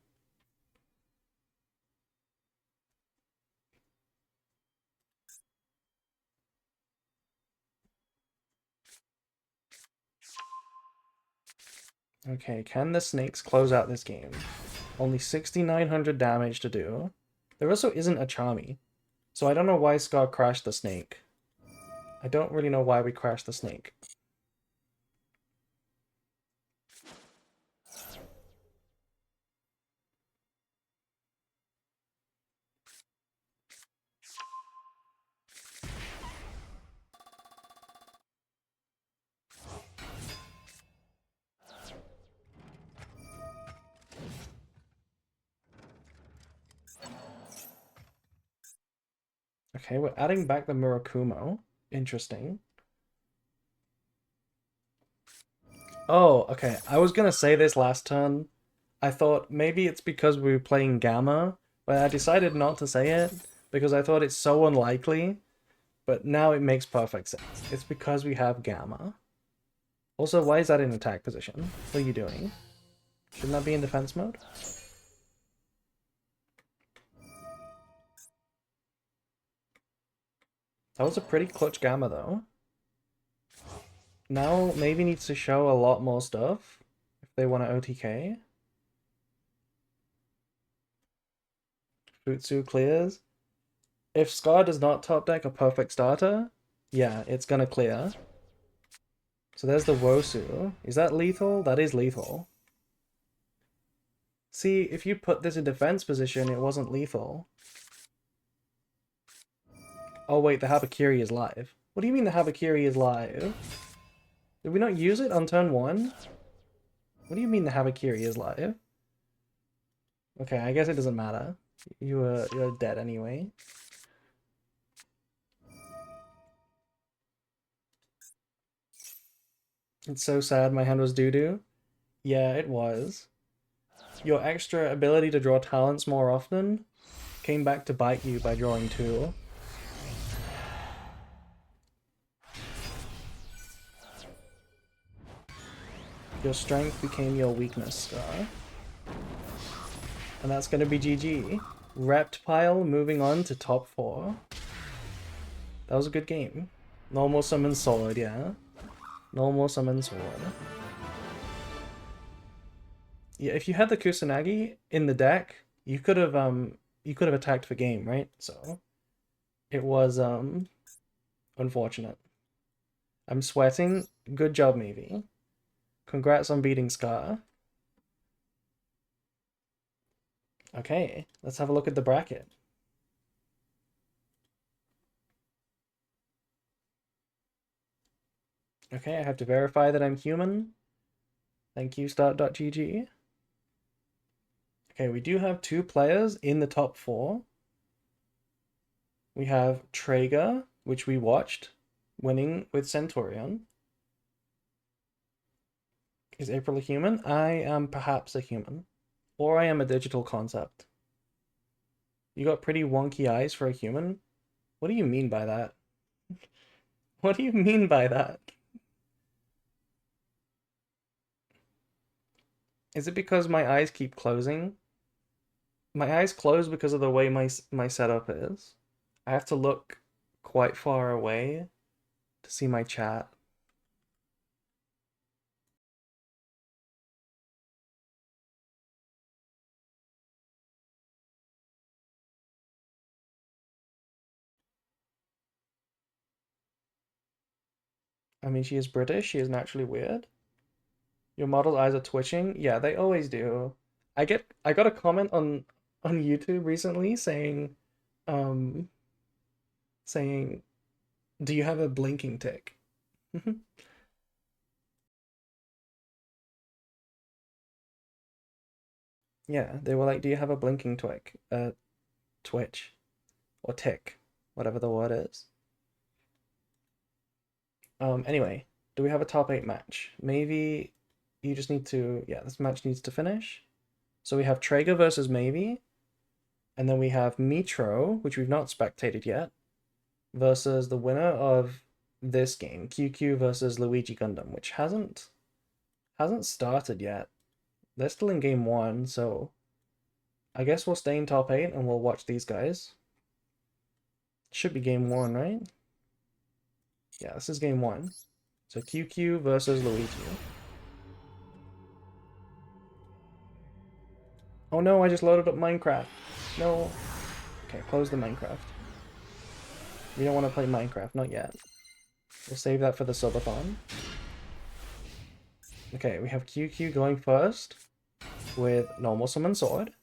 Okay, can the snakes close out this game? Only 6,900 damage to do. There also isn't a Charmy, so I don't know why Scar crashed the snake. I don't really know why we crashed the snake. Okay, we're adding back the Murakumo. Interesting. Oh, okay. I was gonna say this last turn. I thought maybe it's because we were playing Gamma, but I decided not to say it because I thought it's so unlikely. But now it makes perfect sense. It's because we have Gamma. Also, why is that in attack position? What are you doing? Shouldn't that be in defense mode? That was a pretty clutch Gamma, though. Now, maybe needs to show a lot more stuff if they want to OTK. Futsu clears. If Scar does not top deck a perfect starter, yeah, it's gonna clear. So there's the Wosu. Is that lethal? That is lethal. See, if you put this in defense position, it wasn't lethal. Oh wait, the Habakiri is live. What do you mean the Habakiri is live? Did we not use it on turn 1? What do you mean the Habakiri is live? Okay, I guess it doesn't matter. You're dead anyway. It's so sad my hand was doo-doo. Yeah, it was. Your extra ability to draw talents more often came back to bite you by drawing 2. Your strength became your weakness, Scar. And that's gonna be GG. Reptile moving on to top 4. That was a good game. Normal summon sword, yeah. Normal summon sword. Yeah, if you had the Kusanagi in the deck, you could have attacked for game, right? So it was unfortunate. I'm sweating. Good job, Maybe. Congrats on beating Scar. Okay, let's have a look at the bracket. Okay, I have to verify that I'm human. Thank you, start.gg. Okay, we do have 2 players in the top 4. We have Traeger, which we watched, winning with Centurion. Is April a human? I am perhaps a human. Or I am a digital concept. You got pretty wonky eyes for a human? What do you mean by that? What do you mean by that? Is it because my eyes keep closing? My eyes close because of the way my setup is. I have to look quite far away to see my chat. I mean, she is British. She is naturally weird. Your model's eyes are twitching. Yeah, they always do. I got a comment on YouTube recently saying, um, saying, "Do you have a blinking tick?" Yeah, they were like, "Do you have a blinking twitch?" Twitch or tick, whatever the word is. Anyway, do we have a top 8 match? Maybe you just need to, yeah, this match needs to finish. So we have Traeger versus Maybe, and then we have Mitro, which we've not spectated yet, versus the winner of this game, QQ versus Luigi Gundam, which hasn't started yet. They're still in game 1, so I guess we'll stay in top 8 and we'll watch these guys. Should be game 1, right? Yeah, this is game 1. So QQ versus Luigi. Oh no, I just loaded up Minecraft. No. Okay, close the Minecraft. We don't want to play Minecraft, not yet. We'll save that for the subathon. Okay, we have QQ going first with normal summon sword.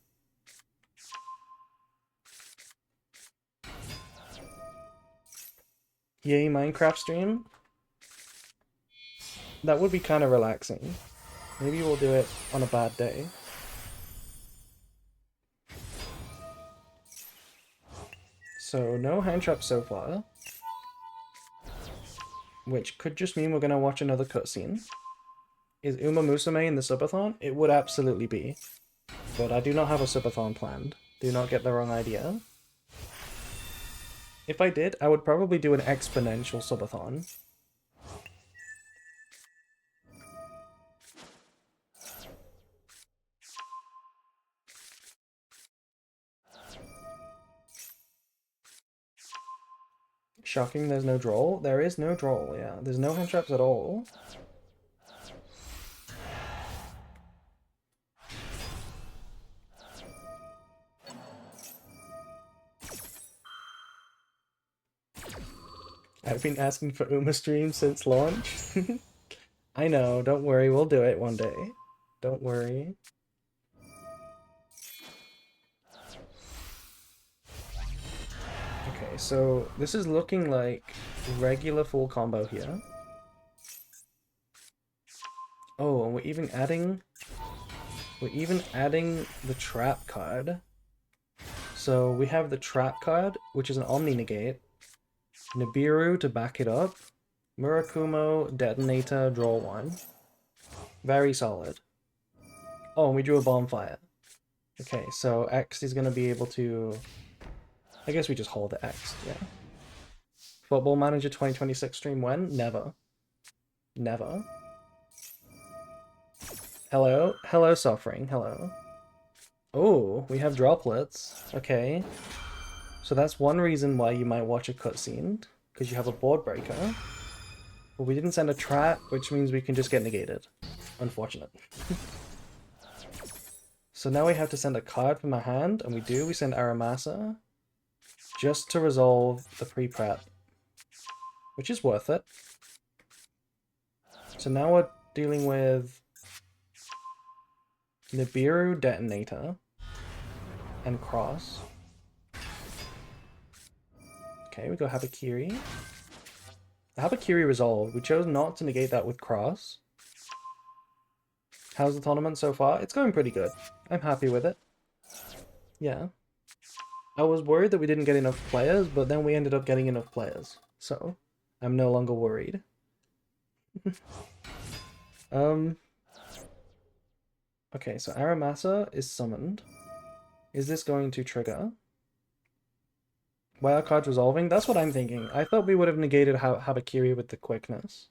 Yay, Minecraft stream. That would be kind of relaxing. Maybe we'll do it on a bad day. So no hand trap so far. Which could just mean we're going to watch another cutscene. Is Uma Musume in the subathon? It would absolutely be. But I do not have a subathon planned. Do not get the wrong idea. If I did, I would probably do an exponential subathon. Shocking, there's no droll. There is no droll, yeah. There's no hand traps at all. I've been asking for Uma stream since launch. I know, don't worry, we'll do it one day. Don't worry. Okay, so this is looking like regular full combo here. Oh, and we're even adding the trap card. So we have the trap card, which is an Omni Negate, Nibiru to back it up, Murakumo, Detonator, draw 1. Very solid. Oh, and we drew a Bonfire. Okay, so X is going to be able to... I guess we just hold the X, yeah. Football Manager 2026 stream when? Never. Never. Hello? Hello, Suffering. Hello. Oh, we have droplets. Okay. So that's one reason why you might watch a cutscene, because you have a board breaker. But we didn't send a trap, which means we can just get negated. Unfortunate. So now we have to send a card from our hand, and we do. We send Aramasa, just to resolve the pre-prep, which is worth it. So now we're dealing with Nibiru Detonator and Cross. Okay, we got Habakiri. The Habakiri resolved. We chose not to negate that with Cross. How's the tournament so far? It's going pretty good. I'm happy with it. Yeah. I was worried that we didn't get enough players, but then we ended up getting enough players. So, I'm no longer worried. Okay, so Aramasa is summoned. Is this going to trigger? Wildcard resolving? That's what I'm thinking. I thought we would have negated Habakiri with the quickness.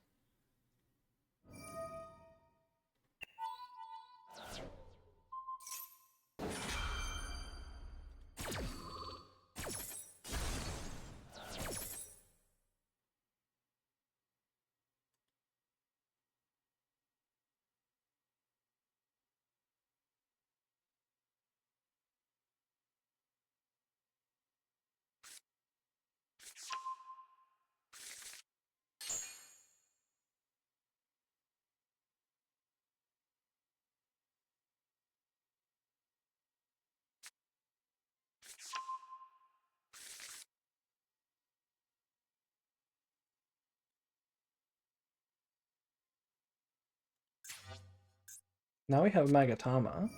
Now we have Magatama.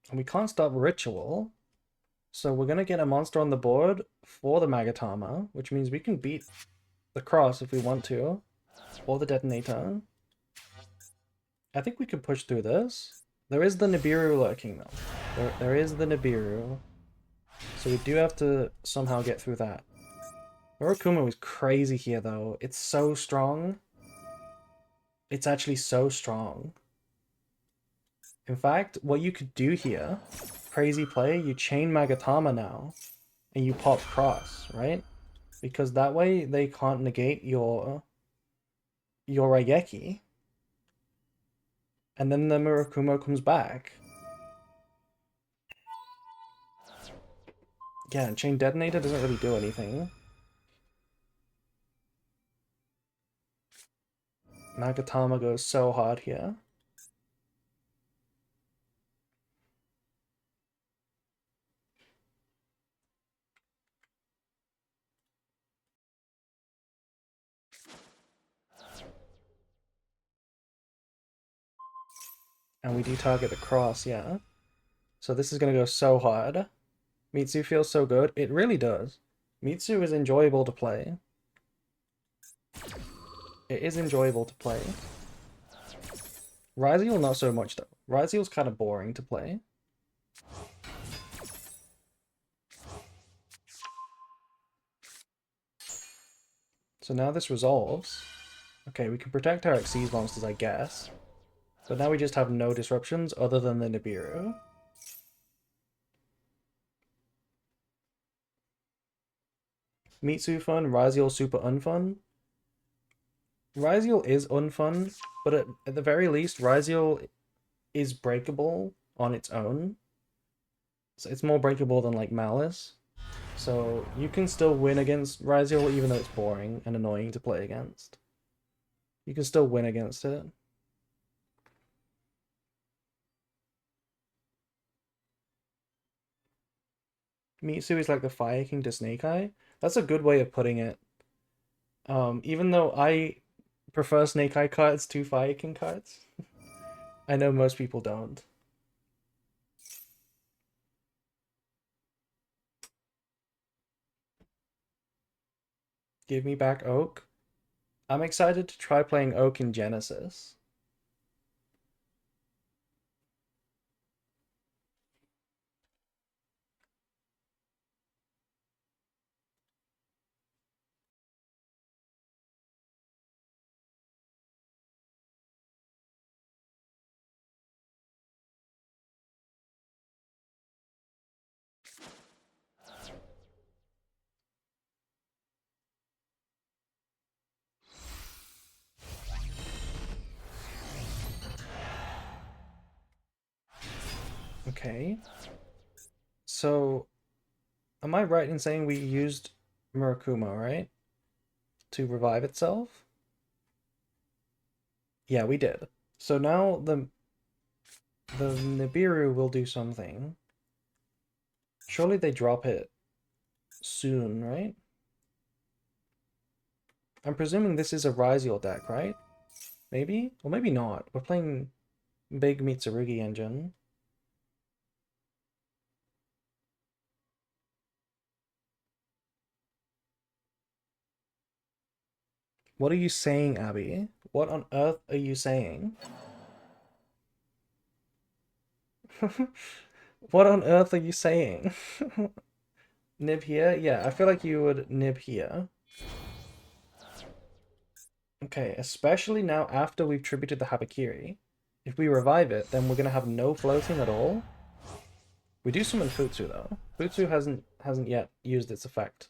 And we can't stop Ritual. So we're going to get a monster on the board for the Magatama, which means we can beat the Cross if we want to, or the Detonator. I think we could push through this. There is the Nibiru lurking though. There is the Nibiru. So we do have to somehow get through that. Murakumo is crazy here though. It's so strong. It's actually so strong. In fact, what you could do here, crazy play, you chain Magatama now, and you pop Cross, right? Because that way they can't negate your Raigeki. And then the Murakumo comes back. Yeah, and Chain Detonator doesn't really do anything. Magatama goes so hard here. And we do target the Cross, yeah. So this is going to go so hard. Mitsu feels so good. It really does. Mitsu is enjoyable to play. It is enjoyable to play. Ryziel not so much though. Ryziel's kind of boring to play. So now this resolves. Okay, we can protect our Xyz monsters, I guess. But now we just have no disruptions other than the Nibiru. Mitsu fun, Ryziel super unfun. Ryziel is unfun, but at the very least, Ryziel is breakable on its own. So it's more breakable than like Malice. So you can still win against Ryziel even though it's boring and annoying to play against. You can still win against it. Mitsu is like the Fire King to Snake Eye. That's a good way of putting it. Even though I prefer Snake Eye cards to Fire King cards, I know most people don't. Give me back Oak. I'm excited to try playing Oak in Genesis. Okay. So, am I right in saying we used Murakumo, right? to revive itself? Yeah, we did. So now the Nibiru will do something. Surely they drop it soon, right? I'm presuming this is a Ryziel deck, right? Maybe? Or maybe not. We're playing Big Mitsurugi engine. What are you saying, Abby? What on earth are you saying? What on earth are you saying? Nib here? Yeah, I feel like you would nib here. Okay, especially now after we've tributed the Habakiri. If we revive it, then we're gonna have no floating at all. We do summon Futsu though. Futsu hasn't yet used its effect.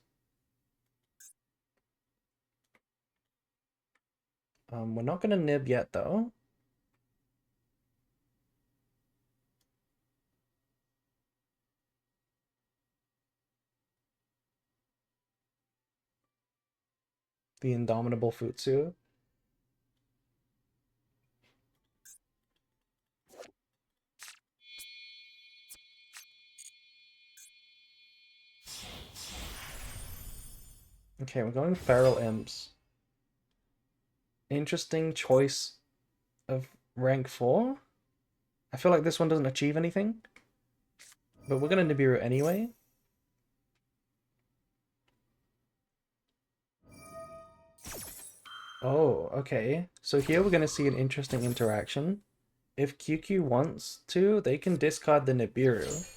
We're not gonna nib yet though. The Indomitable Futsu. Okay, we're going Feral Imps. Interesting choice of rank 4. I feel like this one doesn't achieve anything. But we're gonna Nibiru anyway. Oh, okay. So here we're gonna see an interesting interaction. If QQ wants to, they can discard the Nibiru,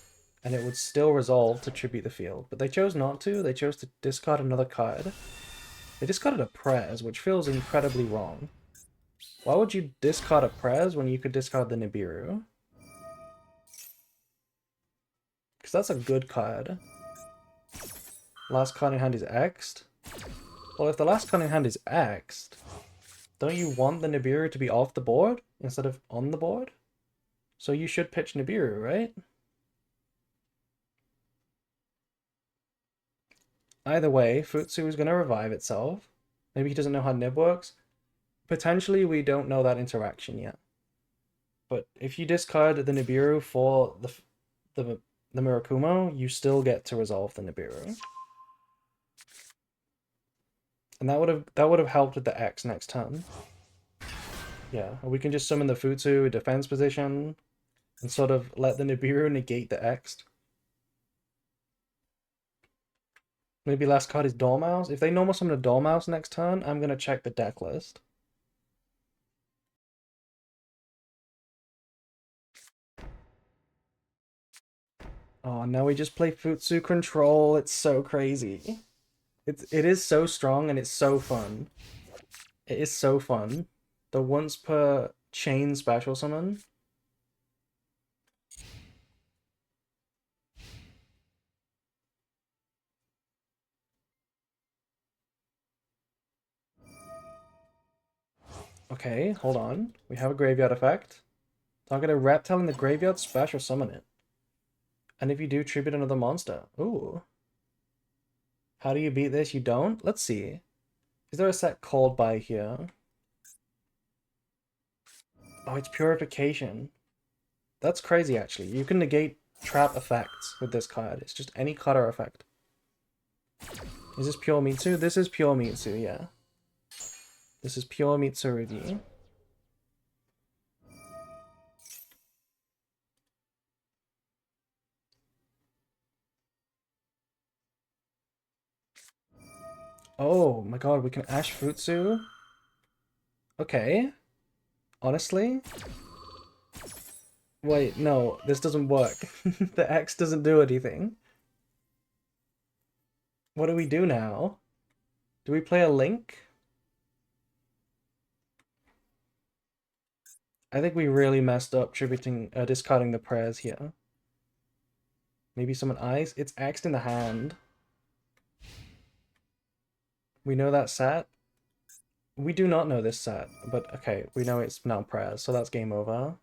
and it would still resolve to tribute the field. But they chose not to. They chose to discard another card. They discarded a Prez, which feels incredibly wrong. Why would you discard a Prez when you could discard the Nibiru? Because that's a good card. Last card in hand is X'd. Well, if the last card in hand is X'd, don't you want the Nibiru to be off the board instead of on the board? So you should pitch Nibiru, right? Either way, Futsu is going to revive itself. Maybe he doesn't know how Nib works. Potentially, we don't know that interaction yet. But if you discard the Nibiru for the Mirakumo, you still get to resolve the Nibiru. And that would have helped with the X next turn. Yeah, we can just summon the Futsu defense position and sort of let the Nibiru negate the X. Maybe last card is Dormouse. If they normal summon a Dormouse next turn, I'm gonna check the deck list. Oh, now we just play Futsu Control. It's so crazy. It is so strong and it's so fun. It is so fun. The once per chain special summon. Okay, hold on. We have a graveyard effect. Target a reptile in the graveyard, special summon it. And if you do, tribute another monster. Ooh. How do you beat this? You don't? Let's see. Is there a set called by here? Oh, it's Purification. That's crazy, actually. You can negate trap effects with this card. It's just any card or effect. Is this Pure Mitsu? This is Pure Mitsu, yeah. This is Pure Mitsurugi. Oh my god, we can Ash Futsu? Okay. Honestly? Wait, no, this doesn't work. The X doesn't do anything. What do we do now? Do we play a Link? I think we really messed up discarding the prayers here. Maybe summon Ice? It's X'd in the hand. We know that set. We do not know this set, but okay, we know it's now prayers, so that's game over.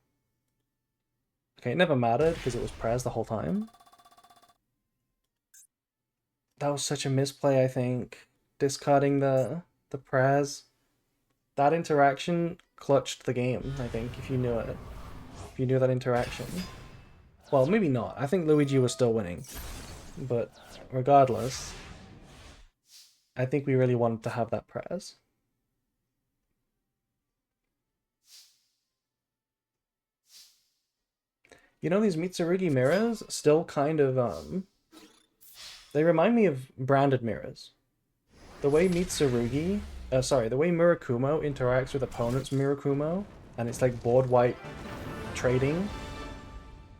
Okay, it never mattered because it was prayers the whole time. That was such a misplay, I think. Discarding the The prayers. That interaction clutched the game, I think, if you knew it. If you knew that interaction. Well, maybe not. I think Luigi was still winning. But regardless, I think we really wanted to have that prez. You know, these Mitsurugi mirrors still kind of, they remind me of branded mirrors. The way Mitsurugi, the way Murakumo interacts with opponents Murakumo, and it's like board wipe trading,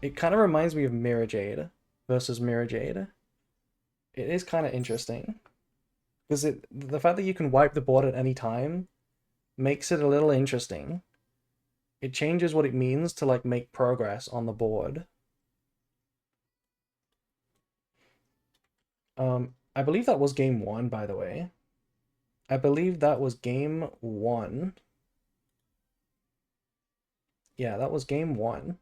it kind of reminds me of Mirror Jade versus Mirror Jade. It is kind of interesting. Because the fact that you can wipe the board at any time makes it a little interesting. It changes what it means to like make progress on the board. I believe that was game 1, by the way. I believe that was game 1. Yeah, that was game 1.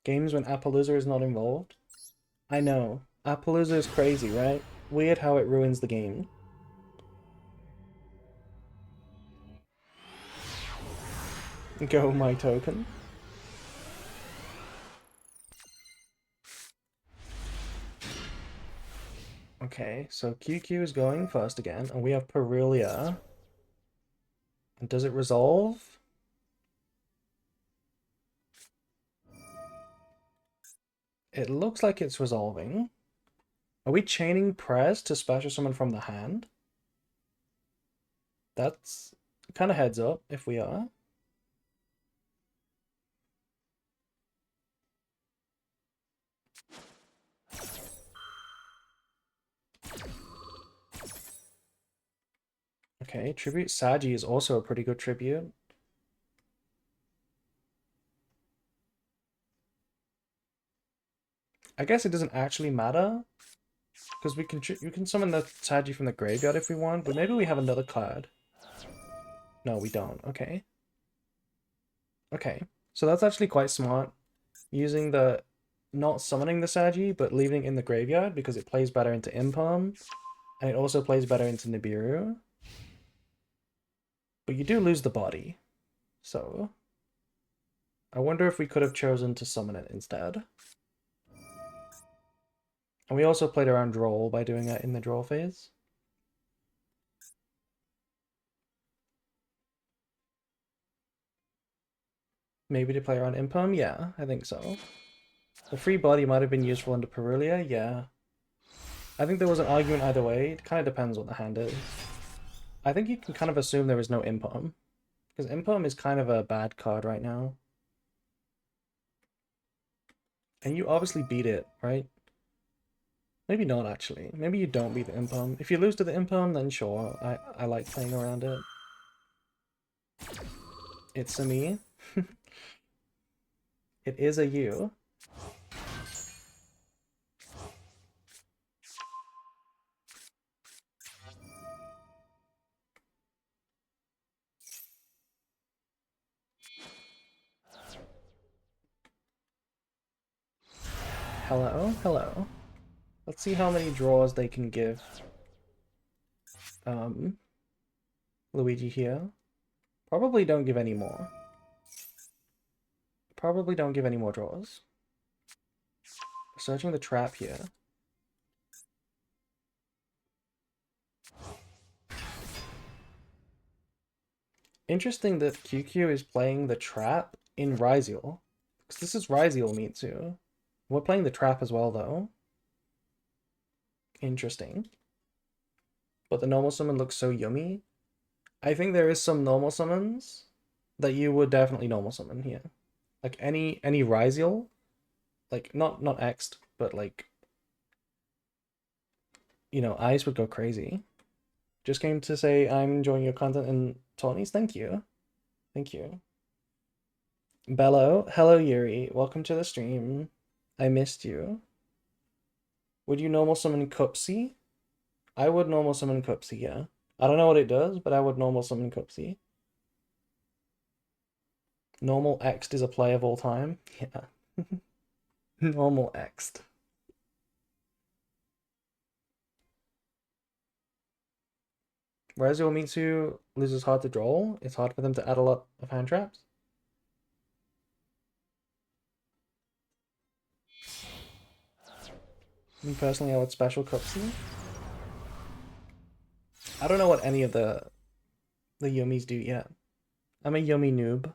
Games when Appaloosa is not involved. I know. Appaloosa is crazy, right? Weird how it ruins the game. Go my token. Okay, so QQ is going first again, and we have Parulia. And does it resolve? It looks like it's resolving. Are we chaining Prez to special summon from the hand? That's kind of heads up if we are. Okay, Tribute Sagi is also a pretty good tribute. I guess it doesn't actually matter, because we can summon the Sagi from the graveyard if we want, but maybe we have another card. No, we don't. Okay. Okay, so that's actually quite smart. Using the... not summoning the Sagi, but leaving it in the graveyard, because it plays better into Impalm, and it also plays better into Nibiru. But you do lose the body, so... I wonder if we could have chosen to summon it instead. And we also played around Droll by doing that in the draw phase. Maybe to play around Impalm? Yeah, I think so. The free body might have been useful into Parulia? Yeah. I think there was an argument either way. It kind of depends what the hand is. I think you can kind of assume there is no Impalm. Because Impalm is kind of a bad card right now. And you obviously beat it, right? Maybe not, actually. Maybe you don't beat the Impalm. If you lose to the Impalm, then sure. I like playing around it. It's a me. It is a you. Hello, hello. Let's see how many draws they can give Luigi here. Probably don't give any more. Probably don't give any more draws. Searching the trap here. Interesting that QQ is playing the trap in Ryziel. Because this is Ryziel Mitsu. We're playing the trap as well, though. Interesting. But the normal summon looks so yummy. I think there is some normal summons that you would definitely normal summon here. Like any Ryziel. Like, not X'd, but like... You know, Ice would go crazy. Just came to say I'm enjoying your content and Tony's. Thank you. Thank you. Bello. Hello, Yuri. Welcome to the stream. I missed you. Would you normal summon Cupsy? I would normal summon Cupsy, yeah. I don't know what it does, but I would normal summon Cupsy. Normal X'd is a play of all time. Yeah. Normal X'd. Whereas Yomitsu loses hard to draw, it's hard for them to add a lot of hand traps. Me personally, I would special Cupsy. I don't know what any of the Yumis do yet. I'm a Yumi noob.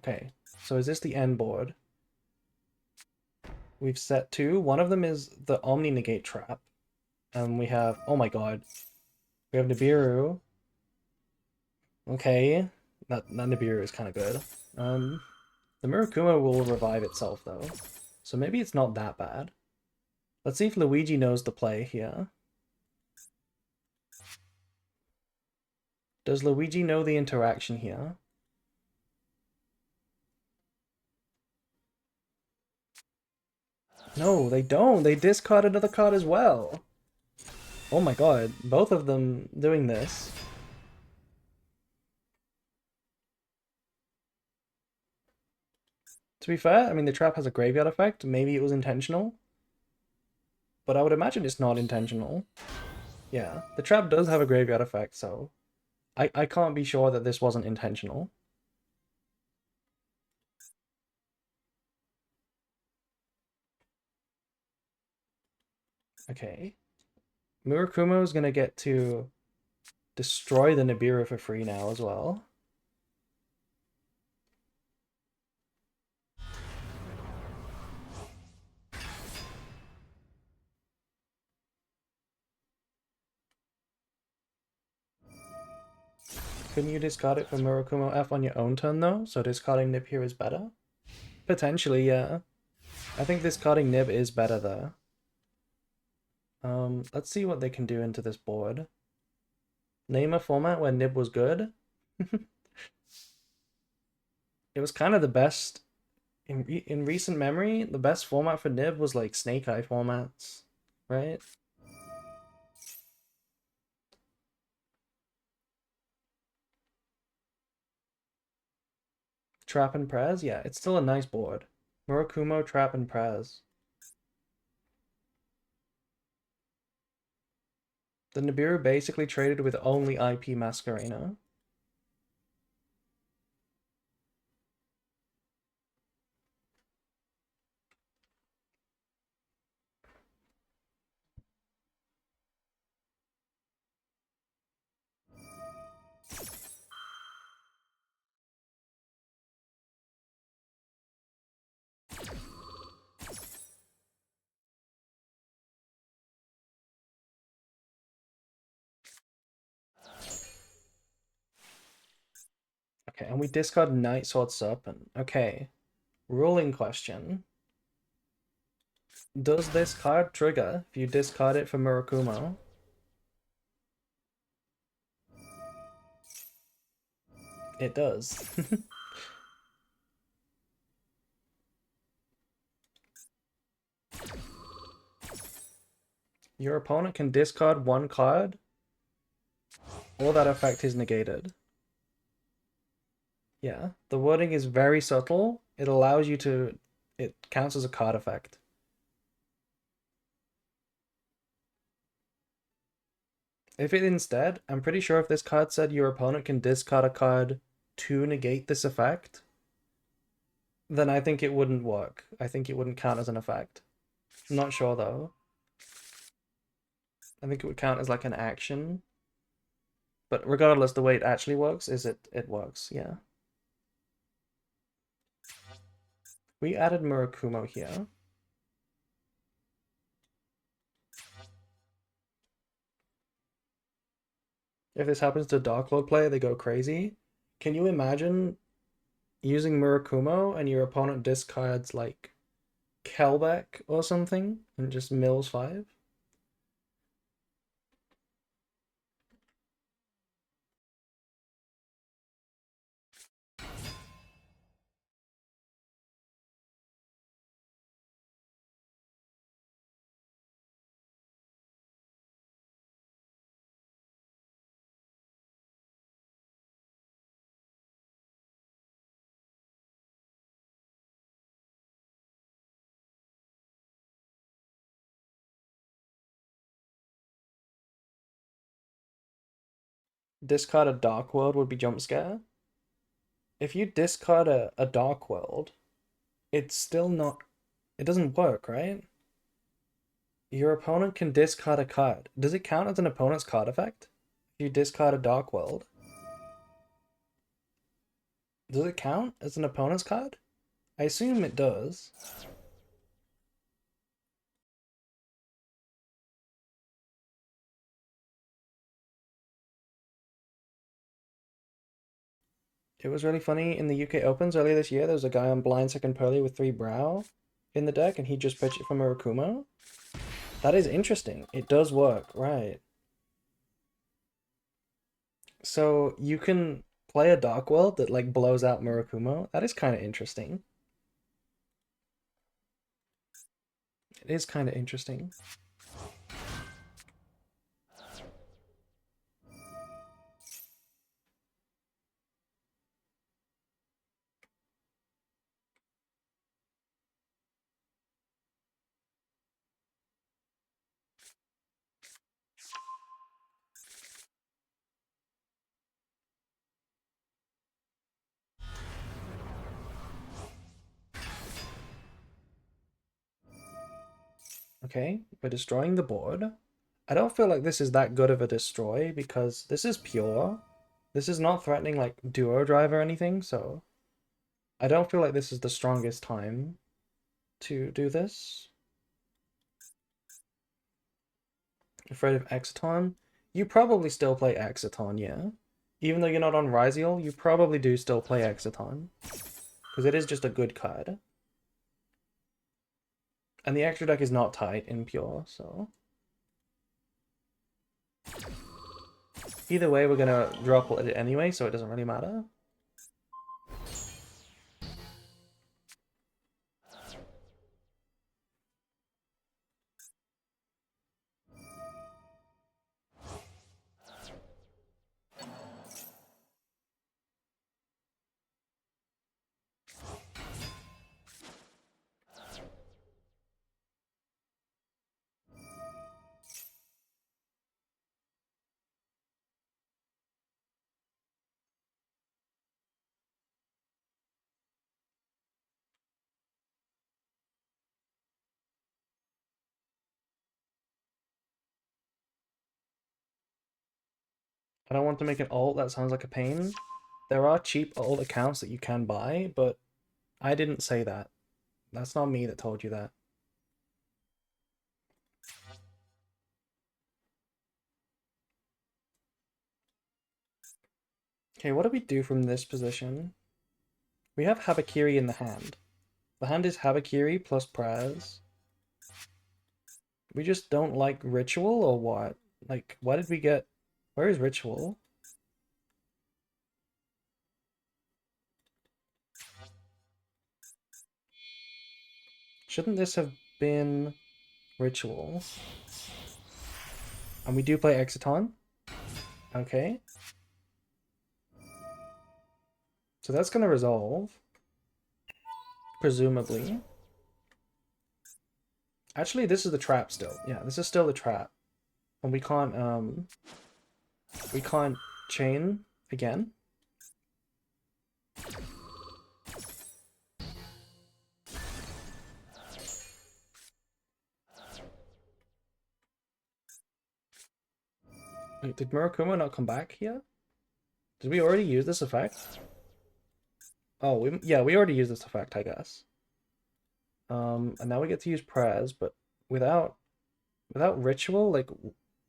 Okay, so is this the end board? We've set two. One of them is the Omni Negate trap. And we have, oh my god. We have Nibiru. Okay. That Nibiru is kind of good. The Murakumo will revive itself though. So maybe it's not that bad. Let's see if Luigi knows the play here. Does Luigi know the interaction here? No, they don't. They discard another card as well. Oh my god, both of them doing this. To be fair, I mean, the trap has a graveyard effect. Maybe it was intentional. But I would imagine it's not intentional. Yeah, the trap does have a graveyard effect, so I can't be sure that this wasn't intentional. Okay. Murakumo is gonna get to destroy the Nibiru for free now as well. Couldn't you discard it for Murakumo F on your own turn though? So discarding Nib here is better? Potentially, yeah. I think discarding Nib is better though. Let's see what they can do into this board. Name a format where Nib was good. It was kind of the best in recent memory. The best format for Nib was like Snake Eye formats, right? Trap and Prez, yeah, it's still a nice board. Murakumo, Trap, and Prez. The Nibiru basically traded with only IP Masquerena. Okay, and we discard Night Sword Serpent. Okay, ruling question. Does this card trigger if you discard it for Murakumo? It does. Your opponent can discard one card, or that effect is negated. Yeah, the wording is very subtle. It allows you to... It counts as a card effect. If it instead, I'm pretty sure if this card said your opponent can discard a card to negate this effect, then I think it wouldn't work. I think it wouldn't count as an effect. I'm not sure though. I think it would count as like an action. But regardless, the way it actually works is it works, yeah. We added Murakumo here. If this happens to Dark Lord player, they go crazy. Can you imagine using Murakumo and your opponent discards like Kelbeck or something and just mills 5? discard a Dark World would be Jump Scare. If you discard a Dark World, it's still not... It doesn't work, right? Your opponent can discard a card. Does it count as an opponent's card effect? If you discard a Dark World? Does it count as an opponent's card? I assume it does. It was really funny in the UK Opens earlier this year. There was a guy on Blind Second Pearly with 3 Brow in the deck, and he just pitched it for Murakumo. That is interesting. It does work, right? So you can play a Dark World that like blows out Murakumo. That is kind of interesting. It is kind of interesting. Okay, we're destroying the board. I don't feel like this is that good of a destroy because this is pure. This is not threatening like Duo Drive or anything, so I don't feel like this is the strongest time to do this. Afraid of Exciton? You probably still play Exciton, yeah. Even though you're not on Ryziel, you probably do still play Exciton. Because it is just a good card. And the extra deck is not tight in pure, so... Either way, we're gonna drop it anyway, so it doesn't really matter. I don't want to make an alt, that sounds like a pain. There are cheap alt accounts that you can buy, but I didn't say that. That's not me that told you that. Okay, what do we do from this position? We have Habakiri in the hand. The hand is Habakiri plus Praz. We just don't like Ritual or what? Like, why did we get... Where is Ritual? Shouldn't this have been Ritual? And we do play Exciton. Okay. So that's gonna resolve. Presumably. Actually, this is the trap still. Yeah, this is still the trap. And we can't chain again. Wait, did Murakumo not come back here? Did we already use this effect? Oh, we already used this effect, I guess. And now we get to use Prez, but without Ritual, like,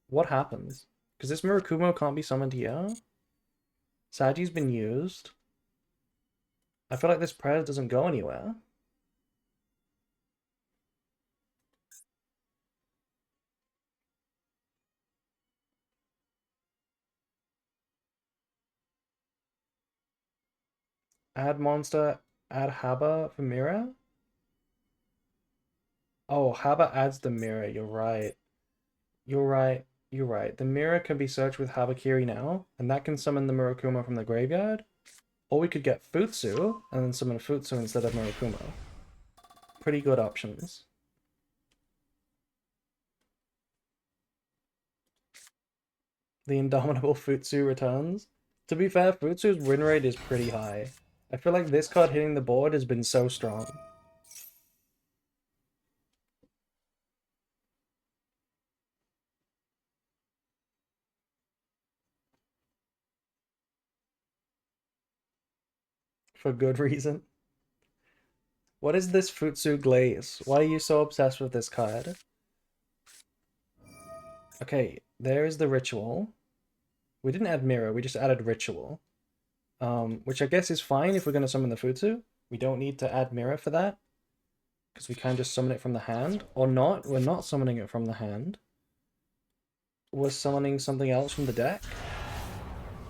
what happens? Because this Murakumo can't be summoned here. Saji's been used. I feel like this Prez doesn't go anywhere. Add monster, add Haba for mirror. Oh, Haba adds the mirror, you're right. You're right. You're right. The mirror can be searched with Habakiri now, and that can summon the Murakumo from the graveyard. Or we could get Futsu, and then summon Futsu instead of Murakumo. Pretty good options. The Indomitable Futsu returns. To be fair, Futsu's win rate is pretty high. I feel like this card hitting the board has been so strong. For good reason. What is this Futsu Glaze? Why are you so obsessed with this card? Okay, there is the Ritual. We didn't add Mirror, we just added Ritual. Which I guess is fine if we're going to summon the Futsu. We don't need to add Mirror for that. Because we can just summon it from the hand. Or not, we're not summoning it from the hand. We're summoning something else from the deck.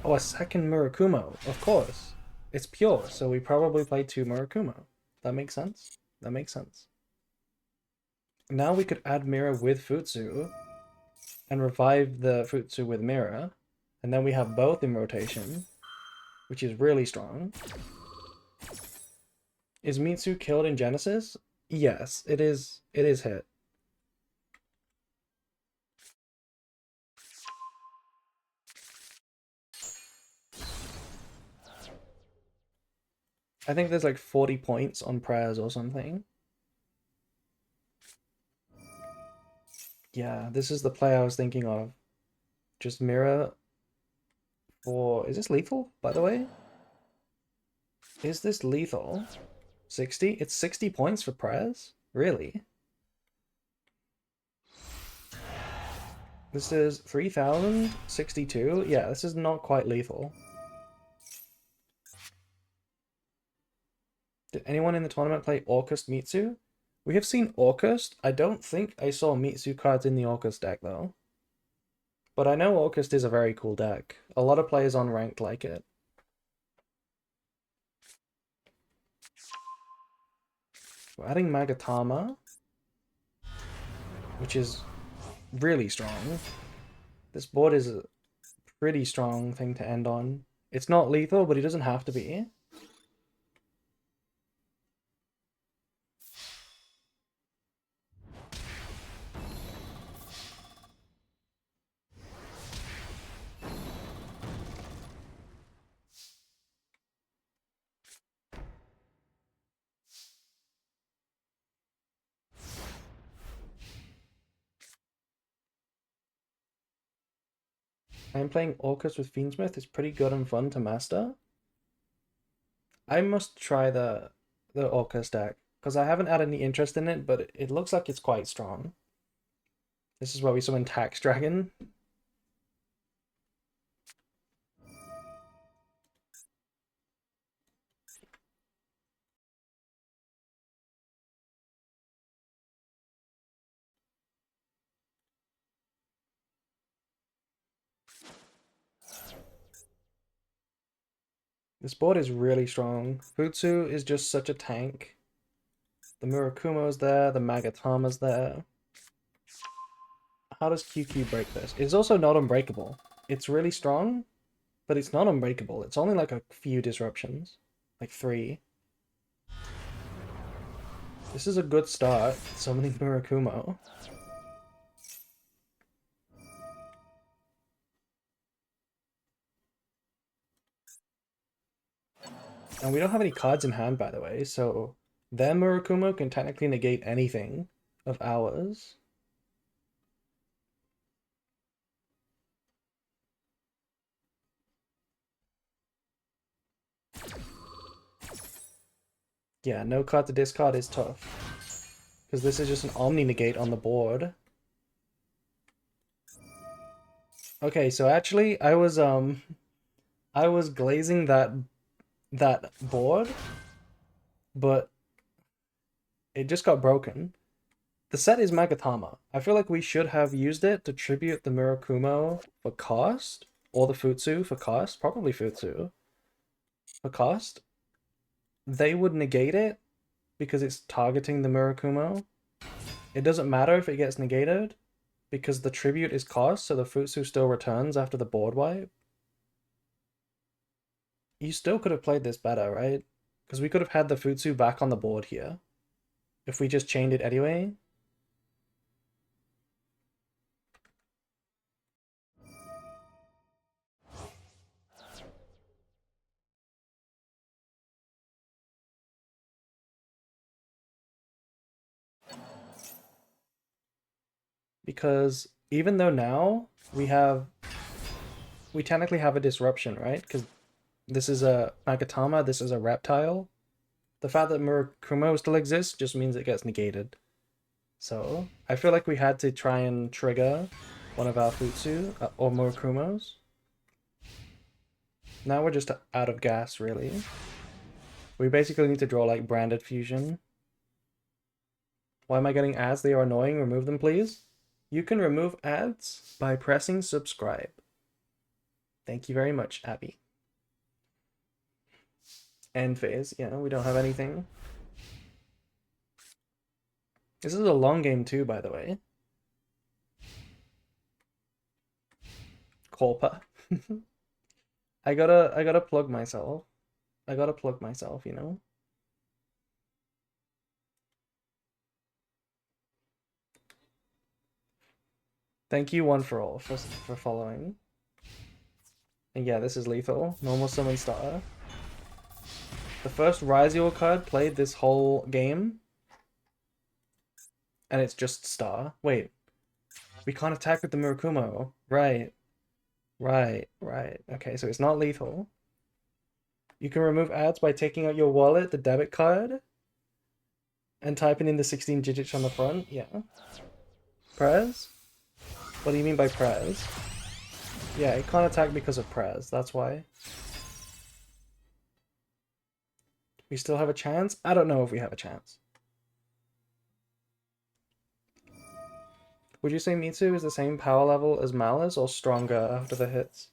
Oh, a second Murakumo, of course. It's pure, so we probably play 2 Murakumo. That makes sense. That makes sense. Now we could add Mirror with Futsu and revive the Futsu with Mirror. And then we have both in rotation, which is really strong. Is Mitsu killed in Genesis? Yes, it is. It is hit. I think there's like 40 points on prayers or something. Yeah, this is the play I was thinking of. Just Mirror for... Is this lethal, by the way? Is this lethal? 60? It's 60 points for prayers? Really? This is 3,062? Yeah, this is not quite lethal. Did anyone in the tournament play Orcust Mitsu? We have seen Orcust. I don't think I saw Mitsu cards in the Orcust deck, though. But I know Orcust is a very cool deck. A lot of players on ranked like it. We're adding Magatama, which is really strong. This board is a pretty strong thing to end on. It's not lethal, but it doesn't have to be. I'm playing Orcust with Fiendsmith. It's pretty good and fun to master. I must try the Orcust deck, because I haven't had any interest in it, but it looks like it's quite strong. This is where we summon Tax Dragon. This board is really strong. Futsu is just such a tank. The Murakumo's there, the Magatama's there. How does QQ break this? It's also not unbreakable. It's really strong, but it's not unbreakable. It's only like a few disruptions. Like 3. This is a good start, summoning Murakumo. And we don't have any cards in hand, by the way, so their Murakumo can technically negate anything of ours. Yeah, no card to discard is tough. Because this is just an Omni negate on the board. Okay, so actually I was glazing that board, but it just got broken. The set is Magatama. I feel like we should have used it to tribute the Murakumo for cost, or the Futsu for cost, probably Futsu for cost. They would negate it because it's targeting the Murakumo. It doesn't matter if it gets negated because the tribute is cost, so the Futsu still returns after the board wipe. You still could have played this better, right? Because we could have had the Futsu back on the board here if we just chained it anyway. because even though now we technically have a disruption, right? Because this is a Magatama, this is a reptile. The fact that Murakumo still exists just means it gets negated. So I feel like we had to try and trigger one of our Futsu or Murakumos. Now we're just out of gas, really. We basically need to draw like Branded Fusion. Why am I getting ads? They are annoying. Remove them, please. You can remove ads by pressing subscribe. Thank you very much, Abby. End phase. Yeah, we don't have anything. This is a long game too, by the way. Kolpa. I gotta plug myself. I gotta plug myself, you know? Thank you, One for All, for following. And yeah, this is lethal. Normal summon starter. The first Ryzior card played this whole game. And it's just star. Wait. We can't attack with the Murakumo. Right. Right. Okay, so it's not lethal. You can remove ads by taking out your wallet, the debit card, and typing in the 16 digits on the front. Yeah. Prez? What do you mean by Prez? Yeah, it can't attack because of Prez. That's why. We still have a chance? I don't know if we have a chance. Would you say Mitsu is the same power level as Malice or stronger after the hits?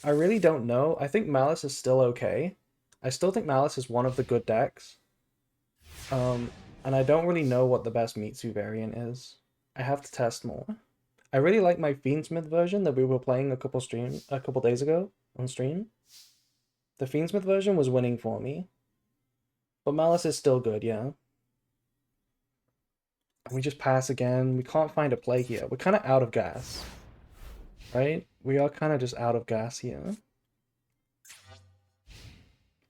I really don't know. I think Malice is still okay. I still think Malice is one of the good decks. And I don't really know what the best Mitsu variant is. I have to test more. I really like my Fiendsmith version that we were playing a couple days ago on stream. The Fiendsmith version was winning for me. But Malice is still good, yeah. We just pass again. We can't find a play here. We're kind of out of gas. Right? We are kind of just out of gas here.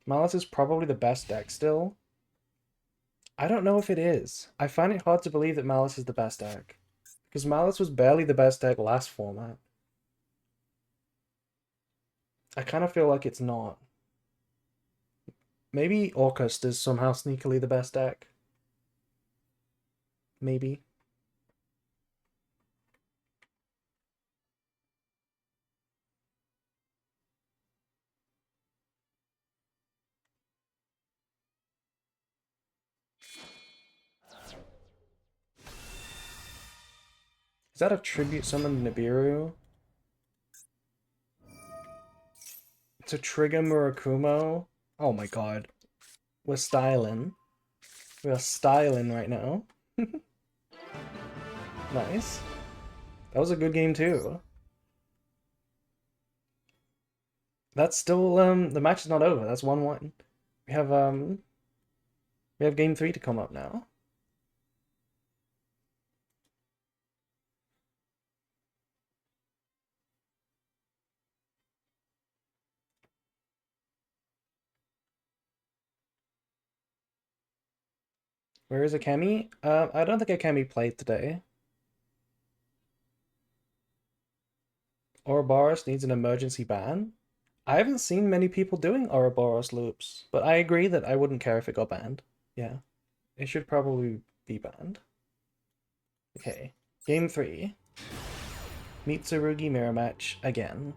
Malice is probably the best deck still. I don't know if it is. I find it hard to believe that Malice is the best deck. Because Malice was barely the best deck last format. I kind of feel like it's not. Maybe Orcust is somehow sneakily the best deck. Maybe. Is that a tribute summon Nibiru? To trigger Murakumo? Oh my god. We're styling. We are styling right now. Nice. That was a good game too. That's still the match is not over. That's 1-1. We have game 3 to come up now. Where is Akemi? I don't think Akemi played today. Ouroboros needs an emergency ban. I haven't seen many people doing Ouroboros loops, but I agree that I wouldn't care if it got banned. Yeah, it should probably be banned. Okay, game 3. Mitsurugi mirror match again.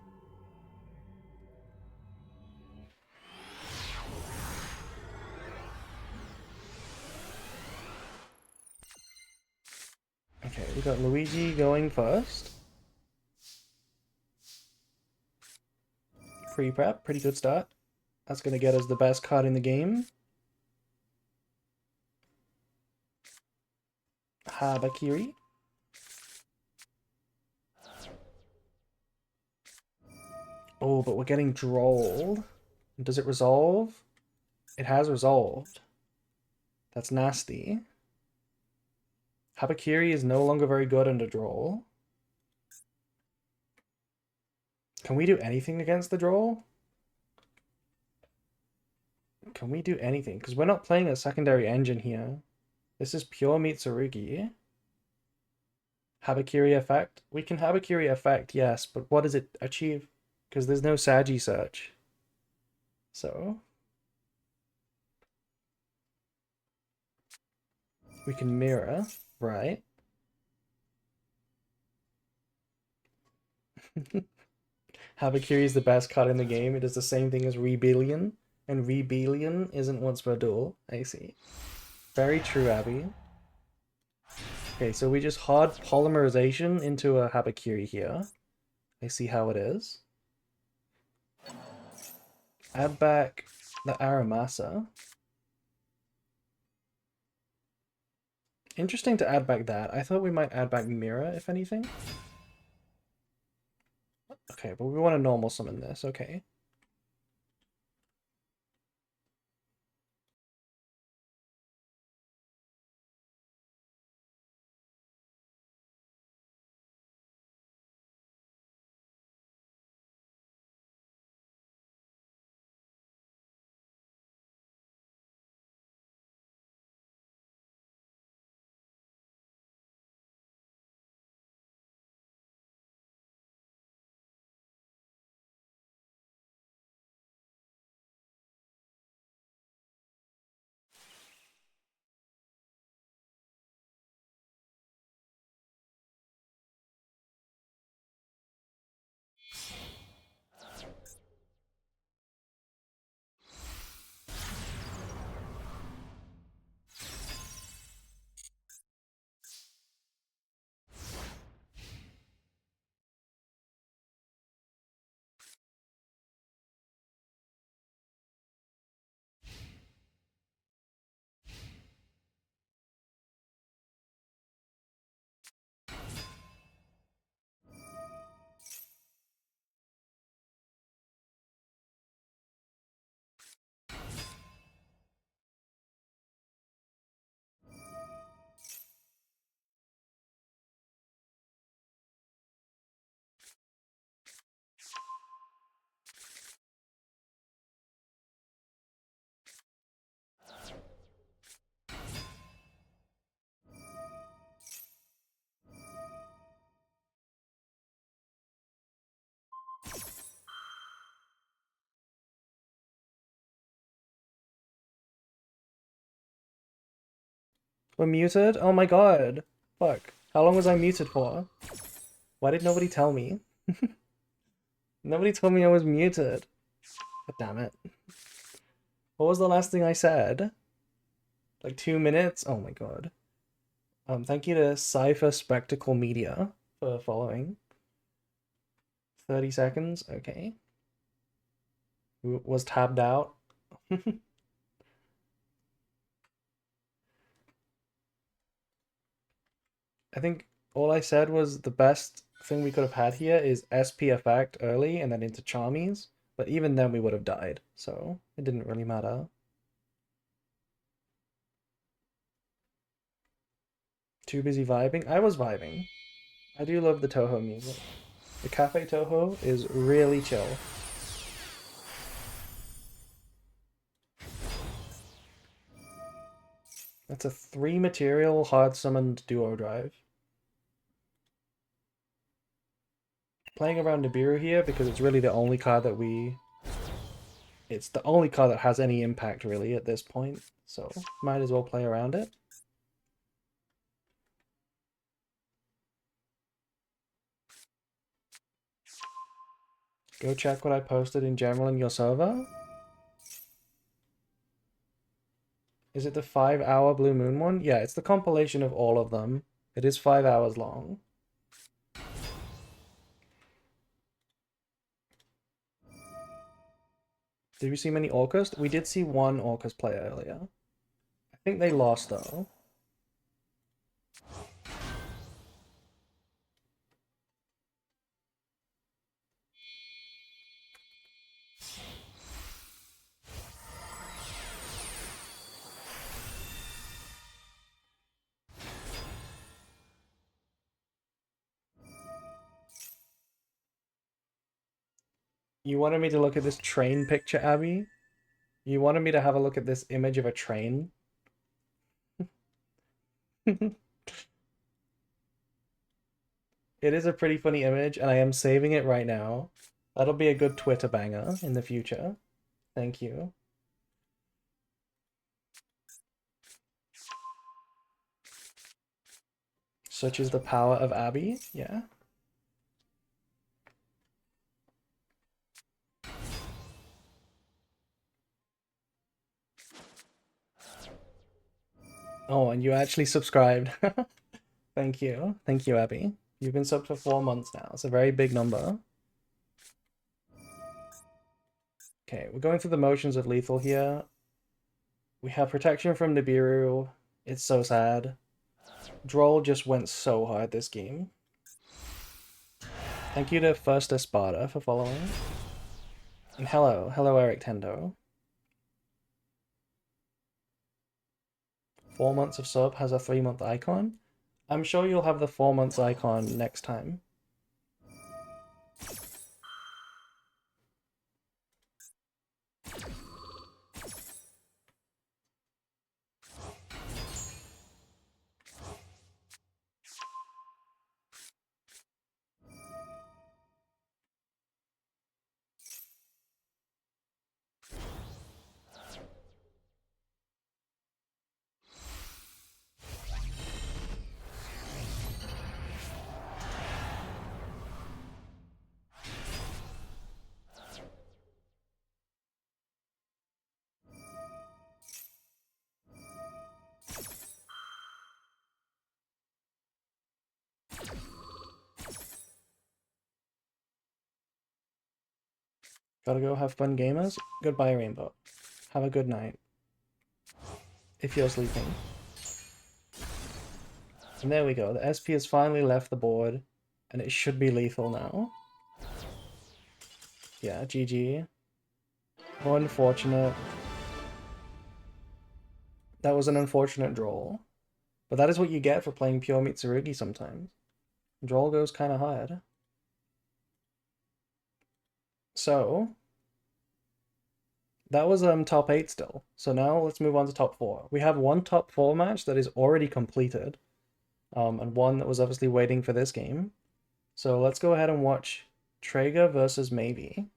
Okay, we got Luigi going first. Pre-prep, pretty good start. That's going to get us the best card in the game. Habakiri. Oh, but we're getting Drolled. Does it resolve? It has resolved. That's nasty. Habakiri is no longer very good under Droll. Can we do anything against the Droll? Can we do anything? Because we're not playing a secondary engine here. This is pure Mitsurugi. Habakiri effect? We can Habakiri effect, yes, but what does it achieve? Because there's no Sagi search. So we can mirror, right? Habakiri is the best card in the game. It is the same thing as Rebellion, and Rebellion isn't once per duel. I see. Very true, Abby. Okay, so we just hard polymerization into a Habakiri here. I see how it is. Add back the Aramasa. Interesting to add back that. I thought we might add back Mira, if anything. Okay, but we want to normal summon this, okay. We're muted? Oh my god. Fuck. How long was I muted for? Why did nobody tell me? Nobody told me I was muted. God damn it. What was the last thing I said? Like 2 minutes? Oh my god. Thank you to Cypher Spectacle Media for following. 30 seconds, okay. Was tabbed out. I think all I said was the best thing we could have had here is SP effect early and then into Charmies, but even then we would have died, so it didn't really matter. Too busy vibing? I was vibing. I do love the Toho music. The Cafe Toho is really chill. That's a 3 material hard summoned duo drive. Playing around Nibiru here because it's really the only card that it's the only card that has any impact really at this point, so might as well play around it. Go check what I posted in general in your server. Is it the 5-hour Blue Moon one? Yeah, it's the compilation of all of them. It is 5 hours long. Did we see many Orcas? We did see one Orcas play earlier. I think they lost though. You wanted me to look at this train picture, Abby? You wanted me to have a look at this image of a train? It is a pretty funny image, and I am saving it right now. That'll be a good Twitter banger in the future. Thank you. Such is the power of Abby, yeah. Oh, and you actually subscribed. Thank you. Thank you, Abby. You've been subbed for 4 months now. It's a very big number. Okay, we're going through the motions of lethal here. We have protection from Nibiru. It's so sad. Droll just went so hard this game. Thank you to First Espada for following. And hello Eric Tendo. 4 months of sub has a 3-month icon. I'm sure you'll have the 4 months icon next time. Gotta go have fun, gamers. Goodbye, Rainbow. Have a good night. If you're sleeping. And there we go. The SP has finally left the board, and it should be lethal now. Yeah, GG. How unfortunate. That was an unfortunate draw. But that is what you get for playing pure Mitsurugi sometimes. Draw goes kind of hard. So, that was top 8 still. So now let's move on to top 4. We have one top 4 match that is already completed. And one that was obviously waiting for this game. So let's go ahead and watch Traeger versus Maybe.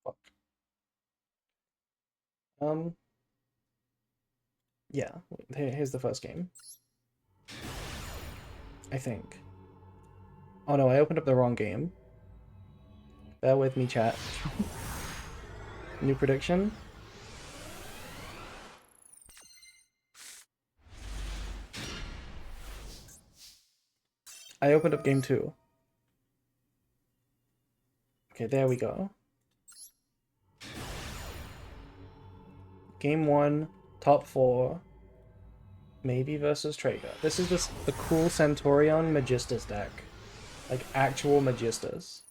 Fuck. Yeah, here's the first game. I think. Oh no, I opened up the wrong game. Bear with me, chat. New prediction. I opened up game 2. Okay, there we go. Game 1, top 4. Maybe versus Traeger. This is the cool Centurion Magistus deck. Like actual Magistus.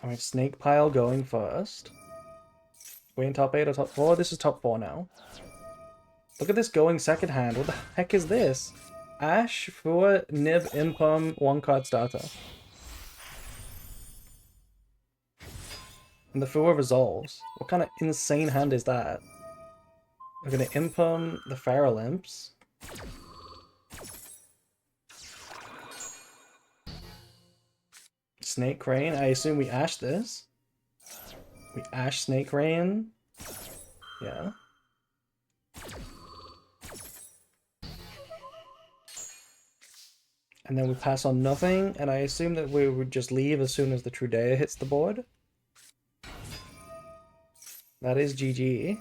I have Snake Pile going first. We in top 8 or top 4? This is top 4 now. Look at this going second hand. What the heck is this? Ash, Fua, Nib, Impum, 1-card starter. And the Fua resolves. What kind of insane hand is that? We're gonna Impum the Feral Imps. Snake Rain. I assume we Ash this. We Ash Snake Rain. Yeah. And then we pass on nothing, and I assume that we would just leave as soon as the Trudea hits the board. That is GG.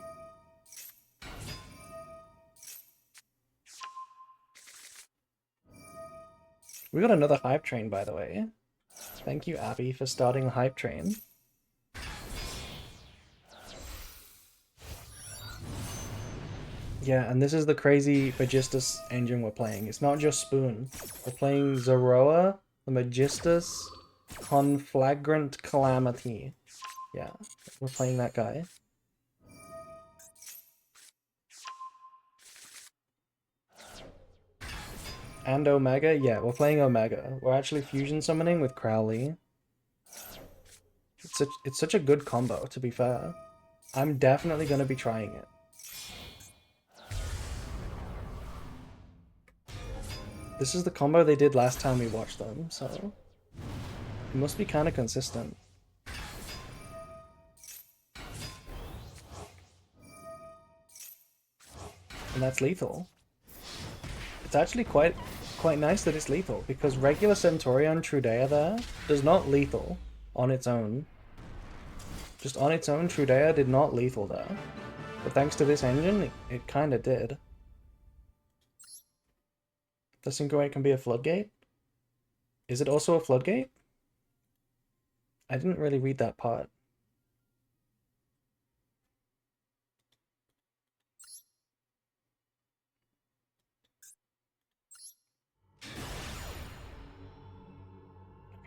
We got another hype train, by the way. Thank you, Abby, for starting a hype train. Yeah, and this is the crazy Magistus engine we're playing. It's not just Spoon. We're playing Zoroa, the Magistus Conflagrant Calamity. Yeah, we're playing that guy. And Omega? Yeah, we're playing Omega. We're actually fusion summoning with Crowley. It's such a good combo, to be fair. I'm definitely going to be trying it. This is the combo they did last time we watched them, so it must be kind of consistent. And that's lethal. It's actually quite nice that it's lethal, because regular Centurion Trudea there does not lethal on its own. Just on its own, Trudea did not lethal there. But thanks to this engine, it kind of did. The Synchro can be a floodgate? Is it also a floodgate? I didn't really read that part.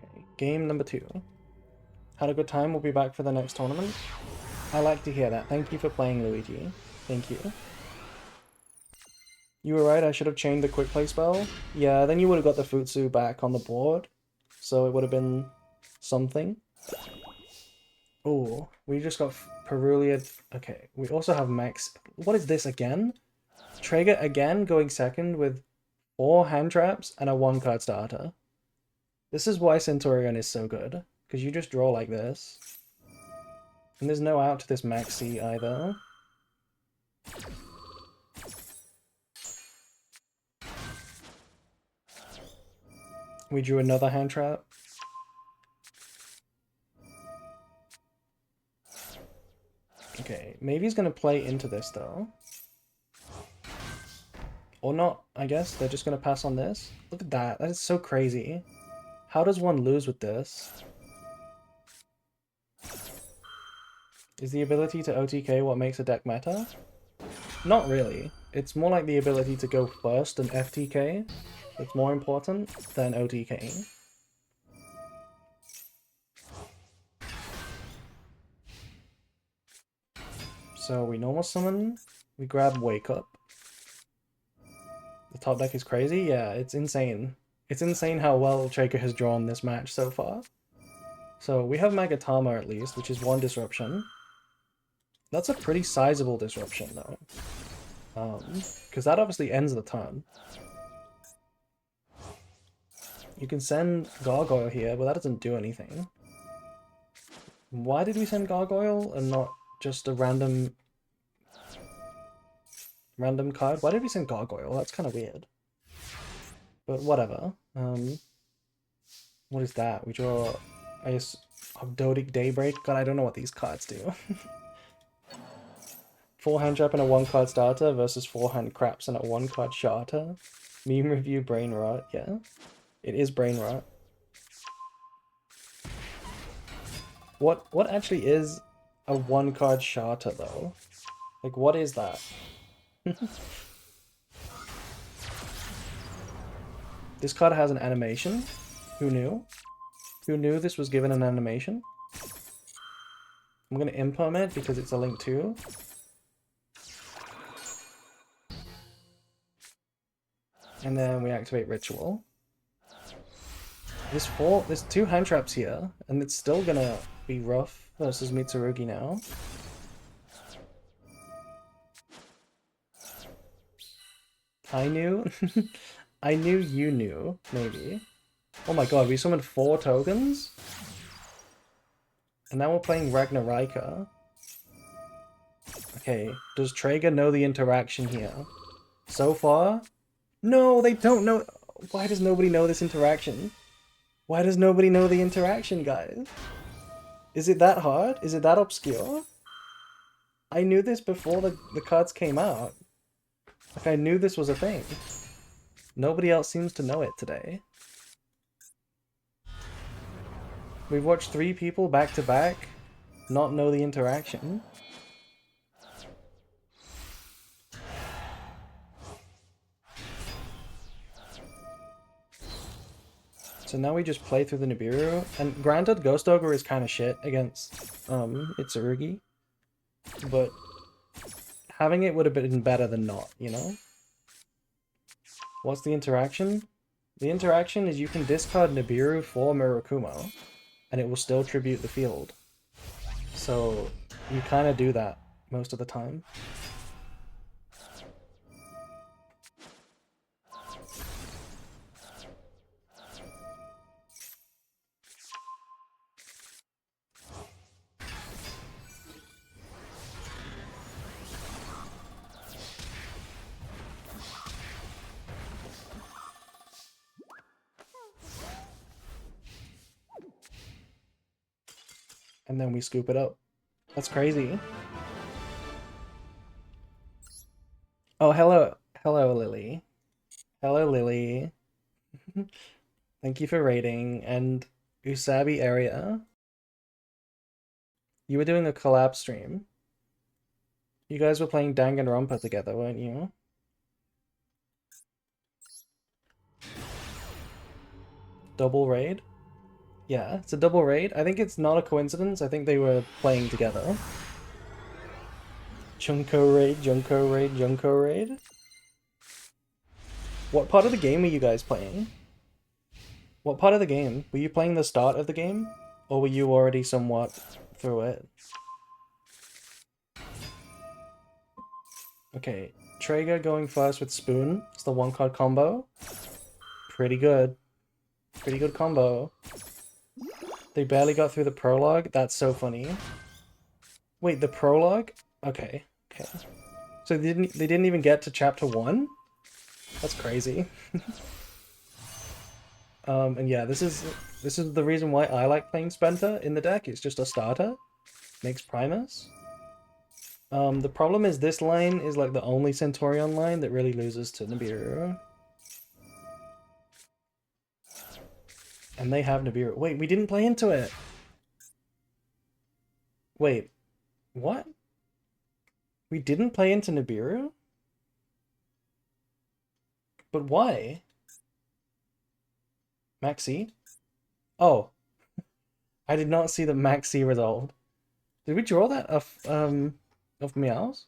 Okay, game number 2. Had a good time, we'll be back for the next tournament. I like to hear that. Thank you for playing, Luigi. Thank you. You were right, I should have chained the quick play spell. Yeah, then you would have got the Futsu back on the board. So it would have been something. Oh, we just got Perulia. Okay, we also have Max. What is this again? Traeger again going second with 4 hand traps and a 1-card starter. This is why Centurion is so good. Because you just draw like this. And there's no out to this Maxi either. We drew another hand trap. Okay, maybe he's going to play into this though. Or not, I guess. They're just going to pass on this. Look at that. That is so crazy. How does one lose with this? Is the ability to OTK what makes a deck meta? Not really. It's more like the ability to go first and FTK. It's more important than OTKing. So we normal summon, we grab Wake Up. The top deck is crazy? Yeah, it's insane. It's insane how well Traeger has drawn this match so far. So we have Magatama at least, which is 1 disruption. That's a pretty sizable disruption though. Because that obviously ends the turn. You can send Gargoyle here, but that doesn't do anything. Why did we send Gargoyle and not just a random card? Why did we send Gargoyle? That's kind of weird. But whatever. What is that? We draw, I guess, Abdodic Daybreak. God, I don't know what these cards do. 4 hand trap and a 1-card starter versus 4 hand craps and a 1-card charter. Meme review brain rot. Yeah, it is brain rot. What actually is a 1-card charter though? Like, what is that? This card has an animation. Who knew? Who knew this was given an animation? I'm gonna implement because it's a link to. And then we activate Ritual. There's 2 hand traps here, and it's still gonna be rough versus Mitsurugi now. I knew? I knew you knew, maybe. Oh my god, we summoned 4 tokens? And now we're playing Ragnarika. Okay, does Traeger know the interaction here? So far? No, they don't know. Why does nobody know this interaction? Why does nobody know the interaction, guys? Is it that hard? Is it that obscure? I knew this before the cards came out. Like, I knew this was a thing. Nobody else seems to know it today. We've watched 3 people back to back not know the interaction. So now we just play through the Nibiru, and granted, Ghost Ogre is kind of shit against Itsurugi, but having it would have been better than not, you know? What's the interaction? The interaction is you can discard Nibiru for Murakumo, and it will still tribute the field. So you kind of do that most of the time. And then we scoop it up. That's crazy. Oh, hello. Hello, Lily. Hello, Lily. Thank you for raiding. And Usabi area. You were doing a collab stream. You guys were playing Danganronpa together, weren't you? Double raid? Yeah, it's a double raid. I think it's not a coincidence. I think they were playing together. Junko raid, Junko raid, Junko raid. What part of the game were you guys playing? What part of the game? Were you playing the start of the game? Or were you already somewhat through it? Okay, Traeger going first with Spoon. It's the 1-card combo. Pretty good. Pretty good combo. They barely got through the prologue. That's so funny. Wait, the prologue? Okay, okay. So they didn't even get to chapter 1? That's crazy. And yeah, this is the reason why I like playing Spenta in the deck. It's just a starter. Makes Primus. The problem is this line is like the only Centaurion line that really loses to Nibiru. And they have Nibiru. Wait, we didn't play into it! Wait, what? We didn't play into Nibiru? But why? Maxi? Oh. I did not see the Maxi resolved. Did we draw that of Meows?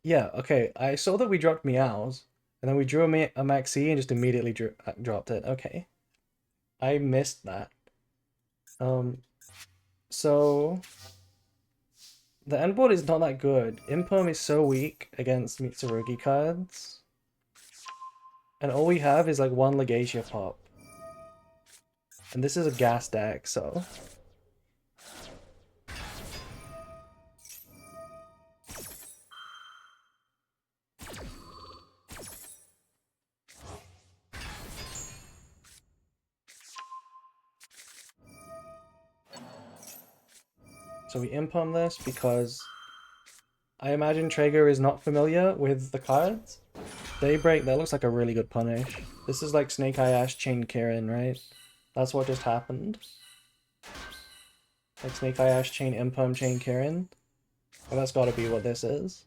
Yeah, okay. I saw that we dropped Meows, and then we drew a Maxi and just immediately dropped it. Okay. I missed that. So the end board is not that good. Imperm is so weak against Mitsurugi cards. And all we have is like one Legacia pop. And this is a gas deck, so... So we impalm this because I imagine Traeger is not familiar with the cards. Daybreak, that looks like a really good punish. This is like Snake Eye Ash Chain Kirin, right? That's what just happened. Like Snake Eye Ash Chain Impalm Chain Kirin. Well, that's gotta be what this is.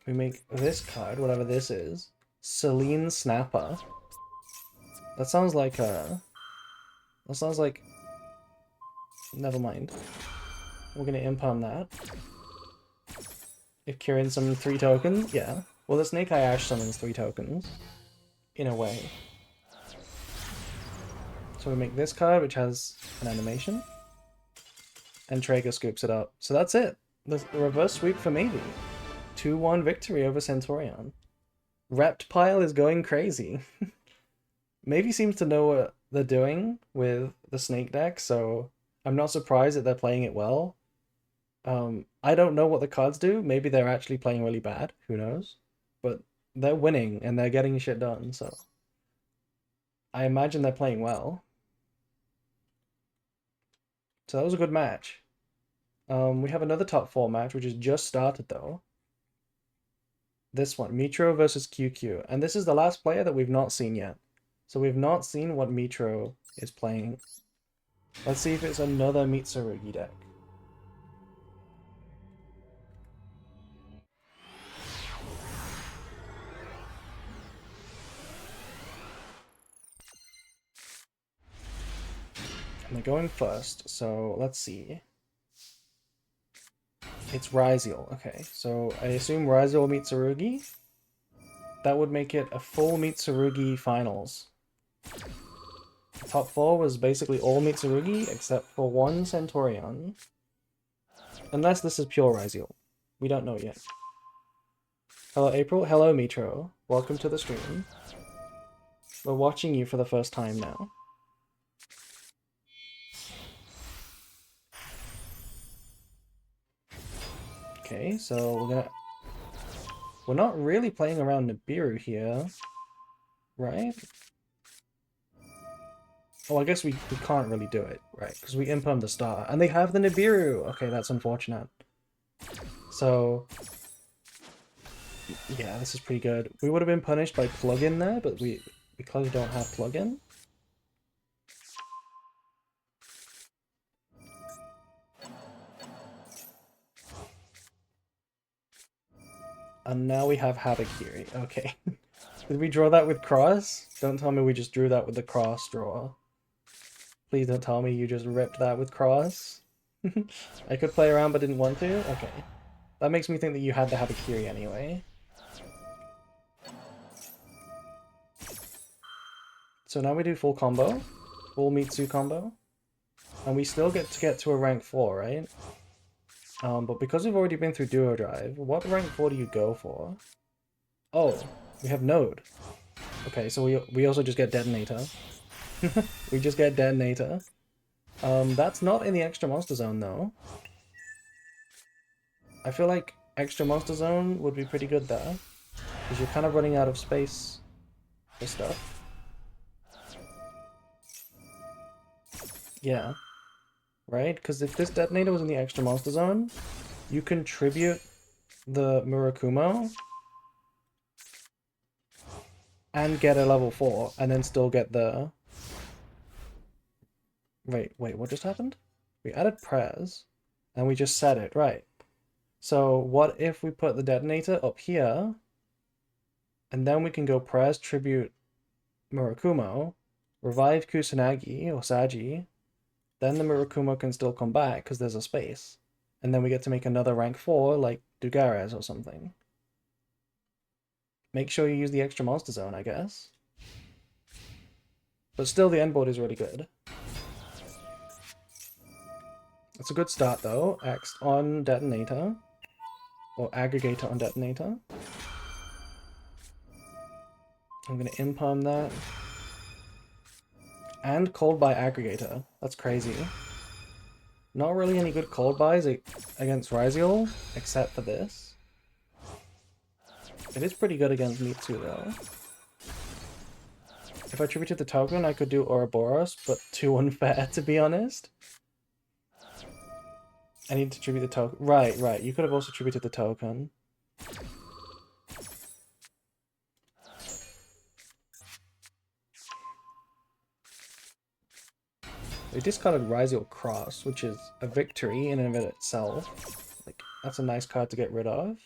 We make this card, whatever this is, Selene Snapper. That sounds like a... That sounds like... Never mind. We're gonna impalm that. If Kirin summons 3 tokens, yeah. Well, the Snake Eye Ash summons 3 tokens. In a way. So we make this card, which has an animation. And Traeger scoops it up. So that's it. The reverse sweep for maybe. 2-1 victory over Centaurion. Reptile is going crazy. Maybe seems to know what they're doing with the snake deck, so I'm not surprised that they're playing it well. I don't know what the cards do. Maybe they're actually playing really bad. Who knows? But they're winning and they're getting shit done, so I imagine they're playing well. So that was a good match. We have another top 4 match, which has just started though. This one, Mitro versus QQ. And this is the last player that we've not seen yet. So we've not seen what Mitro is playing. Let's see if it's another Mitsurugi deck. they're going first, so let's see. It's Ryziel. Okay, so I assume Ryziel meets Tsurugi. That would make it a full Mitsurugi finals. The top 4 was basically all Mitsurugi except for one Centaurion. Unless this is pure Ryziel. We don't know yet. Hello April, hello Mitro. Welcome to the stream. We're watching you for the first time now. Okay, so we're not really playing around Nibiru here, right? Oh, I guess we can't really do it, right? Because we imperm the star. And they have the Nibiru! Okay, that's unfortunate. So, yeah, this is pretty good. We would have been punished by plugin there, but we clearly don't have plugin. And now we have Habakiri. Okay. Did we draw that with cross? Don't tell me we just drew that with the cross draw. Please don't tell me you just ripped that with cross. I could play around but didn't want to? Okay. That makes me think that you had the Habakiri anyway. So now we do full combo. Full Mitsu combo. And we still get to a rank 4, right? But because we've already been through Duo Drive, what rank 4 do you go for? Oh, we have Node. Okay, so we also just get Detonator. We just get Detonator. That's not in the Extra Monster Zone, though. I feel like Extra Monster Zone would be pretty good there. Because you're kind of running out of space for stuff. Yeah. Right? Because if this Detonator was in the Extra Monster Zone, you contribute the Murakumo and get a level 4, and then still get the... Wait, what just happened? We added prayers, and we just set it, right. So what if we put the Detonator up here, and then we can go prayers, tribute Murakumo, revive Kusanagi or Saji, then the Murakumo can still come back because there's a space. And then we get to make another rank 4 like Dugares or something. Make sure you use the Extra Monster Zone, I guess. But still, the end board is really good. It's a good start though. Axe on Detonator. Or Aggregator on Detonator. I'm going to imperm that. And Cold Buy Aggregator. That's crazy. Not really any good Cold Buys against Ryziel, except for this. It is pretty good against Mitsu though. If I tributed the token, I could do Ouroboros, but too unfair to be honest. I need to tribute the token. Right. You could have also tributed the token. We discarded Ryziel Cross, which is a victory in and of itself. Like, that's a nice card to get rid of.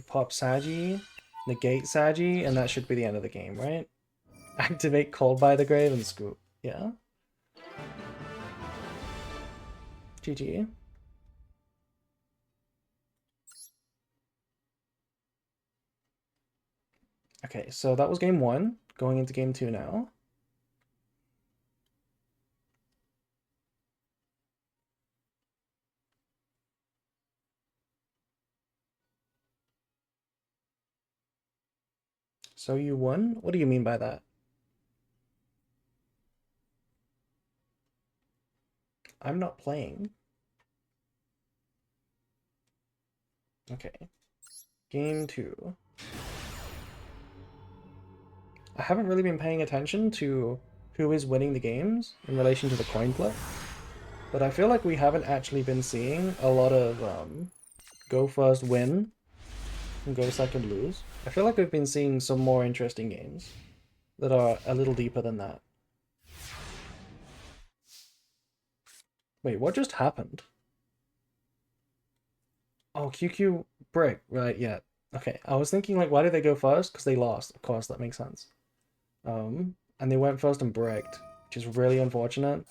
Pop Saji, negate Saji, and that should be the end of the game, right? Activate Cold by the Grave and scoop. Yeah? GG. Okay, so that was game 1. Going into game 2 now. So you won? What do you mean by that? I'm not playing. Okay. Game 2. I haven't really been paying attention to who is winning the games in relation to the coin flip, but I feel like we haven't actually been seeing a lot of go first win and go second lose. I feel like we've been seeing some more interesting games that are a little deeper than that. Wait, what just happened? Oh, QQ Brick, right, yeah. Okay, I was thinking like, why did they go first? Because they lost. Of course, that makes sense. and they went first and bricked, which is really unfortunate.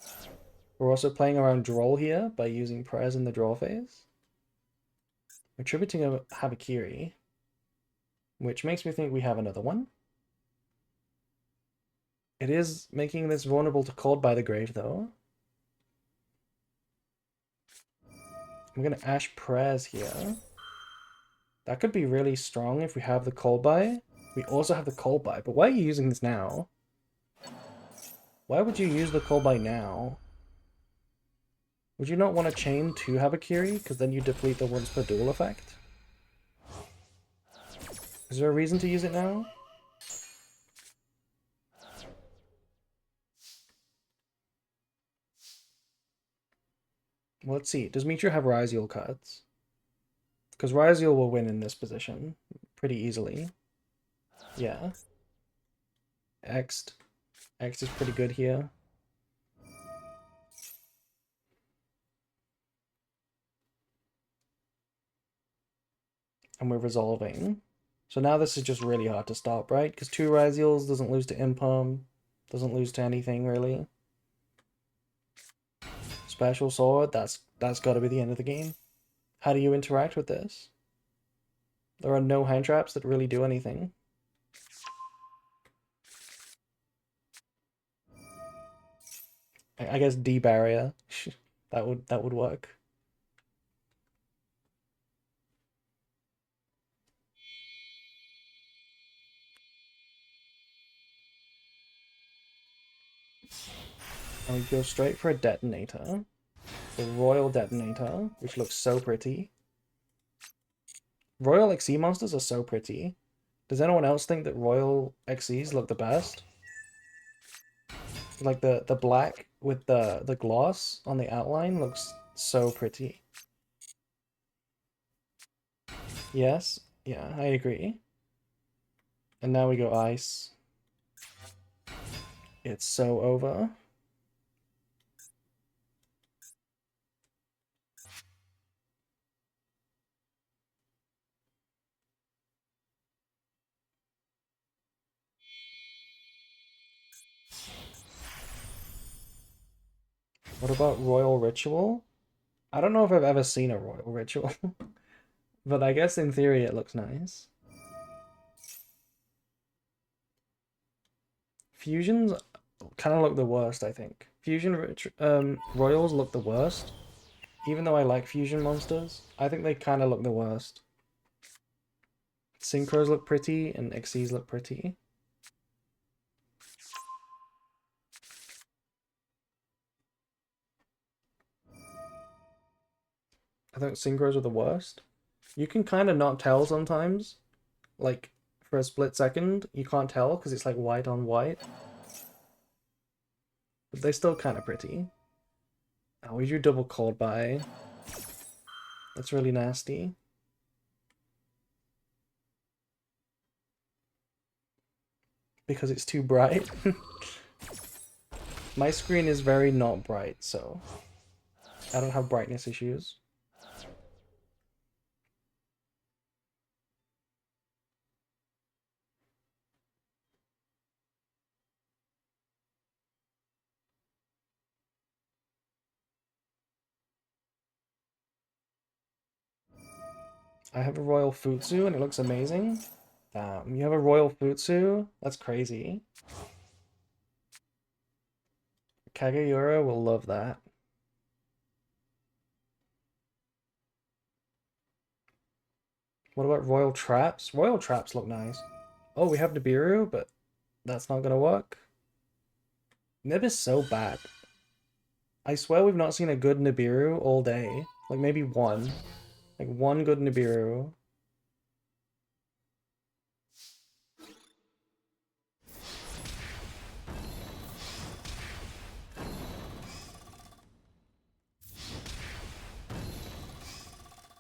We're also playing around Droll here by using Prez in the draw phase. We're tributing a Habakiri, which makes me think we have another one. It is making this vulnerable to Called by the Grave, though. I'm going to Ash Prez here. That could be really strong if we have the Called by. We also have the Called by, but why are you using this now? Why would you use the Called by now? Would you not want to chain to Habakiri, because then you deplete the once per duel effect? Is there a reason to use it now? Well, let's see. Does Mitra have Ryziel cards? Because Ryziel will win in this position pretty easily. Yeah. X'd. X is pretty good here. And we're resolving. So now this is just really hard to stop, right? Because 2 Ryziels doesn't lose to Impalm, doesn't lose to anything really. Special Sword, that's got to be the end of the game. How do you interact with this? There are no hand traps that really do anything. I guess D barrier. that would work. And we go straight for a detonator. The Royal Detonator, which looks so pretty. Royal XE monsters are so pretty. Does anyone else think that Royal XEs look the best? Like the black with the gloss on the outline looks so pretty. Yes, yeah, I agree. And now we go ice. It's so over. What about Royal Ritual? I don't know if I've ever seen a Royal Ritual, but I guess in theory it looks nice. Fusions kind of look the worst, I think. Royals look the worst. Even though I like fusion monsters, I think they kind of look the worst. Synchros look pretty and XCs look pretty. I think synchros are the worst. You can kind of not tell sometimes. Like, for a split second, you can't tell because it's like white on white. But they're still kind of pretty. Oh, we do double Called by. That's really nasty. Because it's too bright. My screen is very not bright, so I don't have brightness issues. I have a Royal Futsu and it looks amazing. You have a Royal Futsu? That's crazy. Kageura will love that. What about Royal Traps? Royal Traps look nice. Oh, we have Nibiru, but that's not gonna work. Nib is so bad. I swear we've not seen a good Nibiru all day. Like maybe one. Like one good Nibiru.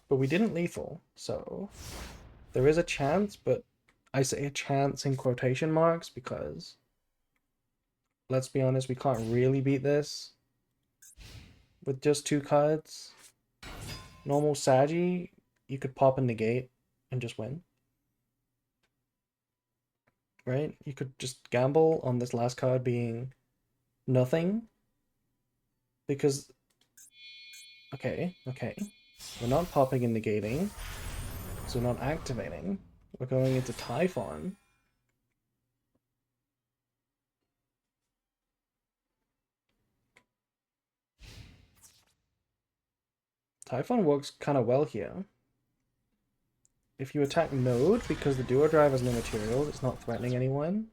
But we didn't lethal, so there is a chance, but I say a chance in quotation marks because let's be honest, we can't really beat this with just 2 cards. Normal Sagi, you could pop a negate and just win. right? You could just gamble on this last card being nothing. Because, okay. We're not popping and negating. So we're not activating. We're going into Typhon. Typhon works kind of well here. If you attack Node, because the Duo Drive has no materials, it's not threatening anyone,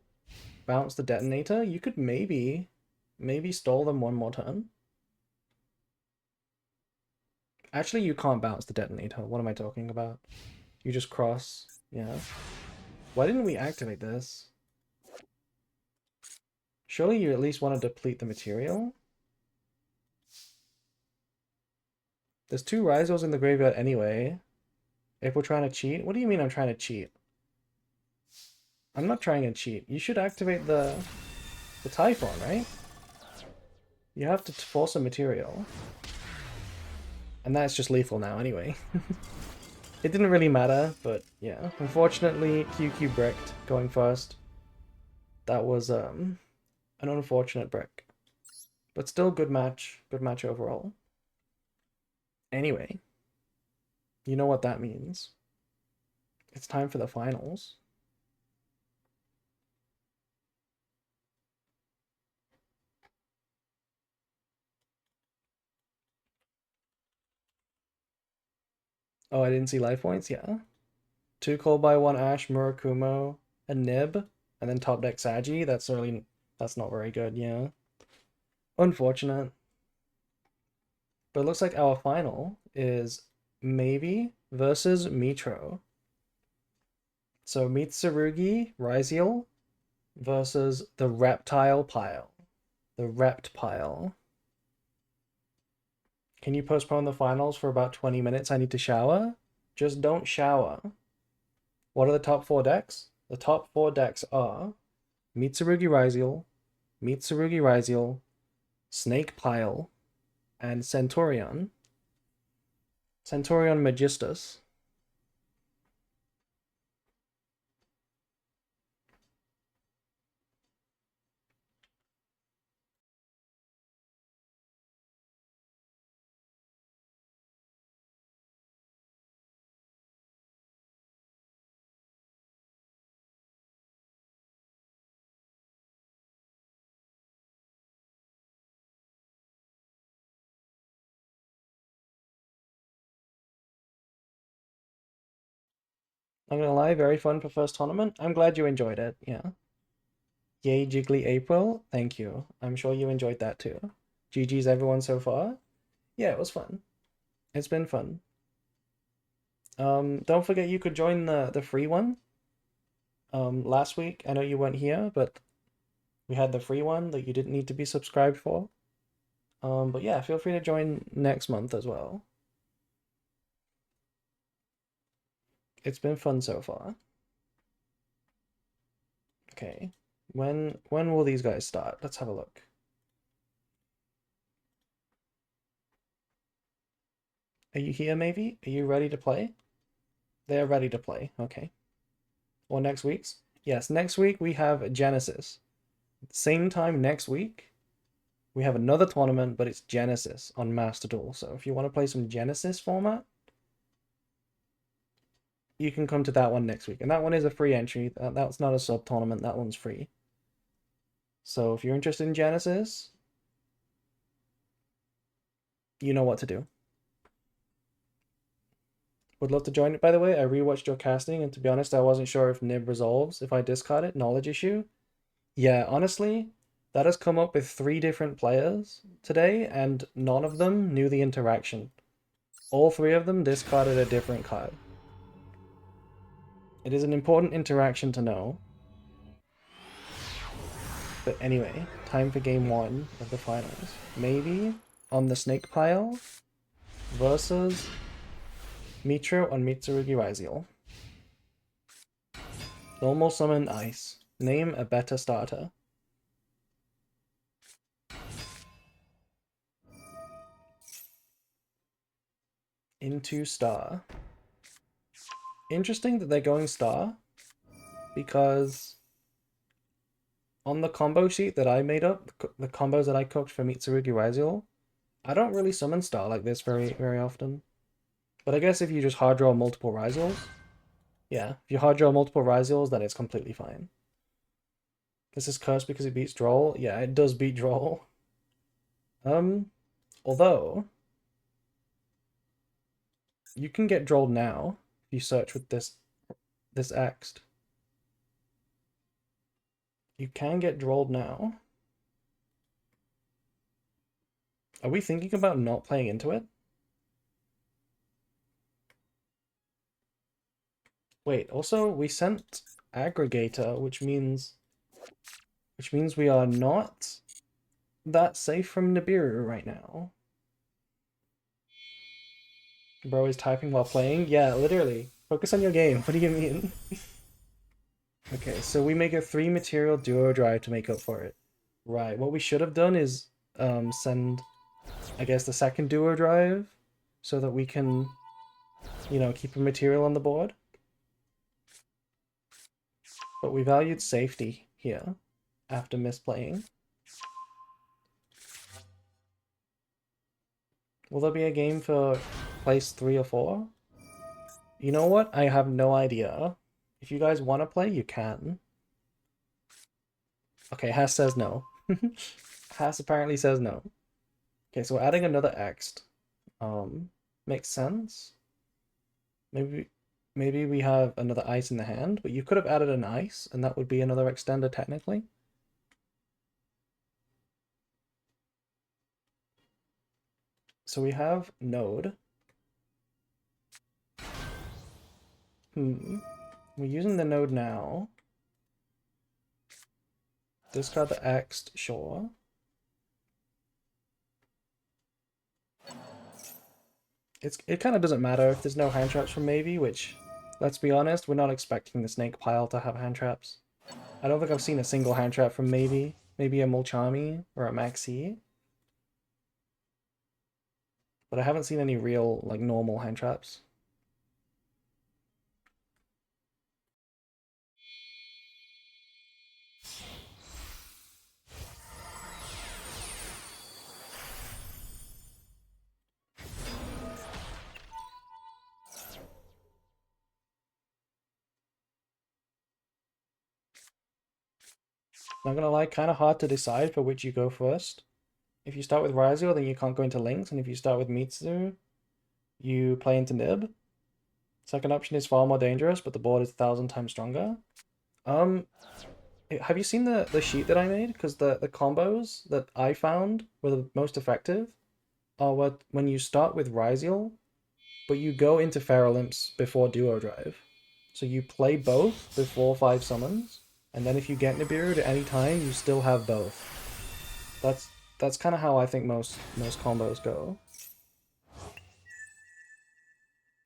bounce the Detonator, you could maybe stall them one more turn. Actually, you can't bounce the Detonator. What am I talking about? You just cross. Yeah. Why didn't we activate this? Surely you at least want to deplete the material? There's 2 Rizos in the graveyard anyway. If we're trying to cheat? What do you mean I'm trying to cheat? I'm not trying to cheat. You should activate the Typhon, right? You have to force a material. And that's just lethal now anyway. It didn't really matter, but yeah. Unfortunately, QQ bricked going first. That was an unfortunate brick. But still good match. Good match overall. Anyway, you know what that means. It's time for the finals. Oh, I didn't see life points? Yeah. 2 Cold by 1 Ash, Murakumo, a Nib, and then top deck Sagi. That's not very good, yeah. Unfortunate. But it looks like our final is maybe versus Mitro. So Mitsurugi Ryziel versus the Reptile Pile. The Rept Pile. Can you postpone the finals for about 20 minutes? I need to shower. Just don't shower. What are the top 4 decks? The top 4 decks are Mitsurugi Ryziel, Snake Pile, and Centaurion. Centaurion Magistus. I'm gonna lie, very fun for first tournament. I'm glad you enjoyed it, yeah. Yay, Jiggly April. Thank you. I'm sure you enjoyed that too. GG's everyone so far. Yeah, it was fun. It's been fun. Don't forget you could join the free one. Last week, I know you weren't here, but we had the free one that you didn't need to be subscribed for. But yeah, feel free to join next month as well. It's been fun so far. Okay. When will these guys start? Let's have a look. Are you here, maybe? Are you ready to play? They're ready to play. Okay. Or next week's? Yes, next week we have Genesis. Same time next week, we have another tournament, but it's Genesis on Master Duel. So if you want to play some Genesis format, you can come to that one next week. And that one is a free entry. That's not a sub-tournament. That one's free. So if you're interested in Genesis, you know what to do. Would love to join it, by the way. I rewatched your casting, and to be honest, I wasn't sure if Nib resolves if I discard it. Knowledge issue. Yeah, honestly, that has come up with 3 different players today, and none of them knew the interaction. All 3 of them discarded a different card. It is an important interaction to know. But anyway, time for game 1 of the finals. Maybe on the Snake Pile versus Mitro on Mitsurugi Ryziel. Normal summon ice. Name a better starter. Into Star. Interesting that they're going Star, because on the combo sheet that I made up, the combos that I cooked for Mitsurugi Raziel, I don't really summon Star like this very often. But I guess if you just hard draw multiple Raziels, yeah, if you hard draw multiple Raziels, then it's completely fine. This is cursed because it beats Droll. Yeah, it does beat Droll. Although you can get Droll now if you search with this Ext. You can get Drolled now. Are we thinking about not playing into it? Wait, also we sent Aggregator, which means we are not that safe from Nibiru right now. Bro is typing while playing? Yeah, literally. Focus on your game. What do you mean? Okay, so we make a 3 material duo drive to make up for it. Right, what we should have done is send, I guess, the second duo drive so that we can, you know, keep a material on the board. But we valued safety here after misplaying. Will there be a game for place 3 or 4? You know what? I have no idea. If you guys want to play, you can. Okay, Haas says no. Haas apparently says no. Okay, so we're adding another Ext. Makes sense. Maybe we have another ice in the hand, but you could have added an ice, and that would be another extender technically. So we have Node. We're using the Node now. Discard the Ext, sure. It kind of doesn't matter if there's no hand traps from Maybe, which, let's be honest, we're not expecting the Snake Pile to have hand traps. I don't think I've seen a single hand trap from Maybe. Maybe a Mulchami or a Maxi. But I haven't seen any real, like, normal hand traps. Not gonna lie, kind of hard to decide for which you go first. If you start with Raziel, then you can't go into Lynx, and if you start with Mitsu, you play into Nib. Second option is far more dangerous, but the board is 1,000 times stronger. Have you seen the sheet that I made? Because the combos that I found were the most effective are when you start with Raziel, but you go into Feral Imps before Duo Drive. So you play both before 5 summons, and then if you get Nibiru at any time, you still have both. That's kind of how I think most combos go.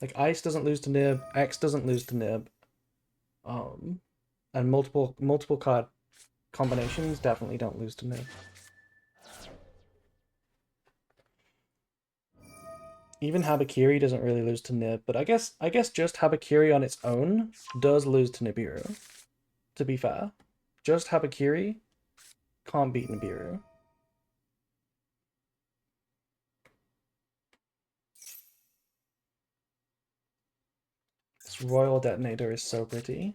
Like Ice doesn't lose to Nib, X doesn't lose to Nib, and multiple card combinations definitely don't lose to Nib. Even Habakiri doesn't really lose to Nib, but I guess just Habakiri on its own does lose to Nibiru. To be fair, just Habakiri can't beat Nibiru. This Royal Detonator is so pretty.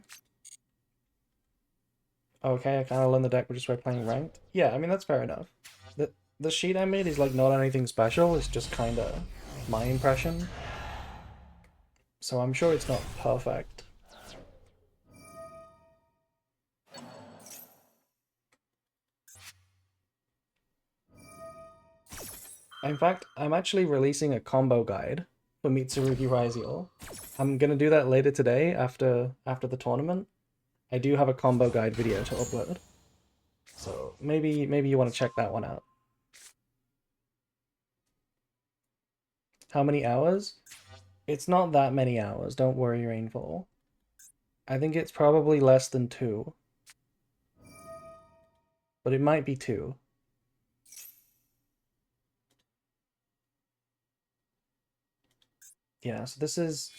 Okay, I kind of learned the deck just by playing ranked. Yeah, I mean, that's fair enough. The sheet I made is like not anything special, it's just kind of my impression. So I'm sure it's not perfect. In fact, I'm actually releasing a combo guide for Mitsurugi Raziel. I'm gonna do that later today after the tournament. I do have a combo guide video to upload. So maybe you want to check that one out. How many hours? It's not that many hours, don't worry, Rainfall. I think it's probably less than 2. But it might be 2. Yeah, so this is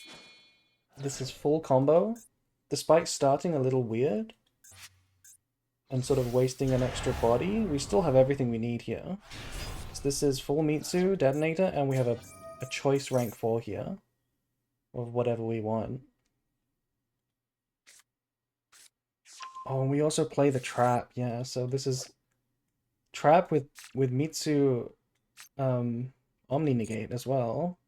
full combo. Despite starting a little weird, and sort of wasting an extra body, we still have everything we need here. So this is full Mitsu, Detonator, and we have a choice rank 4 here of whatever we want. Oh, and we also play the trap, yeah, so this is trap with Mitsu Omni Negate as well.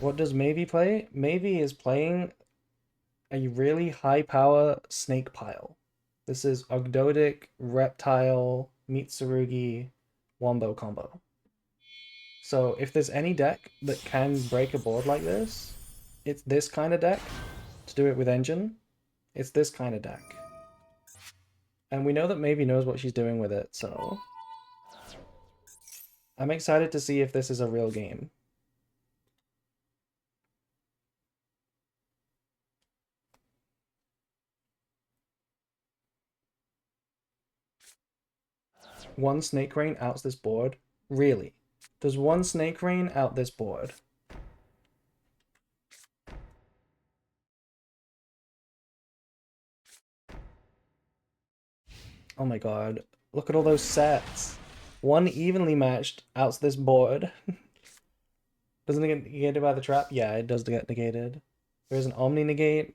What does Maybe play? Maybe is playing a really high power snake pile. This is Ogdoadic, Reptile, Mitsurugi, Wombo combo. So if there's any deck that can break a board like this, it's this kind of deck. To do it with Engine, it's this kind of deck. And we know that Maybe knows what she's doing with it, so I'm excited to see if this is a real game. One Snake Rain outs this board? Really? Does one Snake Rain out this board? Oh my god. Look at all those sets. One evenly matched outs this board. Doesn't it get negated by the trap? Yeah, it does get negated. There's an Omni Negate,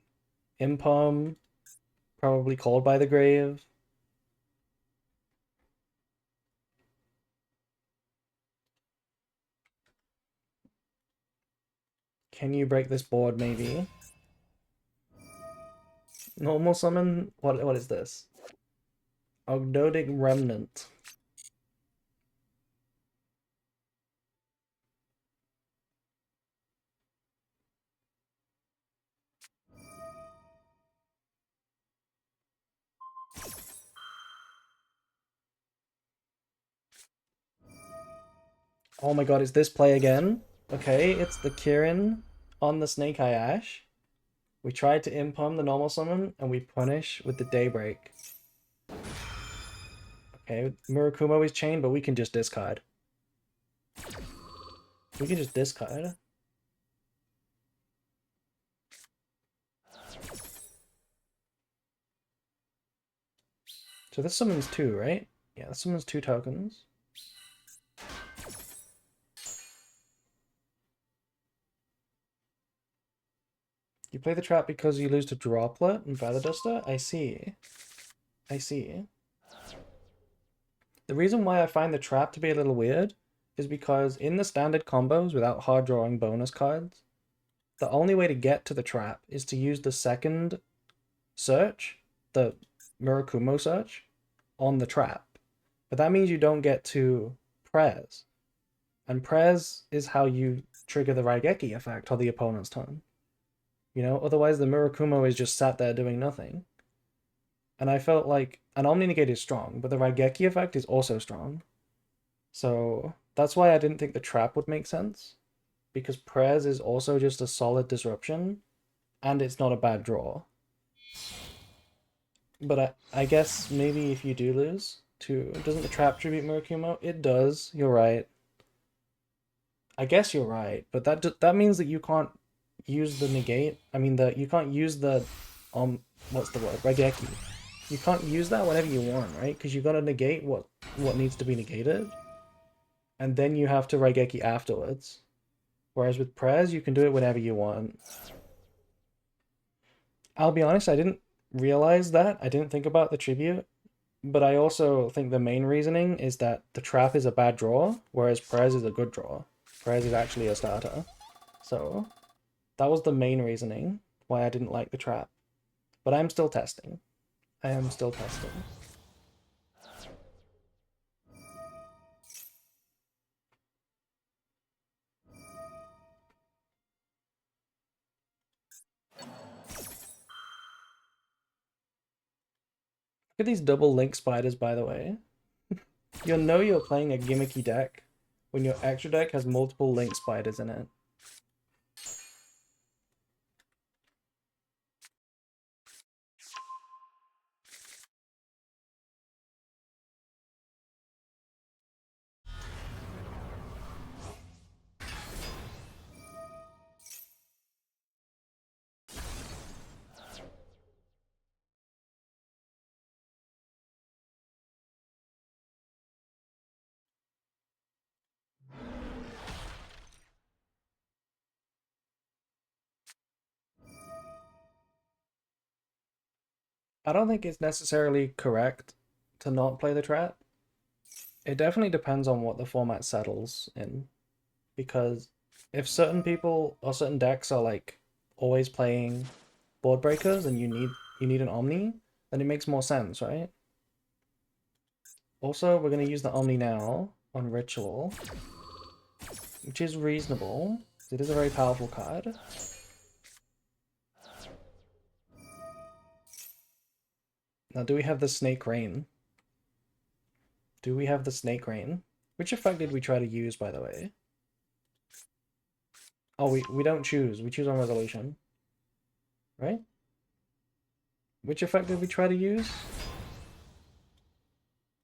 Impom, probably Called by the Grave. Can you break this board, maybe? Normal summon? What is this? Ogdoadic Remnant. Oh my god, is this play again? Okay, it's the Kirin on the Snake Eye Ash. We tried to impom the normal summon, and we punish with the Daybreak. Okay, Murakumo is chained, but we can just discard. We can just discard. So this summons 2, right? Yeah, this summons 2 tokens. You play the trap because you lose to Droplet and Feather Duster? I see. I see. The reason why I find the trap to be a little weird is because in the standard combos without hard drawing bonus cards, the only way to get to the trap is to use the second search, the Murakumo search, on the trap. But that means you don't get to Prez. And Prez is how you trigger the Raigeki effect on the opponent's turn. You know, otherwise the Murakumo is just sat there doing nothing. And I felt like an Omni Negate is strong, but the Raigeki effect is also strong. So that's why I didn't think the trap would make sense. Because Prez is also just a solid disruption, and it's not a bad draw. But I guess maybe if you do lose to... Doesn't the trap tribute Murakumo? It does, you're right. I guess you're right, but that means that you can't use the negate. I mean, you can't use the what's the word? Raigeki. You can't use that whenever you want, right? Because you gotta negate what needs to be negated, and then you have to Raigeki afterwards. Whereas with Prez, you can do it whenever you want. I'll be honest, I didn't realize that. I didn't think about the tribute, but I also think the main reasoning is that the trap is a bad draw, whereas Prez is a good draw. Prez is actually a starter. So that was the main reasoning why I didn't like the trap. But I'm still testing. I am still testing. Look at these double link spiders, by the way. You'll know you're playing a gimmicky deck when your extra deck has multiple link spiders in it. I don't think it's necessarily correct to not play the trap. It definitely depends on what the format settles in, because if certain people or certain decks are like always playing board breakers and you need an Omni, then it makes more sense, right? Also, we're going to use the Omni now on Ritual, which is reasonable. It is a very powerful card. Now, do we have the Snake Rain? Do we have the Snake Rain? Which effect did we try to use, by the way? Oh, we don't choose. We choose on resolution. Right? Which effect did we try to use?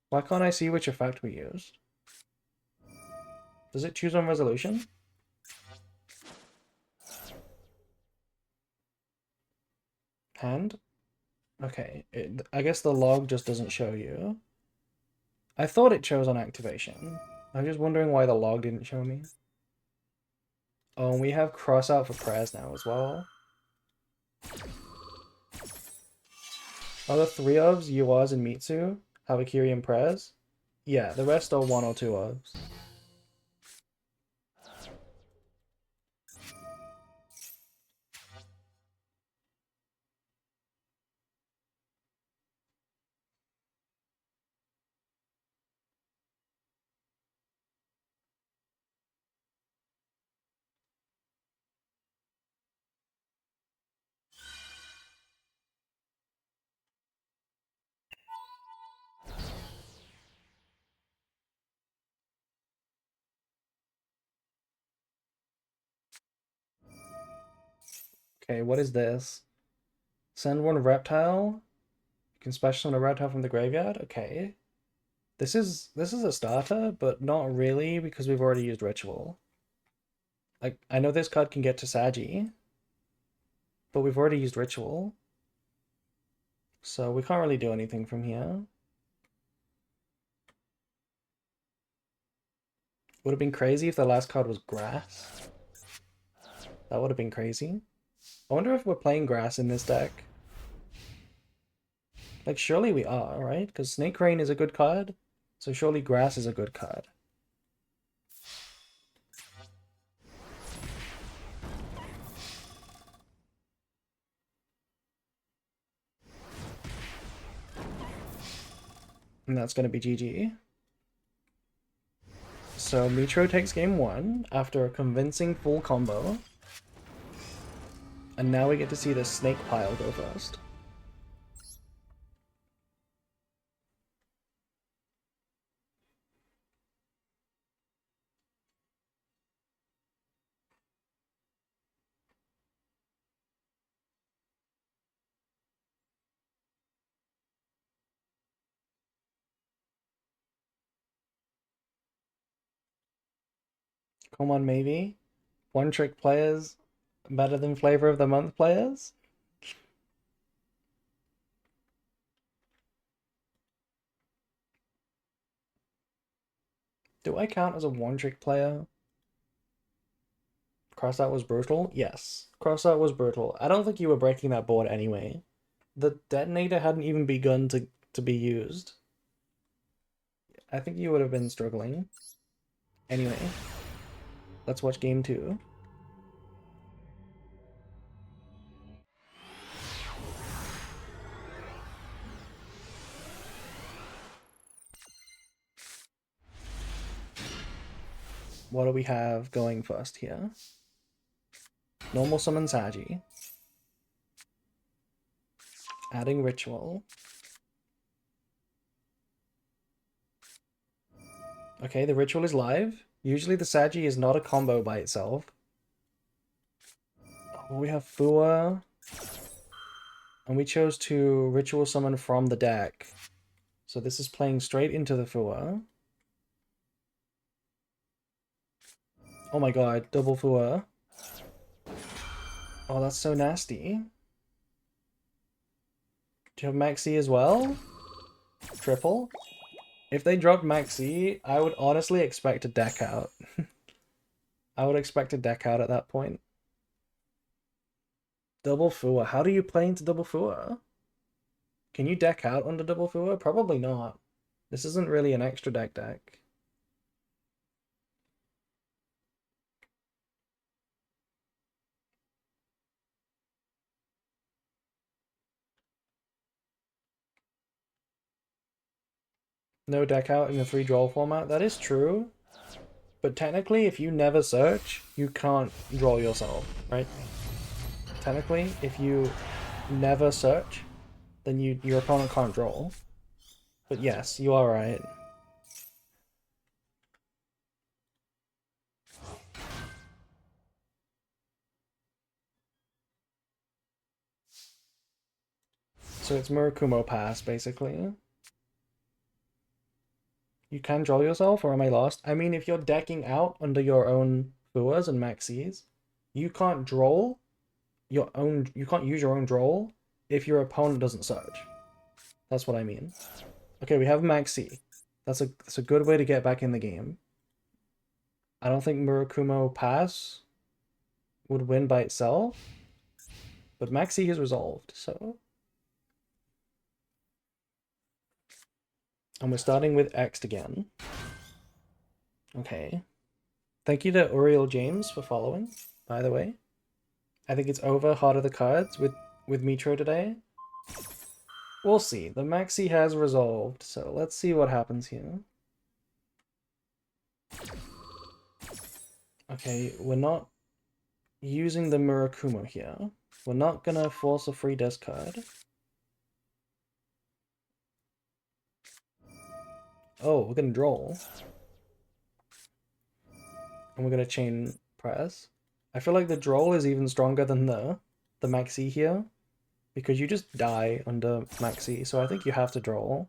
Why can't I see which effect we used? Does it choose on resolution? Hand? Okay, I guess the log just doesn't show you. I thought it chose on activation. I'm just wondering why the log didn't show me. Oh, and we have cross out for prayers now as well. Are the three ofs, Yuaz and Mitsu, Havakiri and prayers? Yeah, the rest are one or two ofs. Okay, what is this? Send one reptile. You can special summon a reptile from the graveyard. Okay. This is a starter, but not really because we've already used ritual. Like I know this card can get to Sagi, but we've already used ritual. So we can't really do anything from here. Would have been crazy if the last card was grass. That would have been crazy. I wonder if we're playing grass in this deck. Like surely we are, right? Because Snake Rain is a good card. So surely grass is a good card. And that's going to be GG. So Mitro takes game one after a convincing full combo. And now we get to see the snake pile go first. Come on, maybe. One trick players better than flavor of the month players? Do I count as a one trick player? Crossout was brutal? Yes. Crossout was brutal. I don't think you were breaking that board anyway. The detonator hadn't even begun to be used. I think you would have been struggling. Anyway, let's watch game two. What do we have going first here? Normal summon Sagi. Adding ritual. Okay, the ritual is live. Usually the Sagi is not a combo by itself. Oh, we have Fua. And we chose to ritual summon from the deck. So this is playing straight into the Fua. Oh my god, double Fua. Oh, that's so nasty. Do you have Maxi as well? Triple? If they dropped Maxi, I would honestly expect a deck out. I would expect a deck out at that point. Double Fua. How do you play into double Fua? Can you deck out under double Fua? Probably not. This isn't really an extra deck. No deck out in the 3-draw format? That is true. But technically, if you never search, you can't draw yourself, right? Technically, if you never search, then your opponent can't draw. But yes, you are right. So it's Murakumo Pass, basically. You can draw yourself, or am I lost? I mean, if you're decking out under your own Fuas and Maxis, you can't draw your own. You can't use your own draw if your opponent doesn't search. That's what I mean. Okay, we have Maxi. That's a good way to get back in the game. I don't think Murakumo Pass would win by itself, but Maxi is resolved, so. And we're starting with X again. Okay. Thank you to Uriel James for following, by the way. I think it's over Heart of the Cards with Mitro today. We'll see. The Maxi has resolved, so let's see what happens here. Okay, we're not using the Murakumo here. We're not gonna force a free discard. Oh, we're gonna draw. And we're gonna chain press. I feel like the draw is even stronger than the Maxi here, because you just die under Maxi, so I think you have to draw.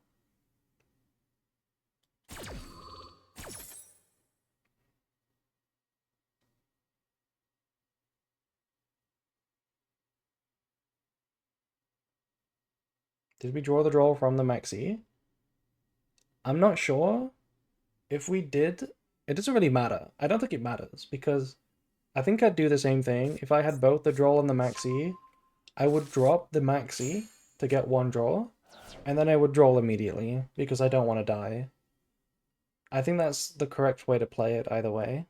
Did we draw the draw from the Maxi? I'm not sure. If we did, it doesn't really matter. I don't think it matters, because I think I'd do the same thing. If I had both the draw and the Maxi, I would drop the Maxi to get one draw, and then I would draw immediately, because I don't want to die. I think that's the correct way to play it either way.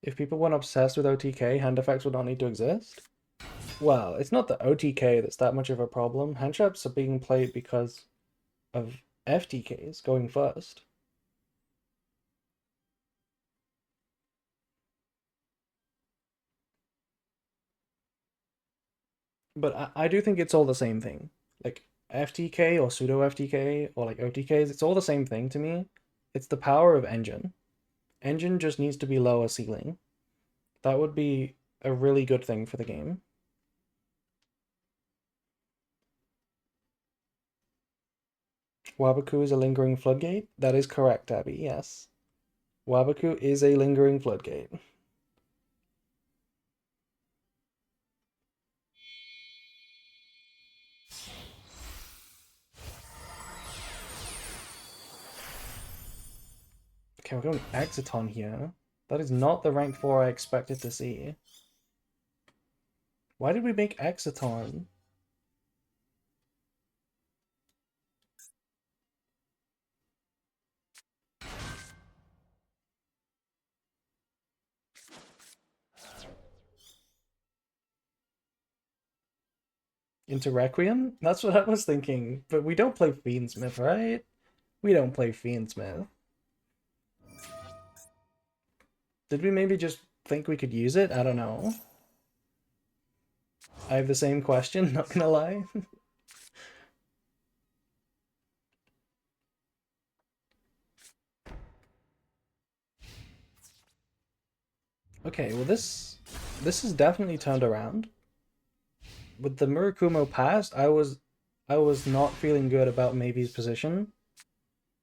If people weren't obsessed with OTK, hand effects would not need to exist. Well, it's not the OTK that's that much of a problem. Hand traps are being played because of FTKs going first. But I do think it's all the same thing. Like FTK or pseudo FTK or like OTKs, it's all the same thing to me. It's the power of Engine. Engine just needs to be lower ceiling. That would be a really good thing for the game. Waboku is a lingering floodgate? That is correct, Abby, yes. Waboku is a lingering floodgate. Okay, we're going Exiton here. That is not the rank 4 I expected to see. Why did we make Exiton? Into Requiem? That's what I was thinking. But we don't play Fiendsmith, right? We don't play Fiendsmith. Did we maybe just think we could use it? I don't know. I have the same question, not gonna lie. Okay, well this is definitely turned around. With the Murakumo past, I was not feeling good about Maybe's position.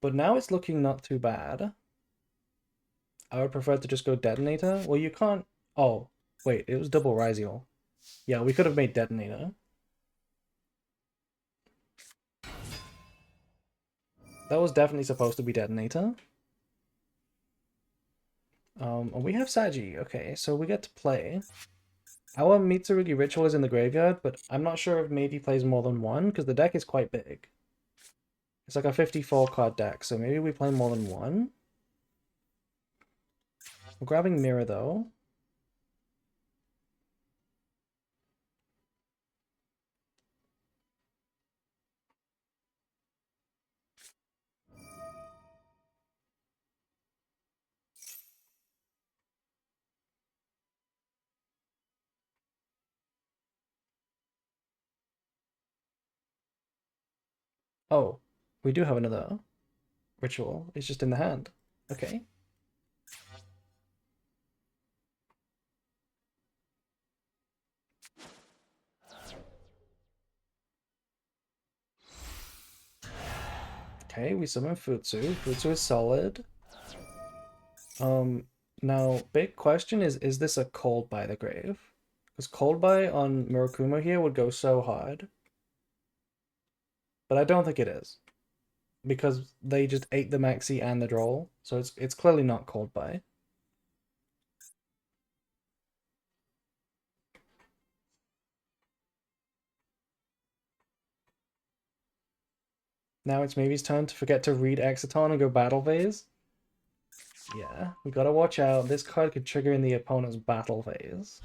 But now it's looking not too bad. I would prefer to just go Detonator. Well, you can't... Oh, wait, it was double Ryziel. Yeah, we could have made Detonator. That was definitely supposed to be Detonator. And we have Sagi. Okay, so we get to play. Our Mitsurugi Ritual is in the graveyard, but I'm not sure if maybe plays more than one, because the deck is quite big. It's like a 54 card deck, so maybe we play more than one. We're grabbing Mirror, though. Oh, we do have another ritual. It's just in the hand. Okay. Okay, we summon Futsu. Futsu is solid. Now, big question is this a Cold by the Grave? Because Cold by on Murakumo here would go so hard. But I don't think it is. Because they just ate the Maxi and the Droll, so it's clearly not Cold by. Now it's maybe his turn to forget to read Exiton and go Battle Phase. Yeah, we gotta watch out. This card could trigger in the opponent's Battle Phase.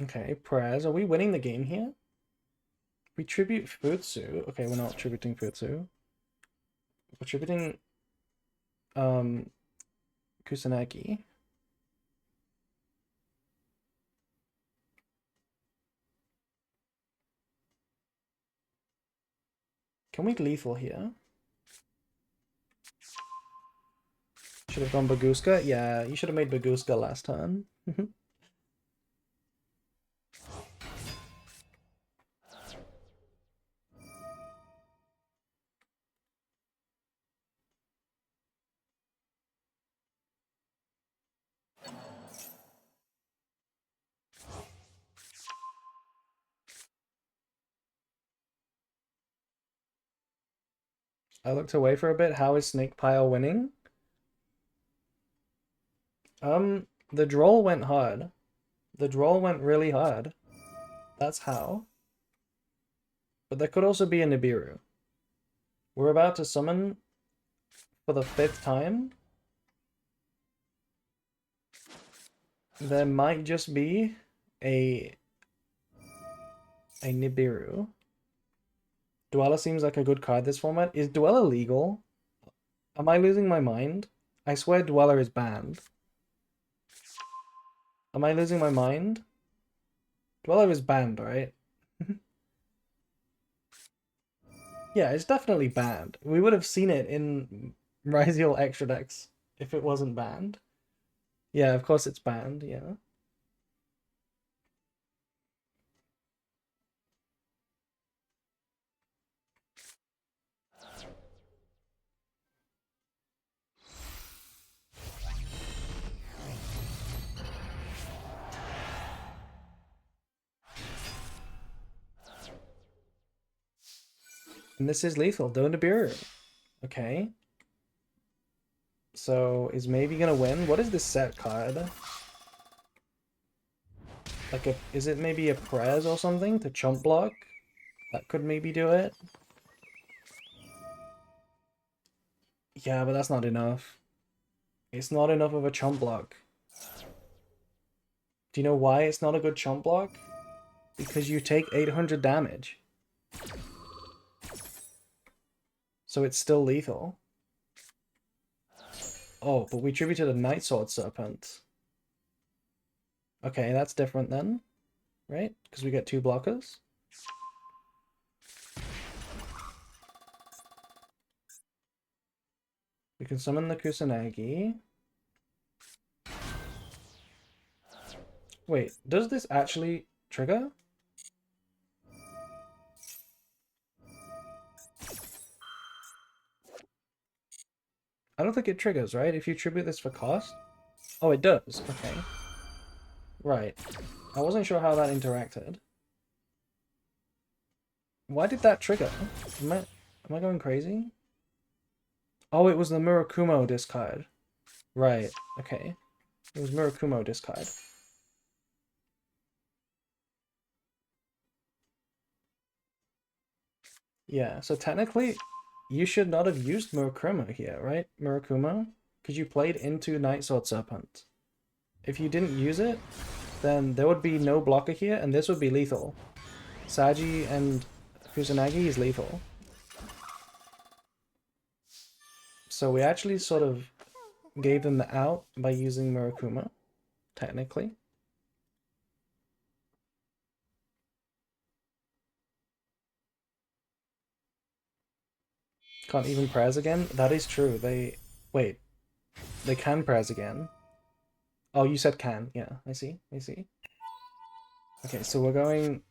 Okay, Perez, are we winning the game here? We tribute Futsu. Okay, we're not tributing Futsu. We're tributing Kusanagi. Can we lethal here? Should have gone Baguska. Yeah, you should have made Baguska last turn. I looked away for a bit. How is Snake Pile winning? The Droll went hard. The Droll went really hard. That's how. But there could also be a Nibiru. We're about to summon for the 5th time. There might just be a Nibiru. Dweller seems like a good card this format. Is Dweller legal? Am I losing my mind? I swear Dweller is banned. Am I losing my mind? Dweller is banned, right? Yeah, it's definitely banned. We would have seen it in Ryziel Extra Decks if it wasn't banned. Yeah, of course it's banned, yeah. And this is lethal, Don't Nibiru. Okay. So is maybe gonna win? What is this set card? Like is it maybe a Prez or something to chump block? That could maybe do it. Yeah, but that's not enough. It's not enough of a chump block. Do you know why it's not a good chump block? Because you take 800 damage. So it's still lethal. Oh, but we tributed a Night Sword Serpent. Okay, that's different then, right? Because we get 2 blockers. We can summon the Kusanagi. Wait, does this actually trigger? I don't think it triggers, right? If you tribute this for cost? Oh, it does. Okay. Right. I wasn't sure how that interacted. Why did that trigger? Am I going crazy? Oh, it was the Murakumo discard. Right. Okay. It was Murakumo discard. Yeah, so technically, you should not have used Murakumo here, right? Murakumo? Because you played into Night Sword Serpent. If you didn't use it, then there would be no blocker here, and this would be lethal. Saji and Kusanagi is lethal. So we actually sort of gave them the out by using Murakumo, technically. Can't even prez again? That is true. Wait. They can prez again. Oh, you said can. Yeah, I see. I see. Okay, so we're going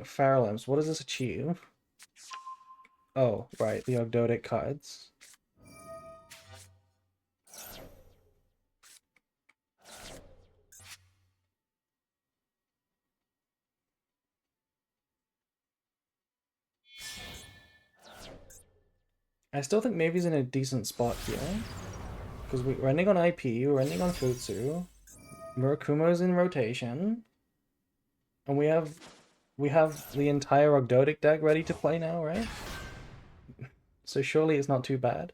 Feral Imps. What does this achieve? Oh, right, the Ogdoadic cards. I still think Mavy's in a decent spot here. Because we're ending on IP, we're ending on Futsu. Murakumo's in rotation. And we have the entire Ogdoadic deck ready to play now, right? So surely it's not too bad.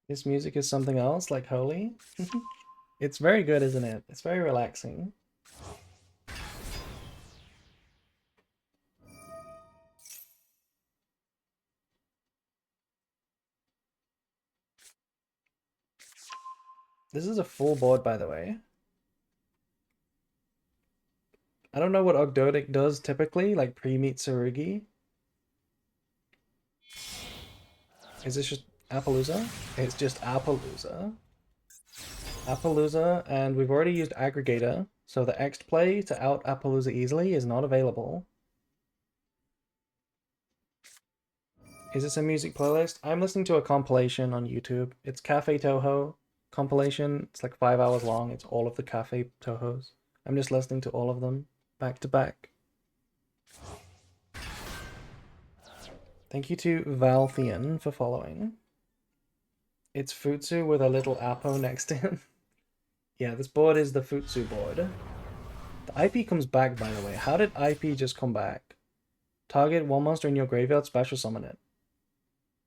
This music is something else, like Holy. It's very good, isn't it? It's very relaxing. This is a full board, by the way. I don't know what Ogdoadic does typically, like pre-meet Tsurugi. Is this just Appaloosa? It's just Appaloosa. Appaloosa, and we've already used Aggregator, so the X play to out Appaloosa easily is not available. Is this a music playlist? I'm listening to a compilation on YouTube. It's Cafe Toho compilation. It's like 5 hours long. It's all of the Cafe Tohos. I'm just listening to all of them back to back. Thank you to Valthean for following. It's Futsu with a little Appo next to him. Yeah, this board is the Futsu board. The IP comes back, by the way. How did IP just come back? Target one monster in your graveyard, special summon it.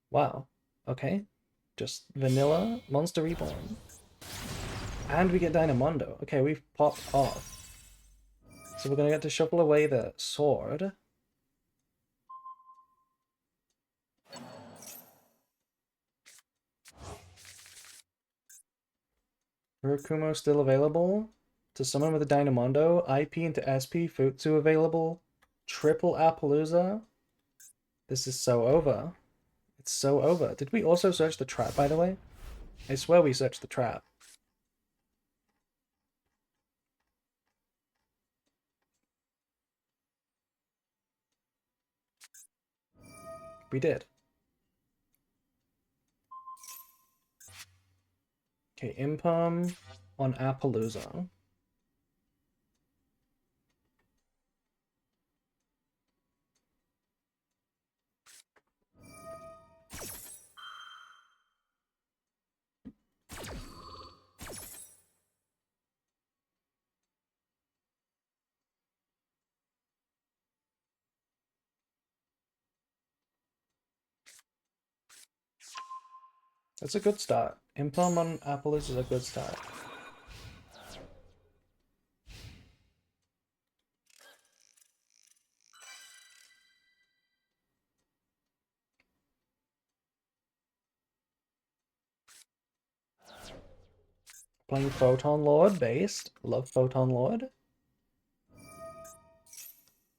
Wow. Okay. Just vanilla Monster Reborn. And we get Dynamondo. Okay, we've popped off. So we're gonna get to shuffle away the sword. Murakumo still available. To summon with a Dynamondo. IP into SP. Futsu available. Triple Appaloosa. This is so over. It's so over. Did we also search the trap, by the way? I swear we searched the trap. We did. Okay, Impum on Appaloosa. That's a good start. Impalm on Apollos is a good start. Playing Photon Lord based. Love Photon Lord.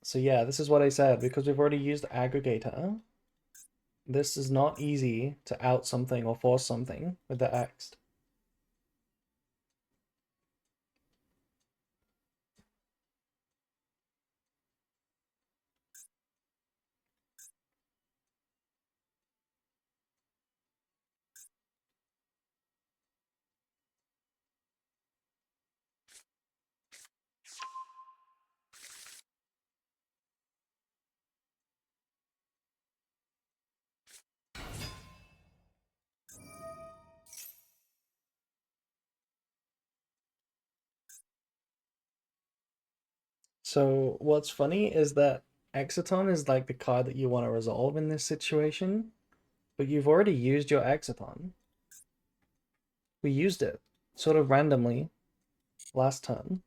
So yeah, this is what I said, because we've already used Aggregator. This is not easy to out something or force something with the Ext. So what's funny is that Exciton is like the card that you want to resolve in this situation, but you've already used your Exciton. We used it sort of randomly last turn.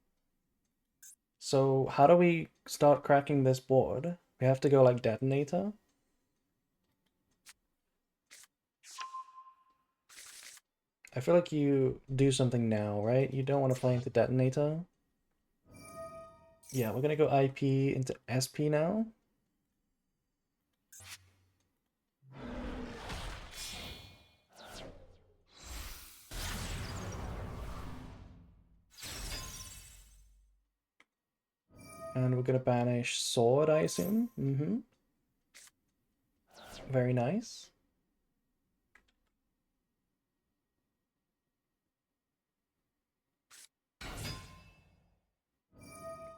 So how do we start cracking this board? We have to go like Detonator. I feel like you do something now, right? You don't want to play into Detonator. Yeah, we're gonna go IP into SP now. And we're gonna banish Sword, I assume. Very nice.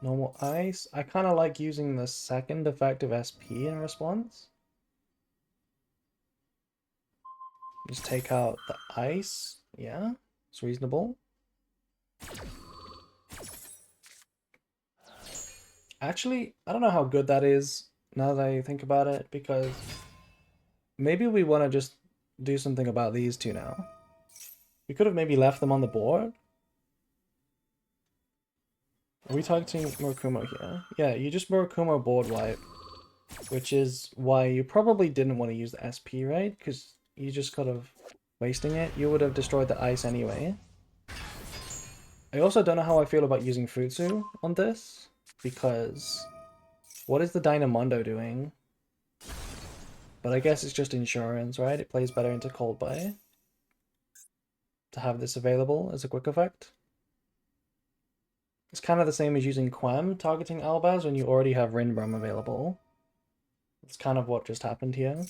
Normal ice. I kind of like using the second effective SP in response. Just take out the ice. Yeah, it's reasonable. Actually, I don't know how good that is now that I think about it, because maybe we want to just do something about these two now. We could have maybe left them on the board. Are we targeting Murakumo here? Yeah, you just Murakumo board wipe, which is why you probably didn't want to use the SP, right? Because you just kind of wasting it. You would have destroyed the ice anyway. I also don't know how I feel about using Futsu on this, because what is the Dynamondo doing? But I guess it's just insurance, right? It plays better into Cold Buy to have this available as a quick effect. It's kind of the same as using Quem targeting Albaz when you already have Rinbrum available. That's kind of what just happened here.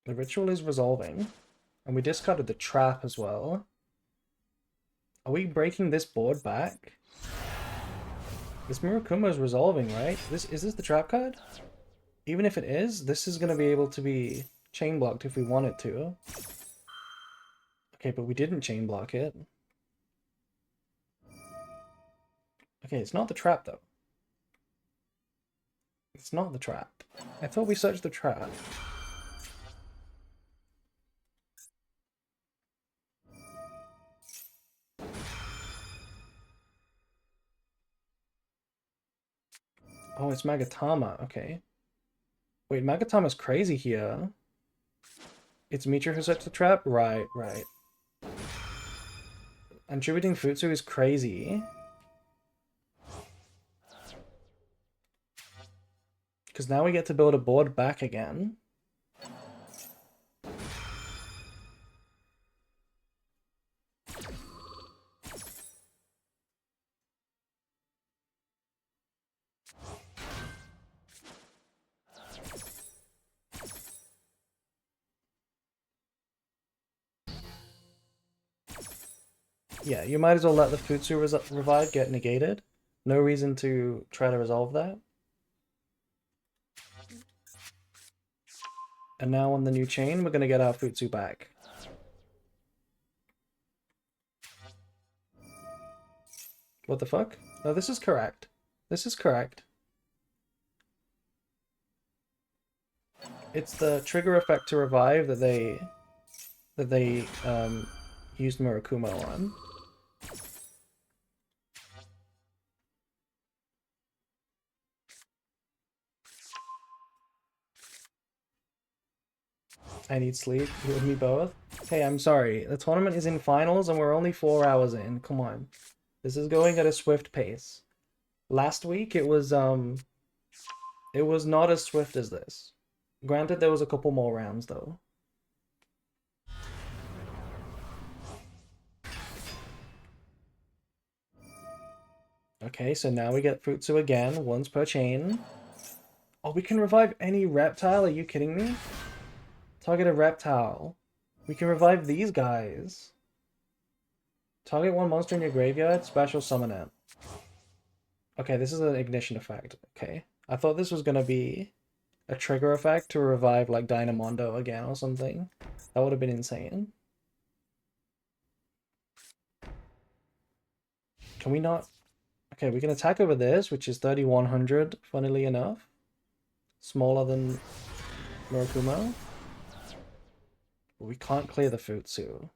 The ritual is resolving, and we discarded the trap as well. Are we breaking this board back? This Murakumo is resolving, right? Is this the trap card? Even if it is, this is going to be able to be chain blocked if we want it to. Okay, but we didn't chain block it. Okay, it's not the trap though. It's not the trap. I thought we searched the trap. Oh, it's Magatama. Okay. Wait, Magatama's crazy here. It's Mitra who sets the trap? Right, right. Attributing Futsu is crazy. Because now we get to build a board back again. Yeah, you might as well let the Futsu revive get negated. No reason to try to resolve that. And now on the new chain, we're gonna get our Futsu back. What the fuck? No, this is correct. This is correct. It's the trigger effect to revive that they used Murakumo on. I need sleep. You and me both. Hey, I'm sorry. The tournament is in finals and we're only 4 hours in. Come on. This is going at a swift pace. Last week it was not as swift as this. Granted, there was a couple more rounds though. Okay, so now we get Futsu again, once per chain. Oh, we can revive any reptile? Are you kidding me? Target a reptile. We can revive these guys. Target one monster in your graveyard, special summon it. Okay, this is an ignition effect. Okay. I thought this was gonna be a trigger effect to revive like Dynamondo again or something. That would have been insane. Can we not? Okay, we can attack over this, which is 3100, funnily enough. Smaller than Murakumo. But we can't clear the Futsu.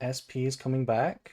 SP is coming back.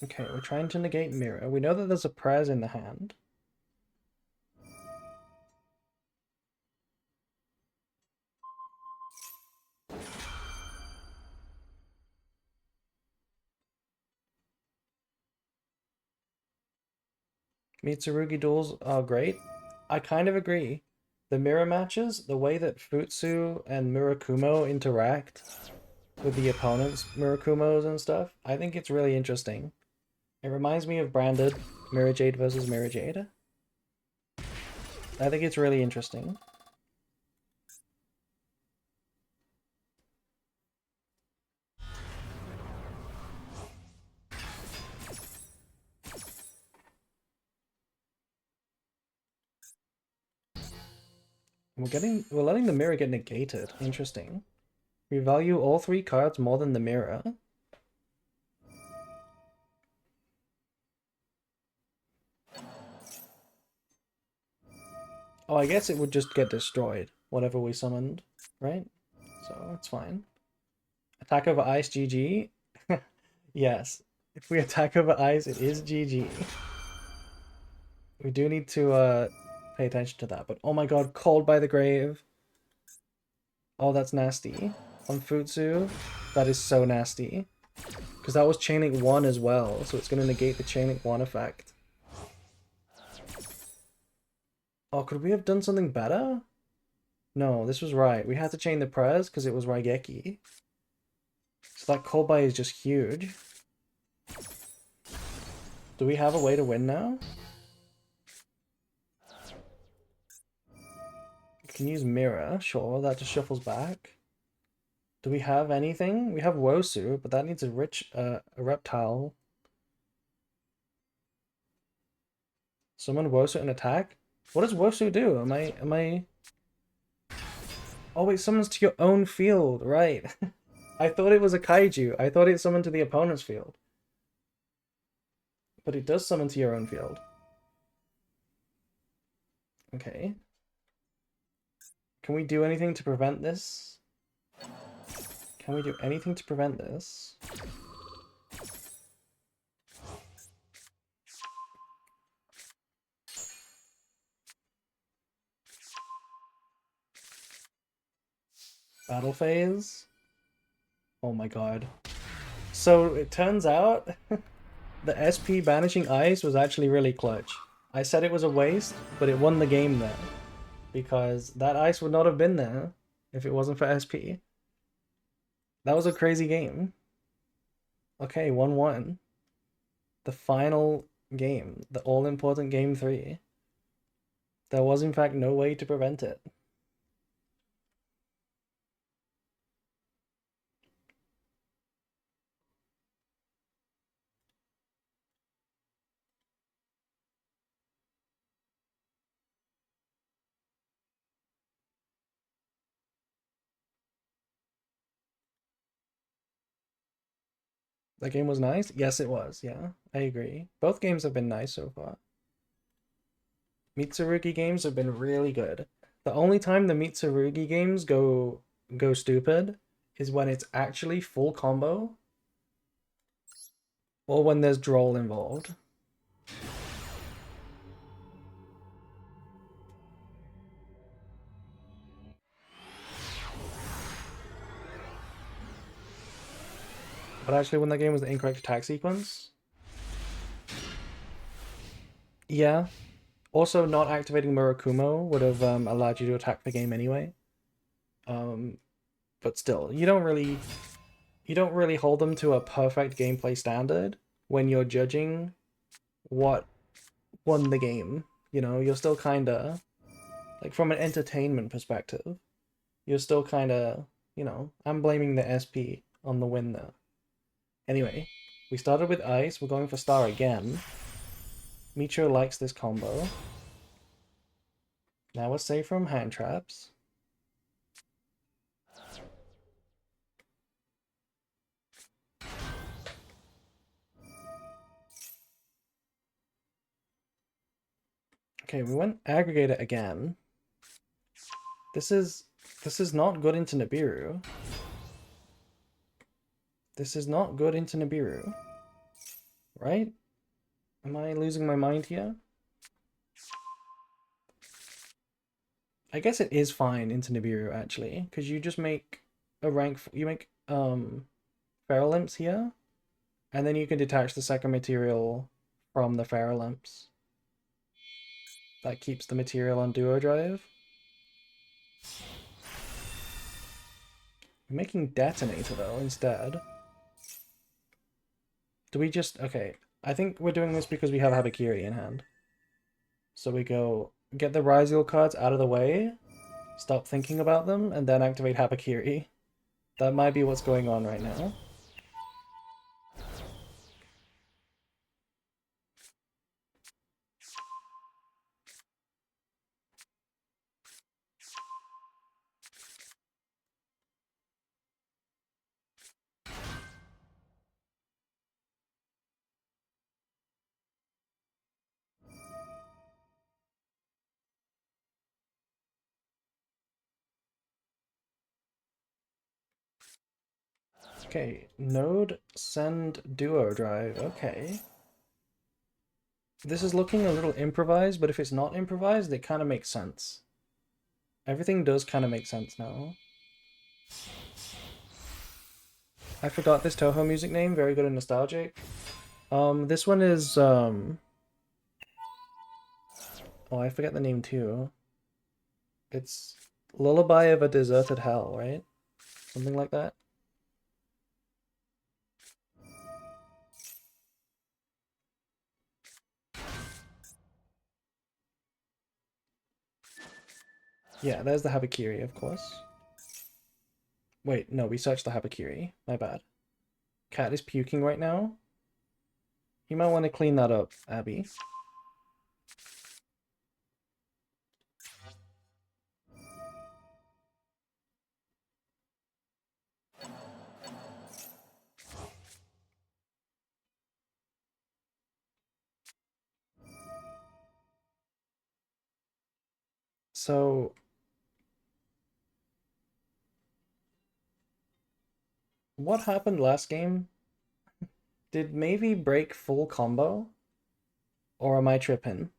Okay, we're trying to negate Mirror. We know that there's a Prez in the hand. Mitsurugi duels are great. I kind of agree. The mirror matches, the way that Futsu and Murakumo interact with the opponent's Murakumos and stuff, I think it's really interesting. It reminds me of Branded Mirror Jade versus Mirror Jade. I think it's really interesting. We're letting the mirror get negated. Interesting. We value all 3 cards more than the mirror. Oh, I guess it would just get destroyed, whatever we summoned, right? So it's fine. Attack over ice, GG. Yes. If we attack over ice, it is GG. We do need to pay attention to that. But oh my god, Called by the Grave. Oh, that's nasty. On Futsu, that is so nasty. Because that was Chainlink 1 as well, so it's going to negate the Chainlink 1 effect. Oh, could we have done something better? No, this was right. We had to chain the Prez because it was Raigeki. So that Called by is just huge. Do we have a way to win now? We can use Mirror, sure, that just shuffles back. Do we have anything? We have Wosu, but that needs a reptile. Summon Wosu and attack? What does Wosu do? Am I... Oh wait, summons to your own field, right. I thought it was a kaiju. I thought it summoned to the opponent's field. But it does summon to your own field. Okay. Can we do anything to prevent this? Can we do anything to prevent this? Battle phase? Oh my god. So it turns out the SP banishing ice was actually really clutch. I said it was a waste, but it won the game there. Because that ice would not have been there if it wasn't for SP. That was a crazy game. Okay, 1-1. The final game, the all-important game 3. There was in fact no way to prevent it. That game was nice? Yes, it was. Yeah, I agree. Both games have been nice so far. Mitsurugi games have been really good. The only time the Mitsurugi games go stupid is when it's actually full combo or when there's Droll involved. But actually when that game was the incorrect attack sequence. Yeah. Also, not activating Murakumo would have allowed you to attack the game anyway. But still, you don't really hold them to a perfect gameplay standard when you're judging what won the game. You know, you're still kind of like from an entertainment perspective, you're still kind of, you know, I'm blaming the SP on the win there. Anyway, we started with ice. We're going for star again. Micho likes this combo. Now we're safe from hand traps. Okay, we went aggregator again. This is not good into Nibiru. This is not good into Nibiru. Right? Am I losing my mind here? I guess it is fine into Nibiru actually, because you just make a rank. You make Feral Imps here, and then you can detach the second material from the Feral Imps. That keeps the material on Duo Drive. We're making Detonator though instead. Do we just okay? I think we're doing this because we have Habakiri in hand. So we go get the Ryzeal cards out of the way, stop thinking about them, and then activate Habakiri. That might be what's going on right now. Okay, node send Duo Drive. Okay. This is looking a little improvised, but if it's not improvised, it kind of makes sense. Everything does kind of make sense now. I forgot this Toho music name, very good and nostalgic. This one is, oh, I forget the name too. It's Lullaby of a Deserted Hell, right? Something like that. Yeah, there's the Habakiri, of course. Wait, no, we searched the Habakiri. My bad. Cat is puking right now. You might want to clean that up, Abby. So what happened last game? Did Maybe break full combo? Or am I tripping?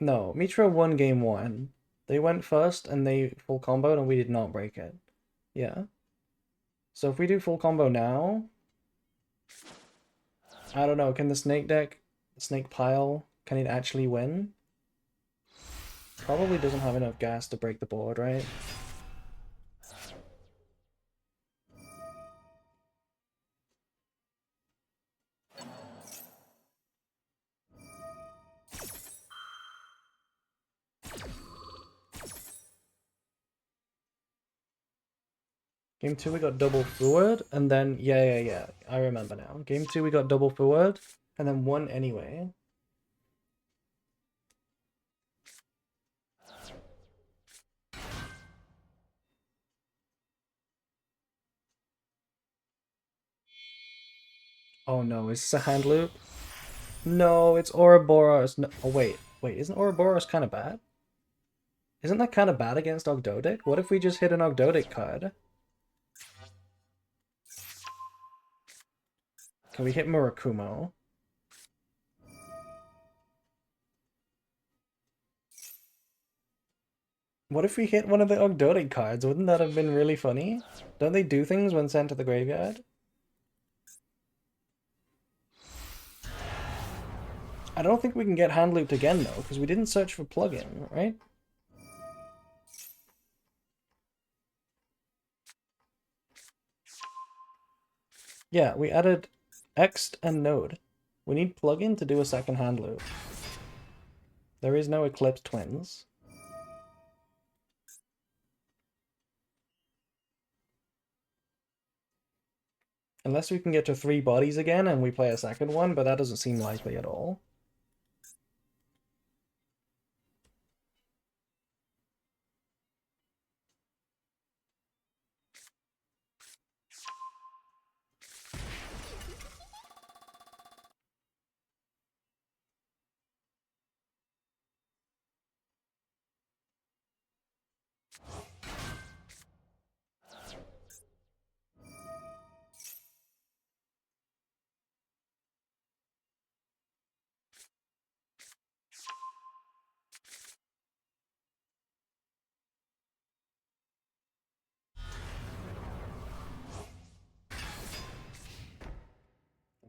No, Mitra won game 1. They went first and they full comboed and we did not break it. Yeah. So if we do full combo now, I don't know, can the snake deck Snake Pile, can it actually win? Probably doesn't have enough gas to break the board, right? Game 2 we got double forward, and then, yeah, I remember now. Game 2 we got double forward, and then won anyway. Oh no, is this a hand loop? No, it's Ouroboros. No, oh wait, isn't Ouroboros kind of bad? Isn't that kind of bad against Ogdoadic? What if we just hit an Ogdoadic card? Can we hit Murakumo? What if we hit one of the Ogdoadic cards? Wouldn't that have been really funny? Don't they do things when sent to the graveyard? I don't think we can get hand looped again though, because we didn't search for plugin, right? Yeah, we added Ext and Node. We need plugin to do a second hand loop. There is no Eclipse Twins. Unless we can get to 3 bodies again and we play a second one, but that doesn't seem likely at all.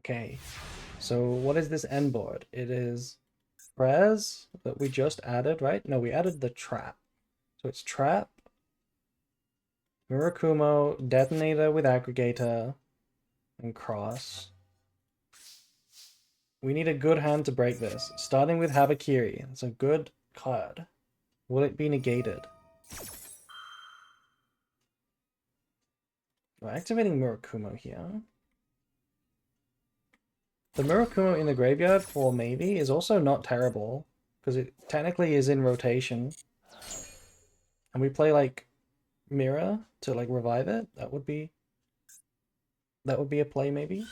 Okay, so what is this end board? It is Prez that we just added, right? No, we added the trap. So it's trap, Murakumo, detonator with aggregator, and cross. We need a good hand to break this. Starting with Habakiri. It's a good card. Will it be negated? We're activating Murakumo here. The Murakumo in the graveyard for maybe is also not terrible, because it technically is in rotation. And we play like Mira to like revive it. That would be a play maybe.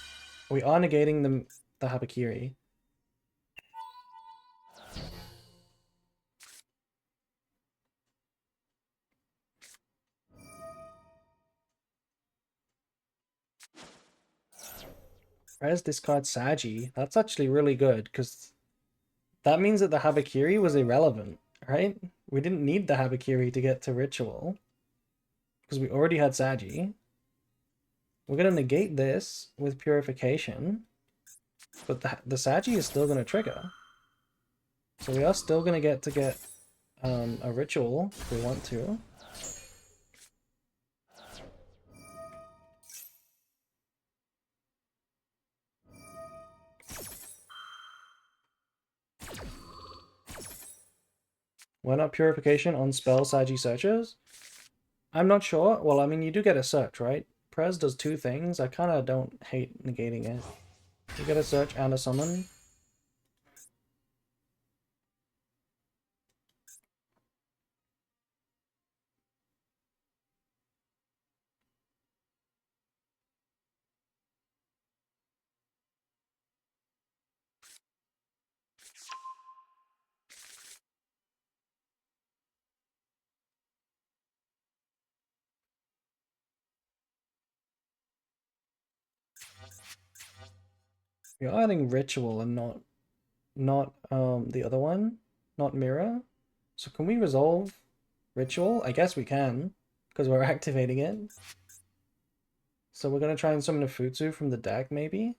We are negating the Habakiri. Prez discard Sagi. That's actually really good, because that means that the Habakiri was irrelevant, right? We didn't need the Habakiri to get to Ritual, because we already had Sagi. We're going to negate this with Purification, but the Sagi is still going to trigger. So we are still going to get a Ritual if we want to. Why not Purification on spell Sagi searches? I'm not sure. Well, I mean, you do get a search, right? Prez does 2 things. I kind of don't hate negating it. You get a search and a summon. You're adding Ritual and not the other one, not Mirror. So can we resolve Ritual? I guess we can, because we're activating it. So we're gonna try and summon a Futsu from the deck, maybe?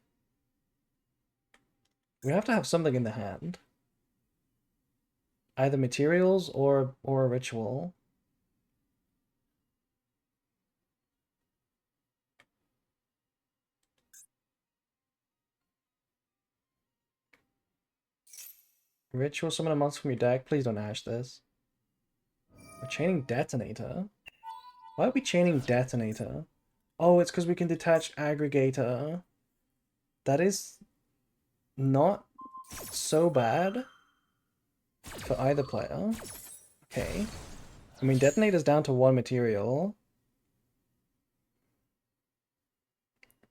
We have to have something in the hand. Either materials or a ritual. Ritual summon a monster from your deck. Please don't ash this. We're chaining Detonator. Why are we chaining Detonator? Oh, it's because we can detach Aggregator. That is not so bad for either player. Okay. I mean, Detonator's down to 1 material.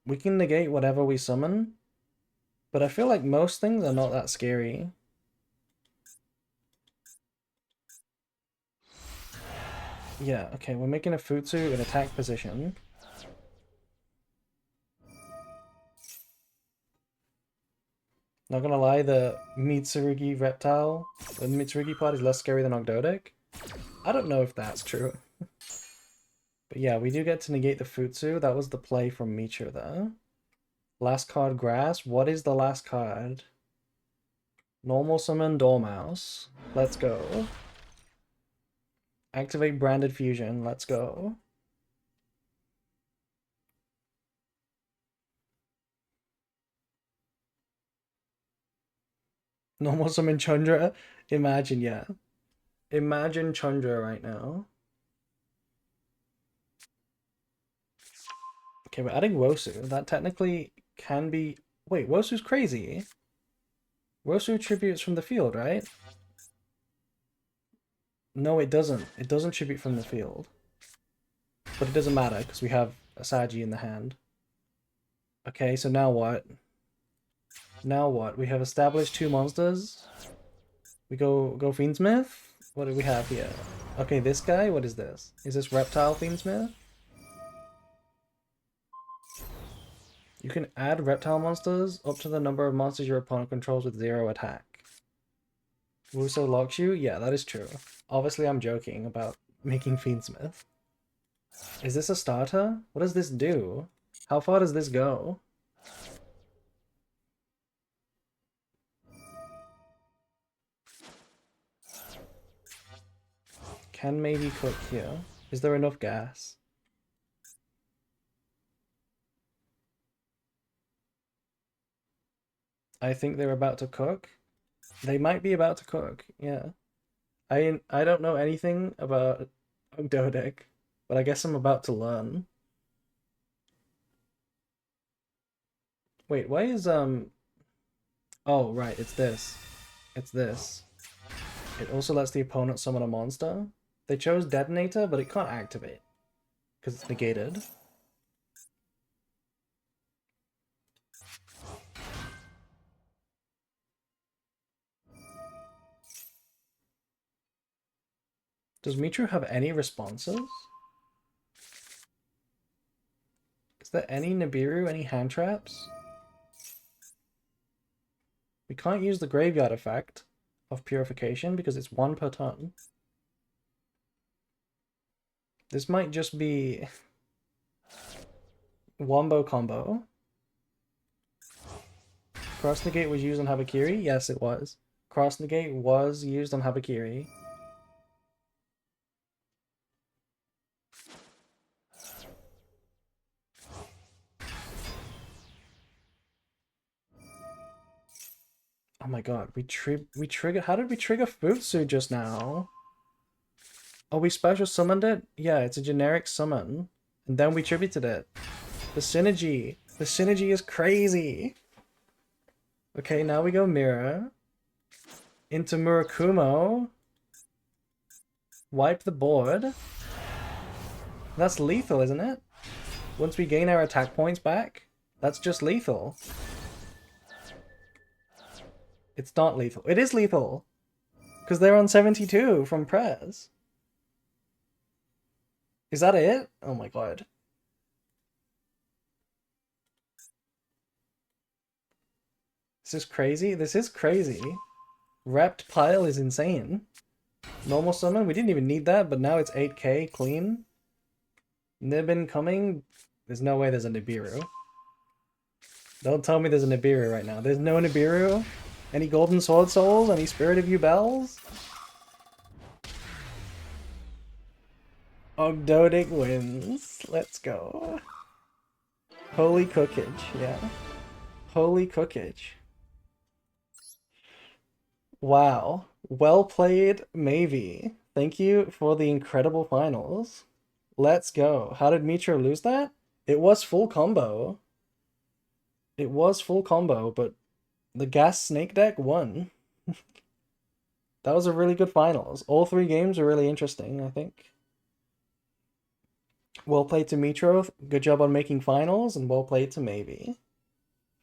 We can negate whatever we summon. But I feel like most things are not that scary. Yeah, okay, we're making a Futsu in attack position. Not gonna lie, the Mitsurugi reptile, the Mitsurugi part is less scary than Ogdoadic. I don't know if that's true. But yeah, we do get to negate the Futsu. That was the play from Micho there. Last card, Grass. What is the last card? Normal summon Dormouse. Let's go. Activate Branded Fusion. Let's go. Normal summon Chandra. Imagine, yeah. Imagine Chandra right now. Okay, we're adding Wosu. That technically can be... Wait, Wosu's crazy. Wosu tributes from the field, right? No, it doesn't. It doesn't tribute from the field. But it doesn't matter, because we have Asagi in the hand. Okay, so now what? Now what? We have established 2 monsters. We go Fiendsmith? What do we have here? Okay, this guy? What is this? Is this Reptile Fiendsmith? You can add reptile monsters up to the number of monsters your opponent controls with 0 attack. Wuso locks you? Yeah, that is true. Obviously, I'm joking about making Fiendsmith. Is this a starter? What does this do? How far does this go? Can maybe cook here. Is there enough gas? I think they're about to cook. They might be about to cook, yeah. I don't know anything about Ogdoadic, but I guess I'm about to learn. Wait, why is oh right, it's this. It's this. It also lets the opponent summon a monster. They chose Detonator, but it can't activate. Because it's negated. Does Mitro have any responses? Is there any Nibiru, any hand traps? We can't use the graveyard effect of purification because it's 1 per turn. This might just be Wombo combo. Cross Negate was used on Habakiri? Yes, it was. Cross Negate was used on Habakiri. Oh my god, we trigger. How did we trigger Futsu just now? Oh, we special summoned it? Yeah, it's a generic summon. And then we tributed it. The synergy. The synergy is crazy. Okay, now we go Mirror. Into Murakumo. Wipe the board. That's lethal, isn't it? Once we gain our attack points back, that's just lethal. It's not lethal. It is lethal. Because they're on 72 from Prez. Is that it? Oh my god. This is crazy. This is crazy. Wrapped Pile is insane. Normal summon, we didn't even need that, but now it's 8k clean. Nibbin coming. There's no way there's a Nibiru. Don't tell me there's a Nibiru right now. There's no Nibiru? Any Golden Sword Souls? Any Spirit of You Bells? Ogdoadic wins. Let's go. Holy cookage, yeah. Holy cookage. Wow. Well played, Maybe. Thank you for the incredible finals. Let's go. How did Mitra lose that? It was full combo. It was full combo, but the Gas Snake deck won. That was a really good finals. All three games are really interesting, I think. Well played to Mitro. Good job on making finals, and well played to Maybe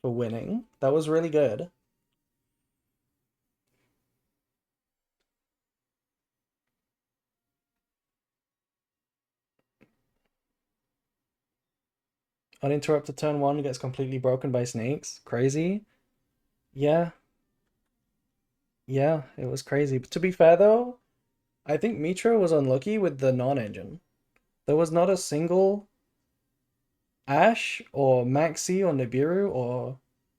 for winning. That was really good. Uninterrupted turn one gets completely broken by snakes. Crazy. Yeah. Yeah, it was crazy. But to be fair though, I think Mitro was unlucky with the non-engine. There was not a single Ash or Maxi or Nibiru or,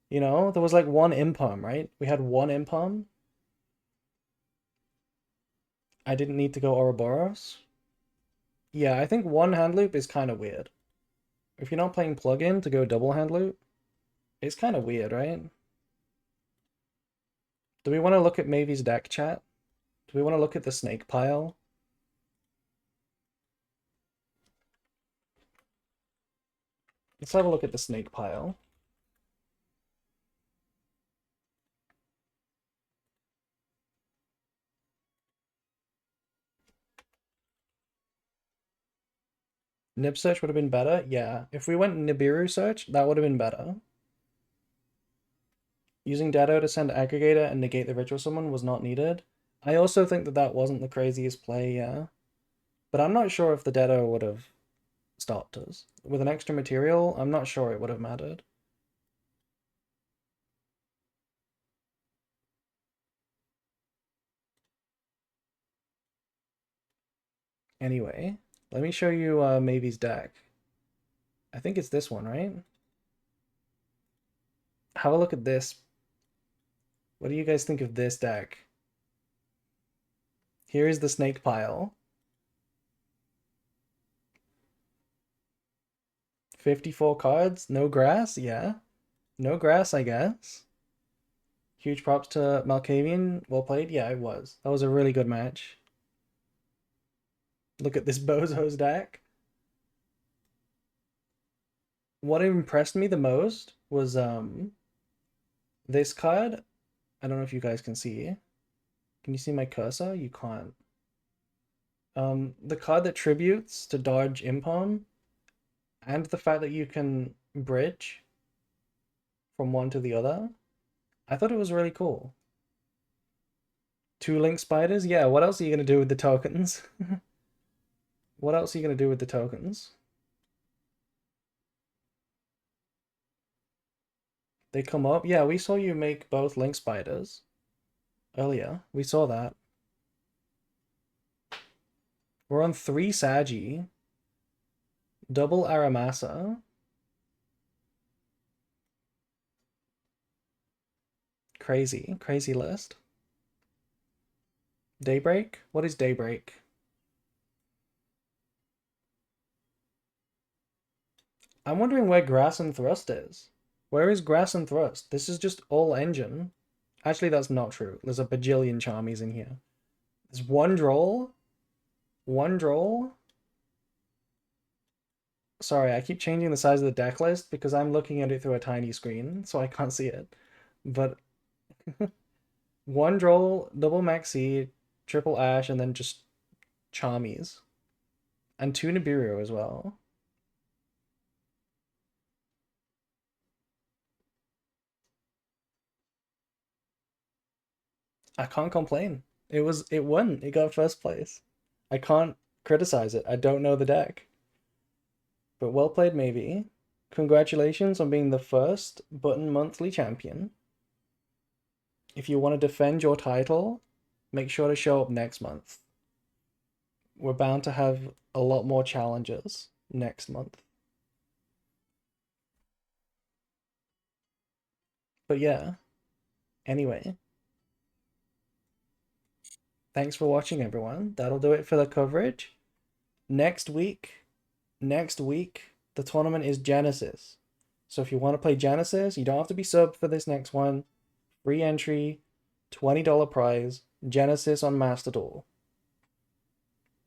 there was like one Impalm, right? We had one Impalm. I didn't need to go Ouroboros. Yeah, I think one hand loop is kind of weird. If you're not playing plug-in to go double hand loop, it's kind of weird, right? Do we want to look at Mavy's deck chat? Do we want to look at the snake pile? Let's have a look at the snake pile. Nib search would have been better. Yeah, if we went Nibiru search, that would have been better. Using Dado to send Aggregator and negate the Ritual Summon was not needed. I also think that that wasn't the craziest play, yeah. But I'm not sure if the Dado would have stopped us. With an extra material, I'm not sure it would have mattered. Anyway, let me show you Mavy's deck. I think it's this one, right? Have a look at this. What do you guys think of this deck? Here is the snake pile. 54 cards, no grass, yeah. No grass, I guess. Huge props to Malkavian. Well played. Yeah, it was. That was a really good match. Look at this Bozo's deck. What impressed me the most was this card. I don't know if you guys can see. Can you see my cursor? You can't. The card that tributes to dodge Impalm, and the fact that you can bridge from one to the other. I thought it was really cool. 2 link spiders? Yeah, what else are you gonna do with the tokens? What else are you gonna do with the tokens? They come up? Yeah, we saw you make both link spiders earlier. We saw that. We're on 3 Sagi. Double Aramasa. Crazy. Crazy list. Daybreak? What is Daybreak? I'm wondering where Grass and Thrust is. Where is Grass and Thrust? This is just all engine. Actually, that's not true. There's a bajillion Charmies in here. There's one Droll. One Droll. Sorry, I keep changing the size of the deck list because I'm looking at it through a tiny screen, so I can't see it. But one Droll, double Maxi, triple Ash, and then just Charmies. And 2 Nibiru as well. I can't complain. It won. It got first place. I can't criticize it. I don't know the deck. But well played, Maybe. Congratulations on being the first Button Monthly champion. If you want to defend your title, make sure to show up next month. We're bound to have a lot more challenges next month. But yeah, anyway, thanks for watching, everyone. That'll do it for the coverage. Next week, the tournament is Genesis. So if you want to play Genesis, you don't have to be subbed for this next one. Free entry, $20 prize, Genesis on Master Duel.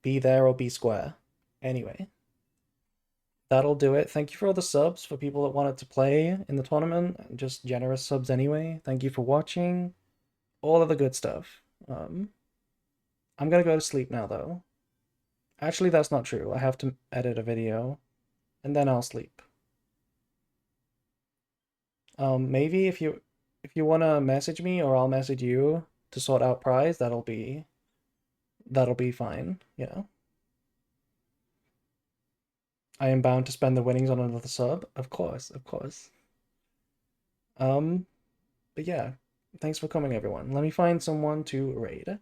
Be there or be square. Anyway, that'll do it. Thank you for all the subs for people that wanted to play in the tournament. Just generous subs anyway. Thank you for watching. All of the good stuff. I'm gonna go to sleep now though. Actually, that's not true. I have to edit a video and then I'll sleep. Maybe if you wanna message me or I'll message you to sort out prize, that'll be fine. Yeah. I am bound to spend the winnings on another sub. Of course, of course. But yeah, thanks for coming, everyone. Let me find someone to raid.